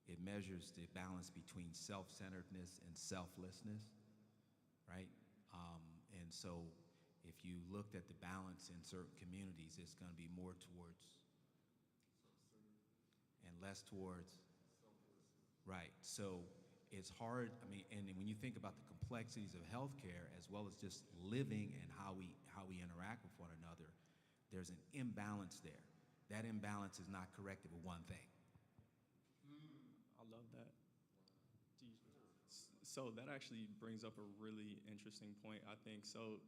it measures the balance between self-centeredness and selflessness, right? And so if you looked at the balance in certain communities, it's going to be more towards and less towards, right? So it's hard, I mean, and when you think about the complexities of healthcare as well as just living and how we interact with one another, there's an imbalance there. That imbalance is not corrected with one thing. I love that. So that actually brings up a really interesting point, I think. So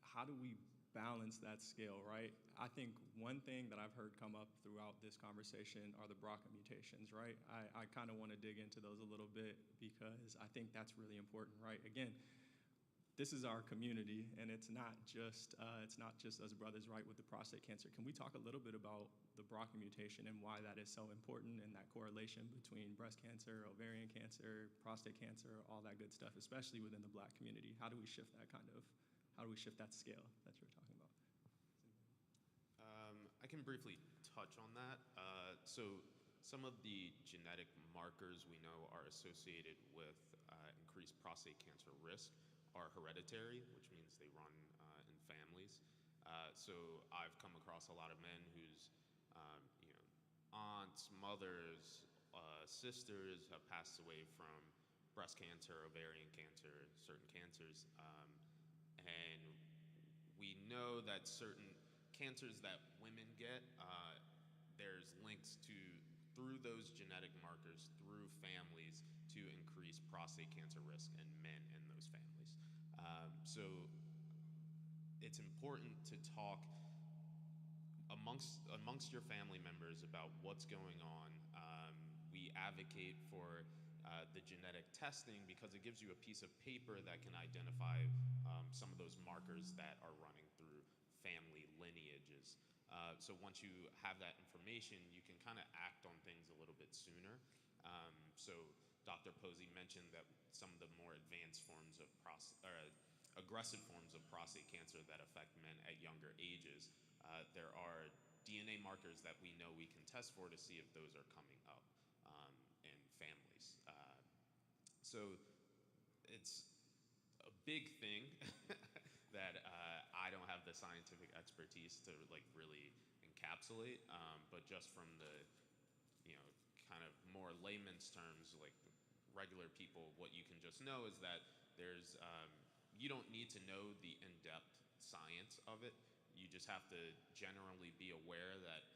how do we balance that scale, right? I think one thing that I've heard come up throughout this conversation are the BRCA mutations, right? I kind of want to dig into those a little bit because I think that's really important, right? Again, this is our community, and it's not just us brothers, right, with the prostate cancer. Can we talk a little bit about the BRCA mutation and why that is so important and that correlation between breast cancer, ovarian cancer, prostate cancer, all that good stuff, especially within the Black community? How do we shift that scale that you're talking about? I can briefly touch on that. So some of the genetic markers we know are associated with increased prostate cancer risk are hereditary, which means they run in families. So I've come across a lot of men whose aunts, mothers, sisters have passed away from breast cancer, ovarian cancer, certain cancers. And we know that certain cancers that women get, there's links through those genetic markers, through families, to increase prostate cancer risk in men in those families. So it's important to talk amongst your family members about what's going on. We advocate for the genetic testing because it gives you a piece of paper that can identify some of those markers that are running through family lineages. So once you have that information, you can kind of act on things a little bit sooner. So Dr. Posey mentioned that some of the more advanced forms of aggressive forms of prostate cancer that affect men at younger ages, there are DNA markers that we know we can test for to see if those are coming up in families. So it's a big thing that I don't have the scientific expertise to really encapsulate, but just from the kind of more layman's terms, like regular people, what you can just know is that there's you don't need to know the in-depth science of it. You just have to generally be aware that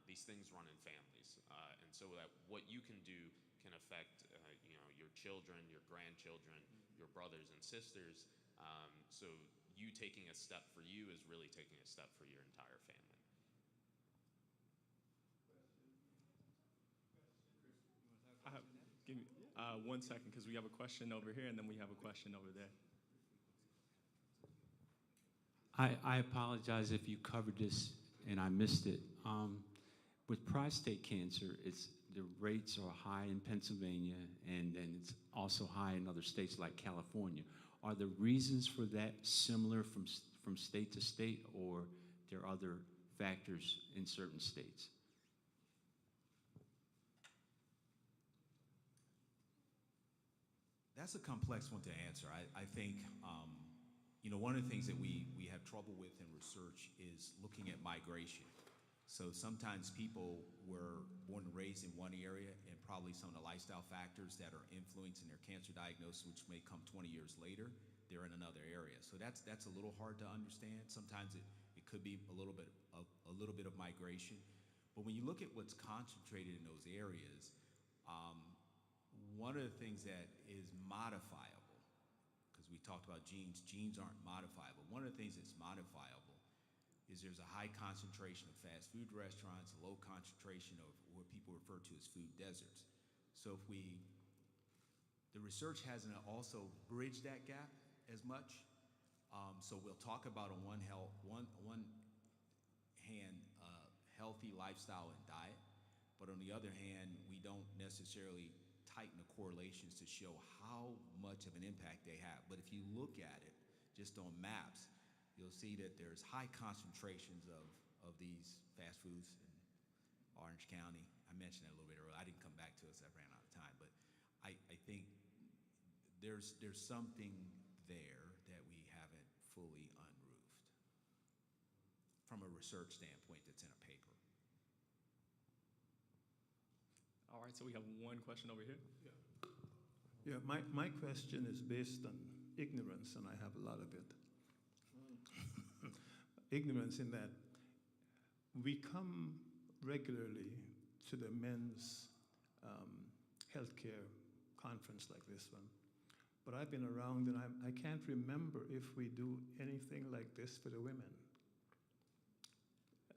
these things run in families, and so that what you can do can affect your children, your grandchildren, your brothers and sisters. So you taking a step for you is really taking a step for your entire family. Give me 1 second, because we have a question over here, and then we have a question over there. I apologize if you covered this and I missed it. With prostate cancer, the rates are high in Pennsylvania, and then it's also high in other states like California. Are the reasons for that similar from state to state, or there are other factors in certain states? That's a complex one to answer. I think, one of the things that we have trouble with in research is looking at migration. So sometimes people were born and raised in one area, and probably some of the lifestyle factors that are influencing their cancer diagnosis, which may come 20 years later, they're in another area. So that's a little hard to understand. Sometimes it could be a little bit of migration. But when you look at what's concentrated in those areas, one of the things that is modifiable, because we talked about genes aren't modifiable. One of the things that's modifiable is there's a high concentration of fast food restaurants, a low concentration of what people refer to as food deserts. So the research hasn't also bridged that gap as much. So we'll talk about on one hand, healthy lifestyle and diet, but on the other hand, we don't necessarily tighten the correlations to show how much of an impact they have. But if you look at it just on maps, you'll see that there's high concentrations of these fast foods in Orange County. I mentioned that a little bit earlier. I didn't come back to it, so I ran out of time. But I think there's something there that we haven't fully unroofed from a research standpoint that's in a paper. All right, so we have one question over here. Yeah, my question is based on ignorance, and I have a lot of it. Ignorance in that we come regularly to the men's healthcare conference like this one, but I've been around and I can't remember if we do anything like this for the women.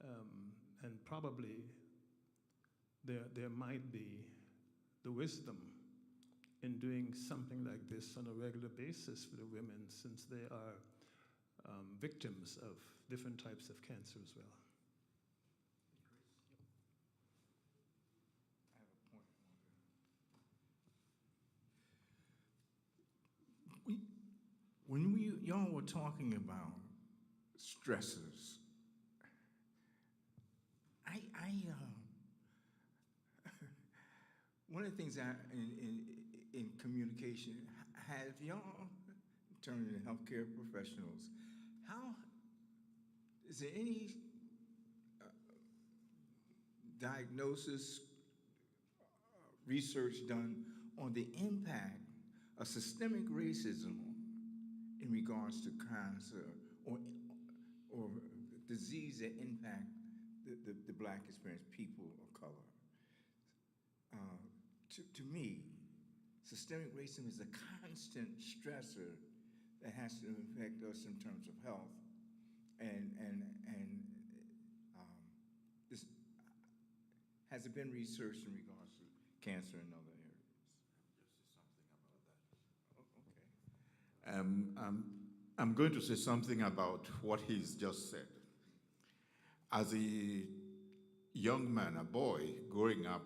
And probably there might be the wisdom in doing something like this on a regular basis for the women, since they are victims of different types of cancer as well. When y'all were talking about stressors, one of the things in communication, have y'all, turning to healthcare professionals, is there any diagnosis, research done on the impact of systemic racism in regards to cancer or disease that impact the Black experience, people of color? To me, systemic racism is a constant stressor that has to affect us in terms of health. This, has it been researched in regards to cancer and other areas? I'm going to say something about what he's just said. As a young man, a boy growing up,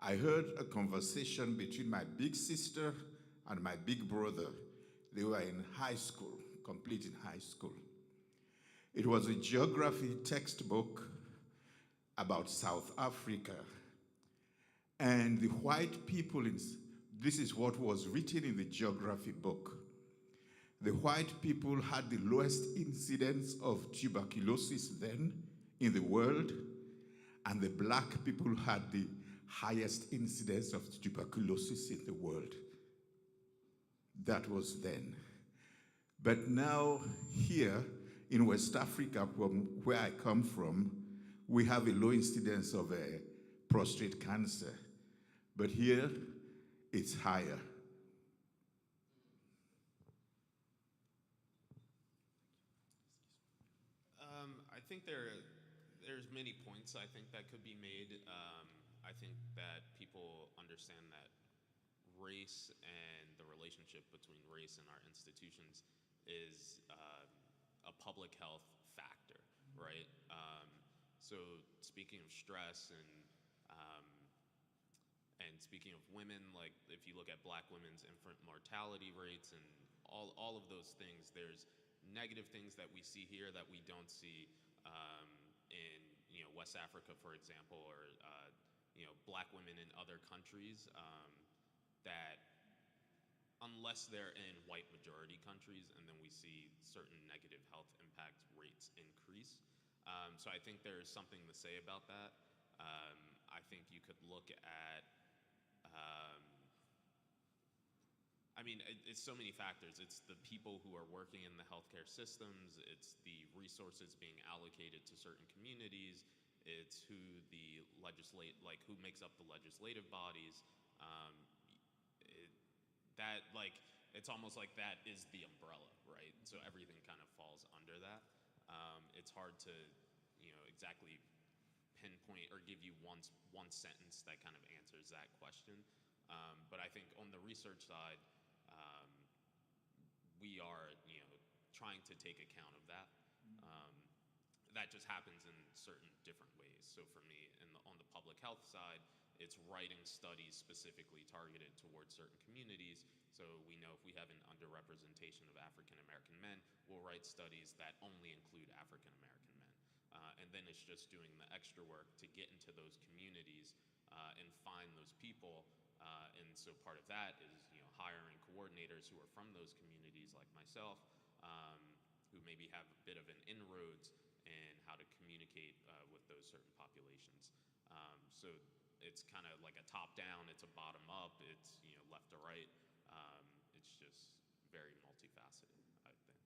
I heard a conversation between my big sister and my big brother. They were in high school, completing high school. It was a geography textbook about South Africa. And the white people, this is what was written in the geography book. The white people had the lowest incidence of tuberculosis then in the world, and the Black people had the highest incidence of tuberculosis in the world. That was then. But now here in West Africa, from where I come from, we have a low incidence of prostate cancer. But here, it's higher. I think there's many points I think that could be made. I think that people understand that race and the relationship between race and our institutions is a public health factor, right? So speaking of stress and speaking of women, like if you look at Black women's infant mortality rates and all of those things, there's negative things that we see here that we don't see in West Africa, for example, or Black women in other countries that unless they're in white majority countries, and then we see certain negative health impact rates increase. So I think there's something to say about that. I think you could look at, it's so many factors. It's the people who are working in the healthcare systems. It's the resources being allocated to certain communities. It's who who makes up the legislative bodies. It's almost like that is the umbrella, right? So everything kind of falls under that. It's hard to, exactly pinpoint or give you one sentence that kind of answers that question. But I think on the research side, we are, trying to take account of that. That just happens in certain different ways. So for me, on the public health side, it's writing studies specifically targeted towards certain communities. So we know if we have an underrepresentation of African American men, we'll write studies that only include African American men. And then it's just doing the extra work to get into those communities and find those people. And so part of that is hiring coordinators who are from those communities like myself, who maybe have a bit of an inroads in how to communicate with those certain populations. So it's kind of like a top down, it's a bottom up, it's left to right. It's just very multifaceted, I think.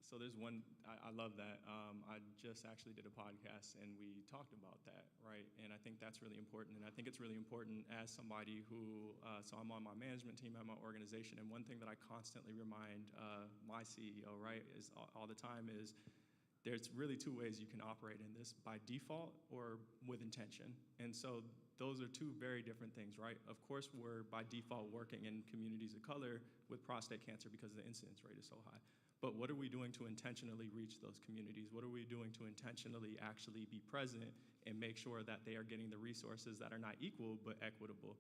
So there's one, I love that. I just actually did a podcast and we talked about that, right? And I think that's really important. And I think it's really important as somebody who, so I'm on my management team at my organization, and one thing that I constantly remind my CEO, right, is all the time is there's really two ways you can operate in this, by default or with intention. And so those are two very different things, right? Of course, we're by default working in communities of color with prostate cancer because the incidence rate is so high. But what are we doing to intentionally reach those communities? What are we doing to intentionally actually be present and make sure that they are getting the resources that are not equal but equitable?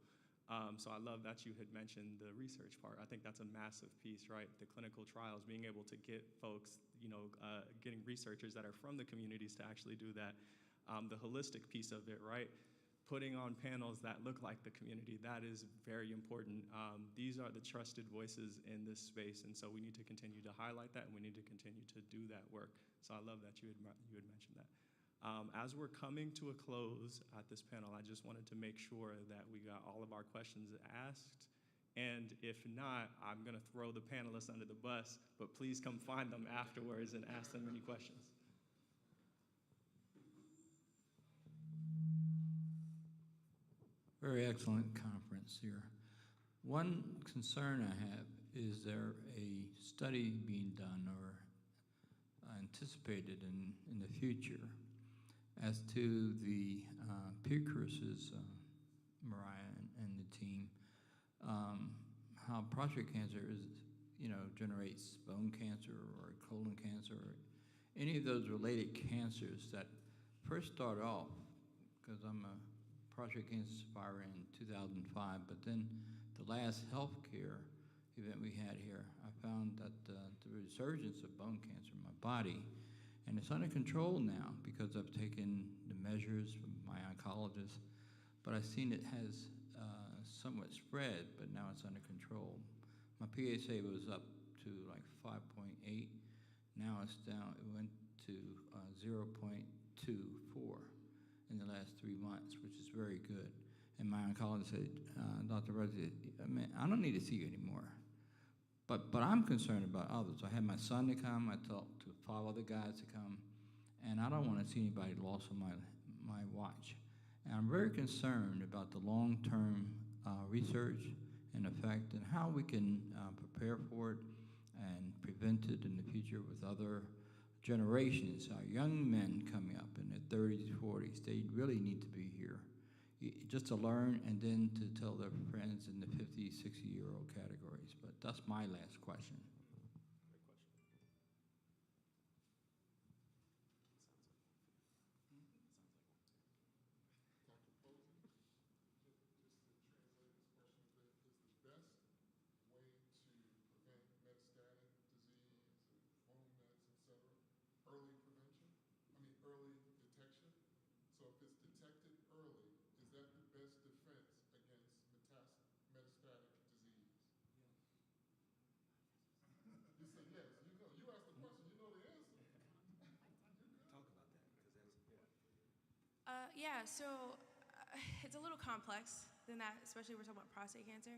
So I love that you had mentioned the research part. I think that's a massive piece, right? The clinical trials, being able to get folks, getting researchers that are from the communities to actually do that. The holistic piece of it, right? Putting on panels that look like the community, that is very important. These are the trusted voices in this space, and so we need to continue to highlight that, and we need to continue to do that work. So I love that you had mentioned that. As we're coming to a close at this panel, I just wanted to make sure that we got all of our questions asked, and if not, I'm gonna throw the panelists under the bus, but please come find them afterwards and ask them any questions. Very excellent conference here. One concern I have, is there a study being done or anticipated in the future as to the precursors, Mariah and the team, how prostate cancer generates bone cancer or colon cancer, or any of those related cancers that first start off, because I'm a prostate cancer survivor in 2005, but then the last healthcare event we had here, I found that the resurgence of bone cancer in my body, and it's under control now because I've taken the measures from my oncologist, but I've seen it has somewhat spread, but now it's under control. My PSA was up to like 5.8. Now it's down, it went to 0.24 in the last 3 months, which is very good. And my oncologist said, Dr. Rossi, I don't need to see you anymore. But I'm concerned about others. I had my son to come, I talked to 5 other guys to come, and I don't want to see anybody lost on my watch. And I'm very concerned about the long-term research and effect and how we can prepare for it and prevent it in the future with other generations. Our young men coming up in their 30s, 40s, they really need to be here just to learn and then to tell their friends in the 50, 60-year-old categories. But that's my last question. Yeah, so it's a little complex than that, especially we're talking about prostate cancer.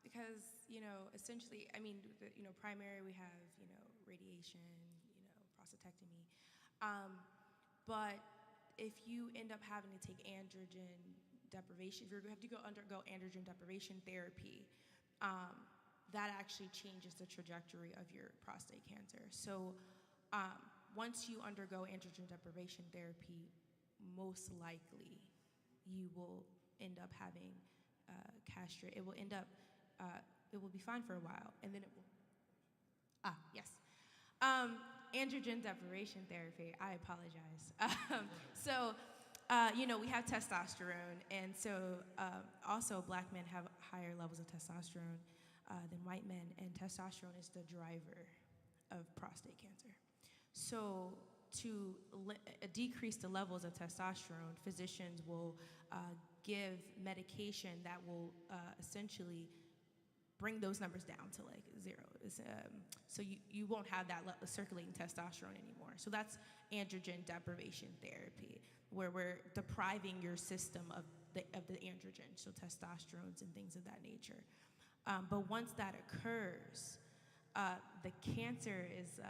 Because, essentially, primary, we have, radiation, prostatectomy. But if you end up having to take androgen deprivation, if you have to undergo androgen deprivation therapy, that actually changes the trajectory of your prostate cancer. So once you undergo androgen deprivation therapy, most likely you will end up having castrate. It will end up, it will be fine for a while, and then it will, yes. Androgen deprivation therapy, I apologize. So, we have testosterone, and so also black men have higher levels of testosterone than white men, and testosterone is the driver of prostate cancer. So to decrease the levels of testosterone, physicians will give medication that will essentially bring those numbers down to like 0. So you won't have that circulating testosterone anymore. So that's androgen deprivation therapy, where we're depriving your system of the androgen, so testosterones and things of that nature. But once that occurs, the cancer is,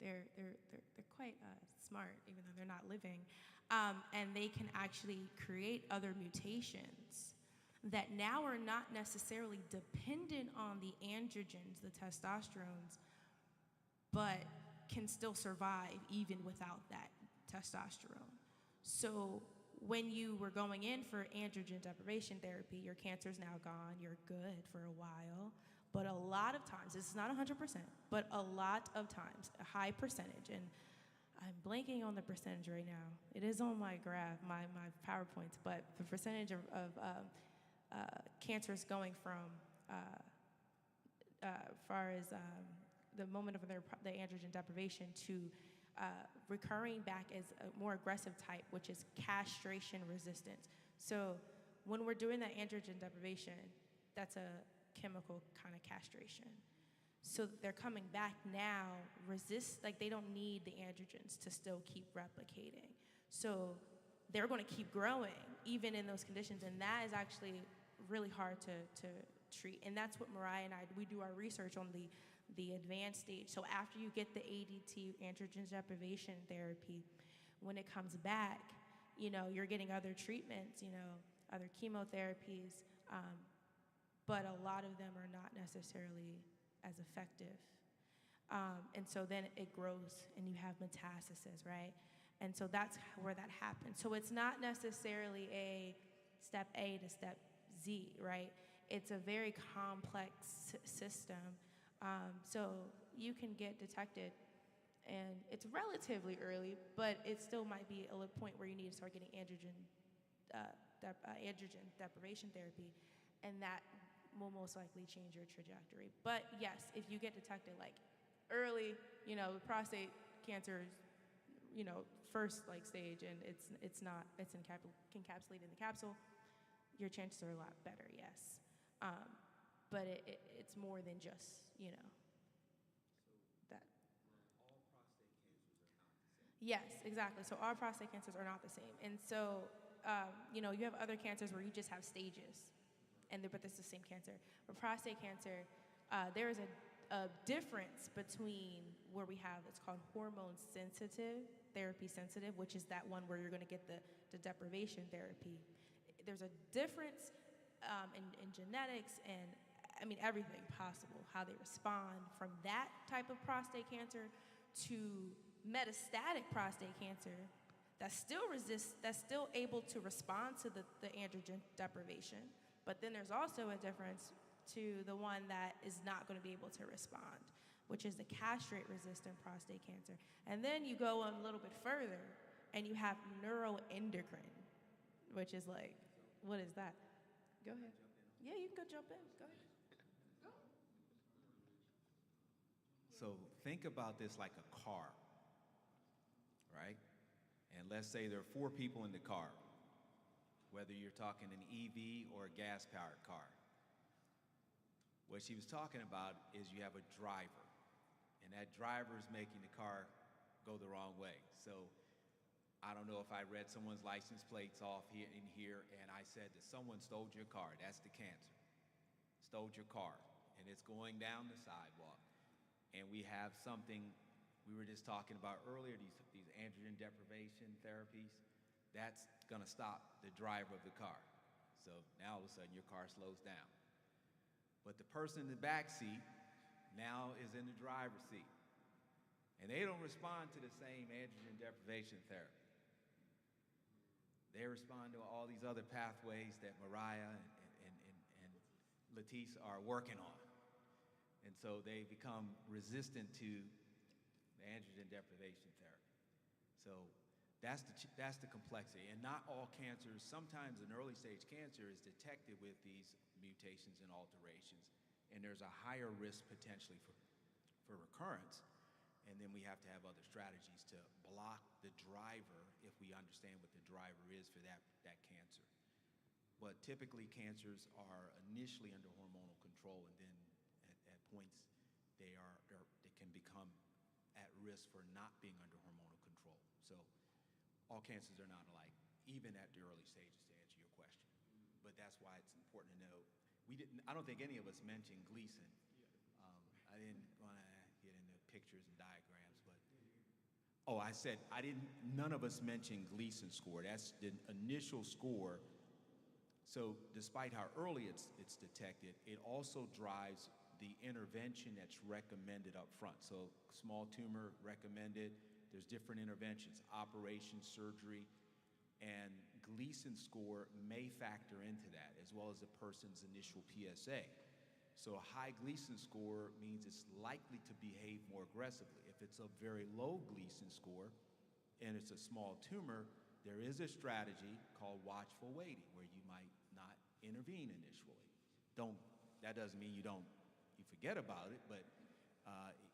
they're quite smart, even though they're not living. And they can actually create other mutations that now are not necessarily dependent on the androgens, the testosterones, but can still survive even without that testosterone. So when you were going in for androgen deprivation therapy, your cancer's now gone, you're good for a while. But a lot of times, this is not 100%, but a lot of times, a high percentage, and I'm blanking on the percentage right now. It is on my graph, my PowerPoints, but the percentage of cancers going from far as the moment of the androgen deprivation to recurring back as a more aggressive type, which is castration resistance. So when we're doing that androgen deprivation, that's a chemical kind of castration. So they're coming back now, like they don't need the androgens to still keep replicating. So they're going to keep growing even in those conditions, and that is actually really hard to treat. And that's what Mariah and we do our research on the advanced stage. So after you get the ADT, androgen deprivation therapy, when it comes back, you're getting other treatments, other chemotherapies, but a lot of them are not necessarily as effective. And so then it grows and you have metastasis, right? And so that's where that happens. So it's not necessarily a step A to step Z, right? It's a very complex system. So you can get detected, and it's relatively early, but it still might be a point where you need to start getting androgen deprivation therapy, and that will most likely change your trajectory. But yes, if you get detected like early, prostate cancer is, first stage, and it's encapsulated in the capsule, your chances are a lot better, yes. But it's more than just, that. All prostate cancers are not the same. Yes, exactly. So all prostate cancers are not the same. And so, you have other cancers where you just have stages, but it's the same cancer. For prostate cancer, there is a difference between where we have, it's called hormone sensitive, therapy sensitive, which is that one where you're going to get the deprivation therapy. There's a difference in genetics and everything possible, how they respond from that type of prostate cancer to metastatic prostate cancer that still able to respond to the androgen deprivation. But then there's also a difference to the one that is not going to be able to respond, which is the castrate-resistant prostate cancer. And then you go a little bit further, and you have neuroendocrine, which is what is that? Go ahead. Yeah, you can go jump in. Go ahead. Go. So think about this like a car, right? And let's say there are 4 people in the car, whether you're talking an EV or a gas-powered car. What she was talking about is you have a driver, and that driver is making the car go the wrong way. So I don't know if I read someone's license plates off here, and I said that someone stole your car. That's the cancer. Stole your car, and it's going down the sidewalk. And we have something we were just talking about earlier, these androgen deprivation therapies. That's going to stop the driver of the car. So now all of a sudden your car slows down. But the person in the back seat now is in the driver's seat. And they don't respond to the same androgen deprivation therapy. They respond to all these other pathways that Mariah and Letice are working on. And so they become resistant to the androgen deprivation therapy. So that's the complexity. And not all cancers, sometimes an early stage cancer is detected with these mutations and alterations. And there's a higher risk potentially for recurrence. And then we have to have other strategies to block the driver if we understand what the driver is for that cancer. But typically cancers are initially under hormonal control, and then at points they can become at risk for not being under hormonal control. So all cancers are not alike, even at the early stages, to answer your question. But that's why it's important to know. I don't think any of us mentioned Gleason. pictures and diagrams, but oh, I said none of us mentioned Gleason score. That's the initial score. So despite how early it's detected, it also drives the intervention that's recommended up front. So small tumor recommended, there's different interventions, operation, surgery, and Gleason score may factor into that, as well as the person's initial PSA. So a high Gleason score means it's likely to behave more aggressively. If it's a very low Gleason score and it's a small tumor, there is a strategy called watchful waiting where you might not intervene initially. That doesn't mean you forget about it, but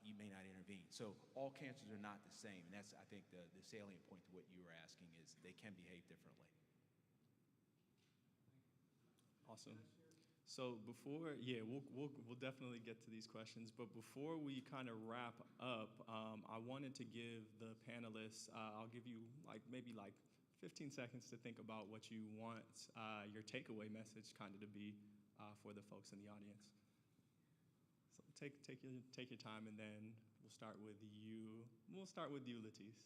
you may not intervene. So all cancers are not the same, and that's, I think, the salient point to what you were asking is they can behave differently. Awesome. So before, we'll definitely get to these questions, but before we kind of wrap up, I wanted to give the panelists, I'll give you maybe 15 seconds to think about what you want your takeaway message kind of to be for the folks in the audience. So take your time, and then we'll start with you. We'll start with you, Latisse.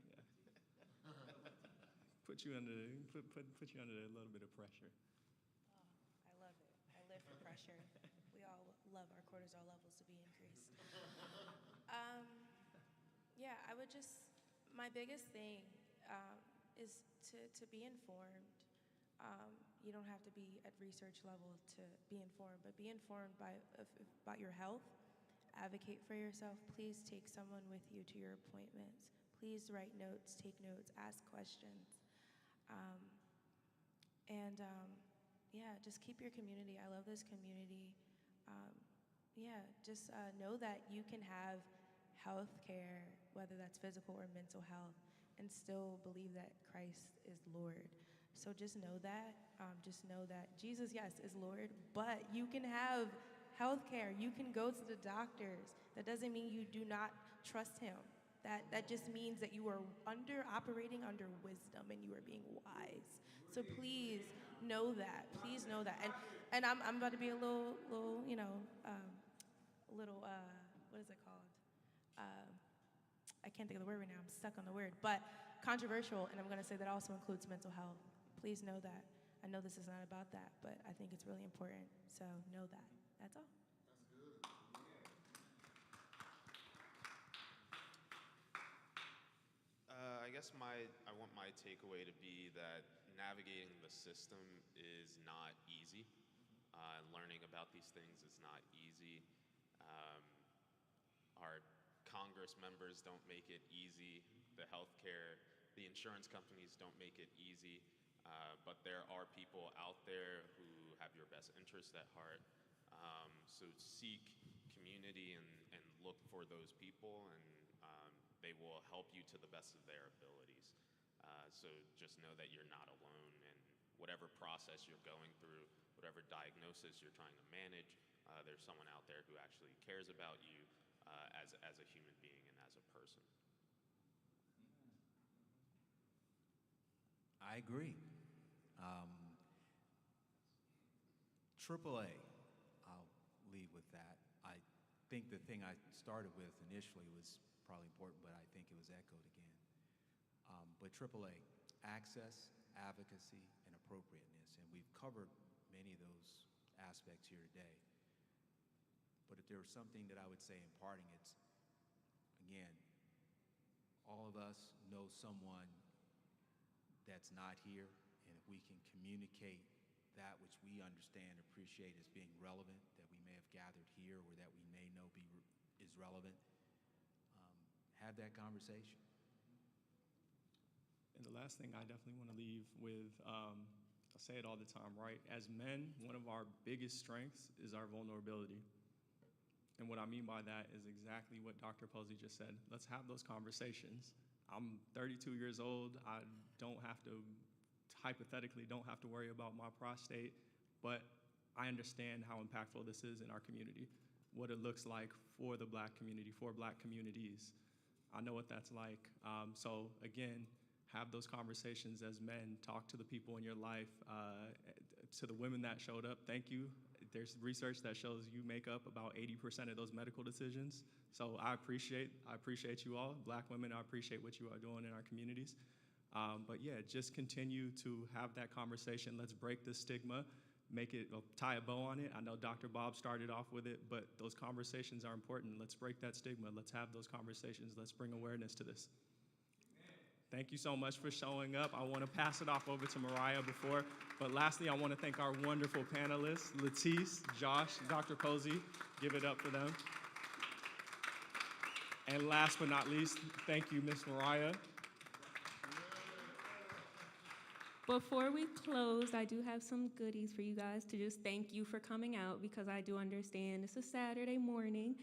Yeah. Put you under a little bit of pressure. I love it. I live for pressure. We all love our cortisol levels to be increased. Yeah, I would just, my biggest thing is to be informed. You don't have to be at research level to be informed, but be informed about your health. Advocate for yourself. Please take someone with you to your appointments. Please write notes, take notes, ask questions. Just keep your community. I love this community. Just know that you can have health care, whether that's physical or mental health, and still believe that Christ is Lord. So just know that. Just know that Jesus, yes, is Lord, but you can have health care. You can go to the doctors. That doesn't mean you do not trust him. That just means that you are operating under wisdom and you are being wise. So please know that. Please know that. And I'm about to be a little what is it called? I can't think of the word right now. I'm stuck on the word. But controversial, and I'm going to say that also includes mental health. Please know that. I know this is not about that, but I think it's really important. So know that. That's all. That's good. I guess I want my takeaway to be that navigating the system is not easy. Learning about these things is not easy. Our Congress members don't make it easy. The healthcare, the insurance companies don't make it easy. But there are people out there who have your best interest at heart. So seek community and look for those people, and they will help you to the best of their abilities. So just know that you're not alone, and whatever process you're going through, whatever diagnosis you're trying to manage, there's someone out there who actually cares about you as a human being and as a person. I agree. AAA, I'll lead with that. I think the thing I started with initially was probably important, but I think it was echoed again. But AAA, access, advocacy, and appropriateness. And we've covered many of those aspects here today. But if there was something that I would say in parting, it's, again, all of us know someone that's not here, and if we can communicate that which we understand, appreciate as being relevant, that we may have gathered here or that we may know is relevant, have that conversation. And the last thing I definitely want to leave with, I say it all the time, right? As men, one of our biggest strengths is our vulnerability. And what I mean by that is exactly what Dr. Posey just said. Let's have those conversations. I'm 32 years old. I hypothetically don't have to worry about my prostate, but I understand how impactful this is in our community, what it looks like for the Black community, for Black communities. I know what that's like. So again, have those conversations as men. Talk to the people in your life. To the women that showed up, thank you. There's research that shows you make up about 80% of those medical decisions. So I appreciate you all, Black women. I appreciate what you are doing in our communities. But yeah, just continue to have that conversation. Let's break the stigma, make it, tie a bow on it. I know Dr. Bob started off with it, but those conversations are important. Let's break that stigma. Let's have those conversations. Let's bring awareness to this. Thank you so much for showing up. I want to pass it off over to Mariah before, but lastly, I want to thank our wonderful panelists, Latisse, Josh, Dr. Posey. Give it up for them. And last but not least, thank you, Miss Mariah. Before we close, I do have some goodies for you guys to just thank you for coming out, because I do understand it's a Saturday morning.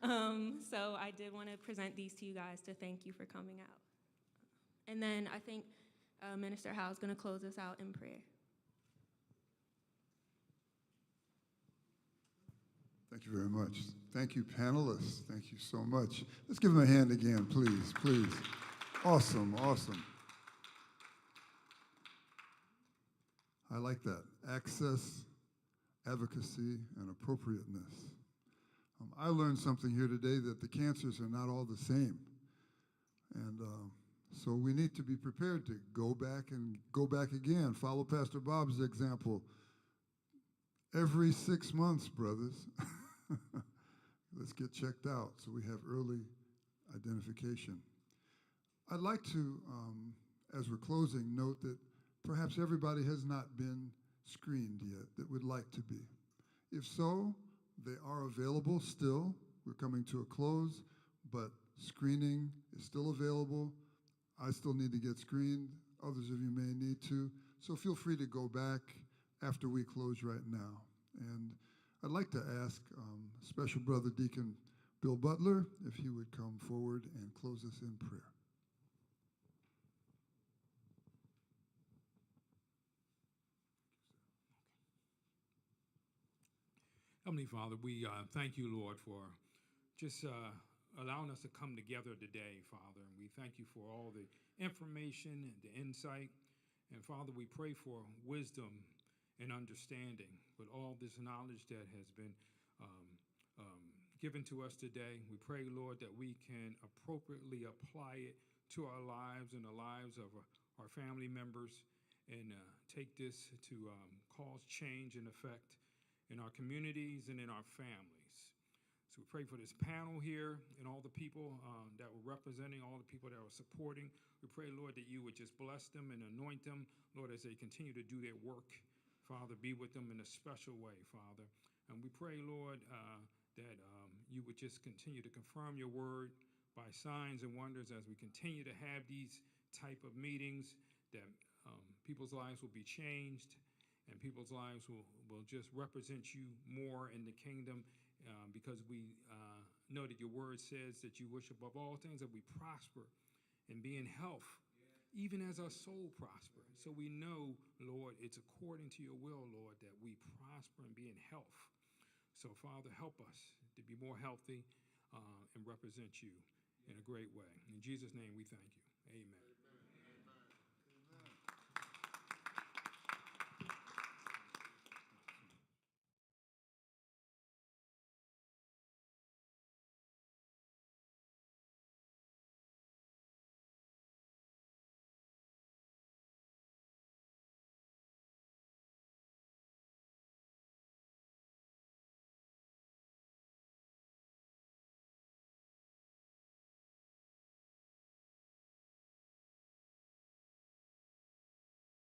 So I did want to present these to you guys to thank you for coming out. And then I think Minister Howe is going to close us out in prayer. Thank you very much. Thank you, panelists. Thank you so much. Let's give them a hand again, please, please. Awesome, awesome. I like that. Access, advocacy, and appropriateness. I learned something here today, that the cancers are not all the same. And so we need to be prepared to go back and go back again. Follow Pastor Bob's example. Every 6 months, brothers, let's get checked out so we have early identification. I'd like to, as we're closing, note that perhaps everybody has not been screened yet that would like to be. If so, they are available still. We're coming to a close, but screening is still available. I still need to get screened. Others of you may need to. So feel free to go back after we close right now. And I'd like to ask Special Brother Deacon Bill Butler if he would come forward and close us in prayer. Heavenly Father, we thank you, Lord, for just allowing us to come together today, Father. And we thank you for all the information and the insight. And Father, we pray for wisdom and understanding with all this knowledge that has been given to us today. We pray, Lord, that we can appropriately apply it to our lives and the lives of our family members, and take this to cause change and effect in our communities and in our families. So we pray for this panel here and all the people that were representing, all the people that were supporting. We pray, Lord, that you would just bless them and anoint them, Lord, as they continue to do their work. Father, be with them in a special way, Father. And we pray, Lord, that you would just continue to confirm your word by signs and wonders as we continue to have these type of meetings, that people's lives will be changed, and people's lives will just represent you more in the kingdom, because we know that your word says that you wish above all things that we prosper and be in health, even as our soul prosper. So we know, Lord, it's according to your will, Lord, that we prosper and be in health. So, Father, help us to be more healthy and represent you in a great way. In Jesus' name we thank you. Amen.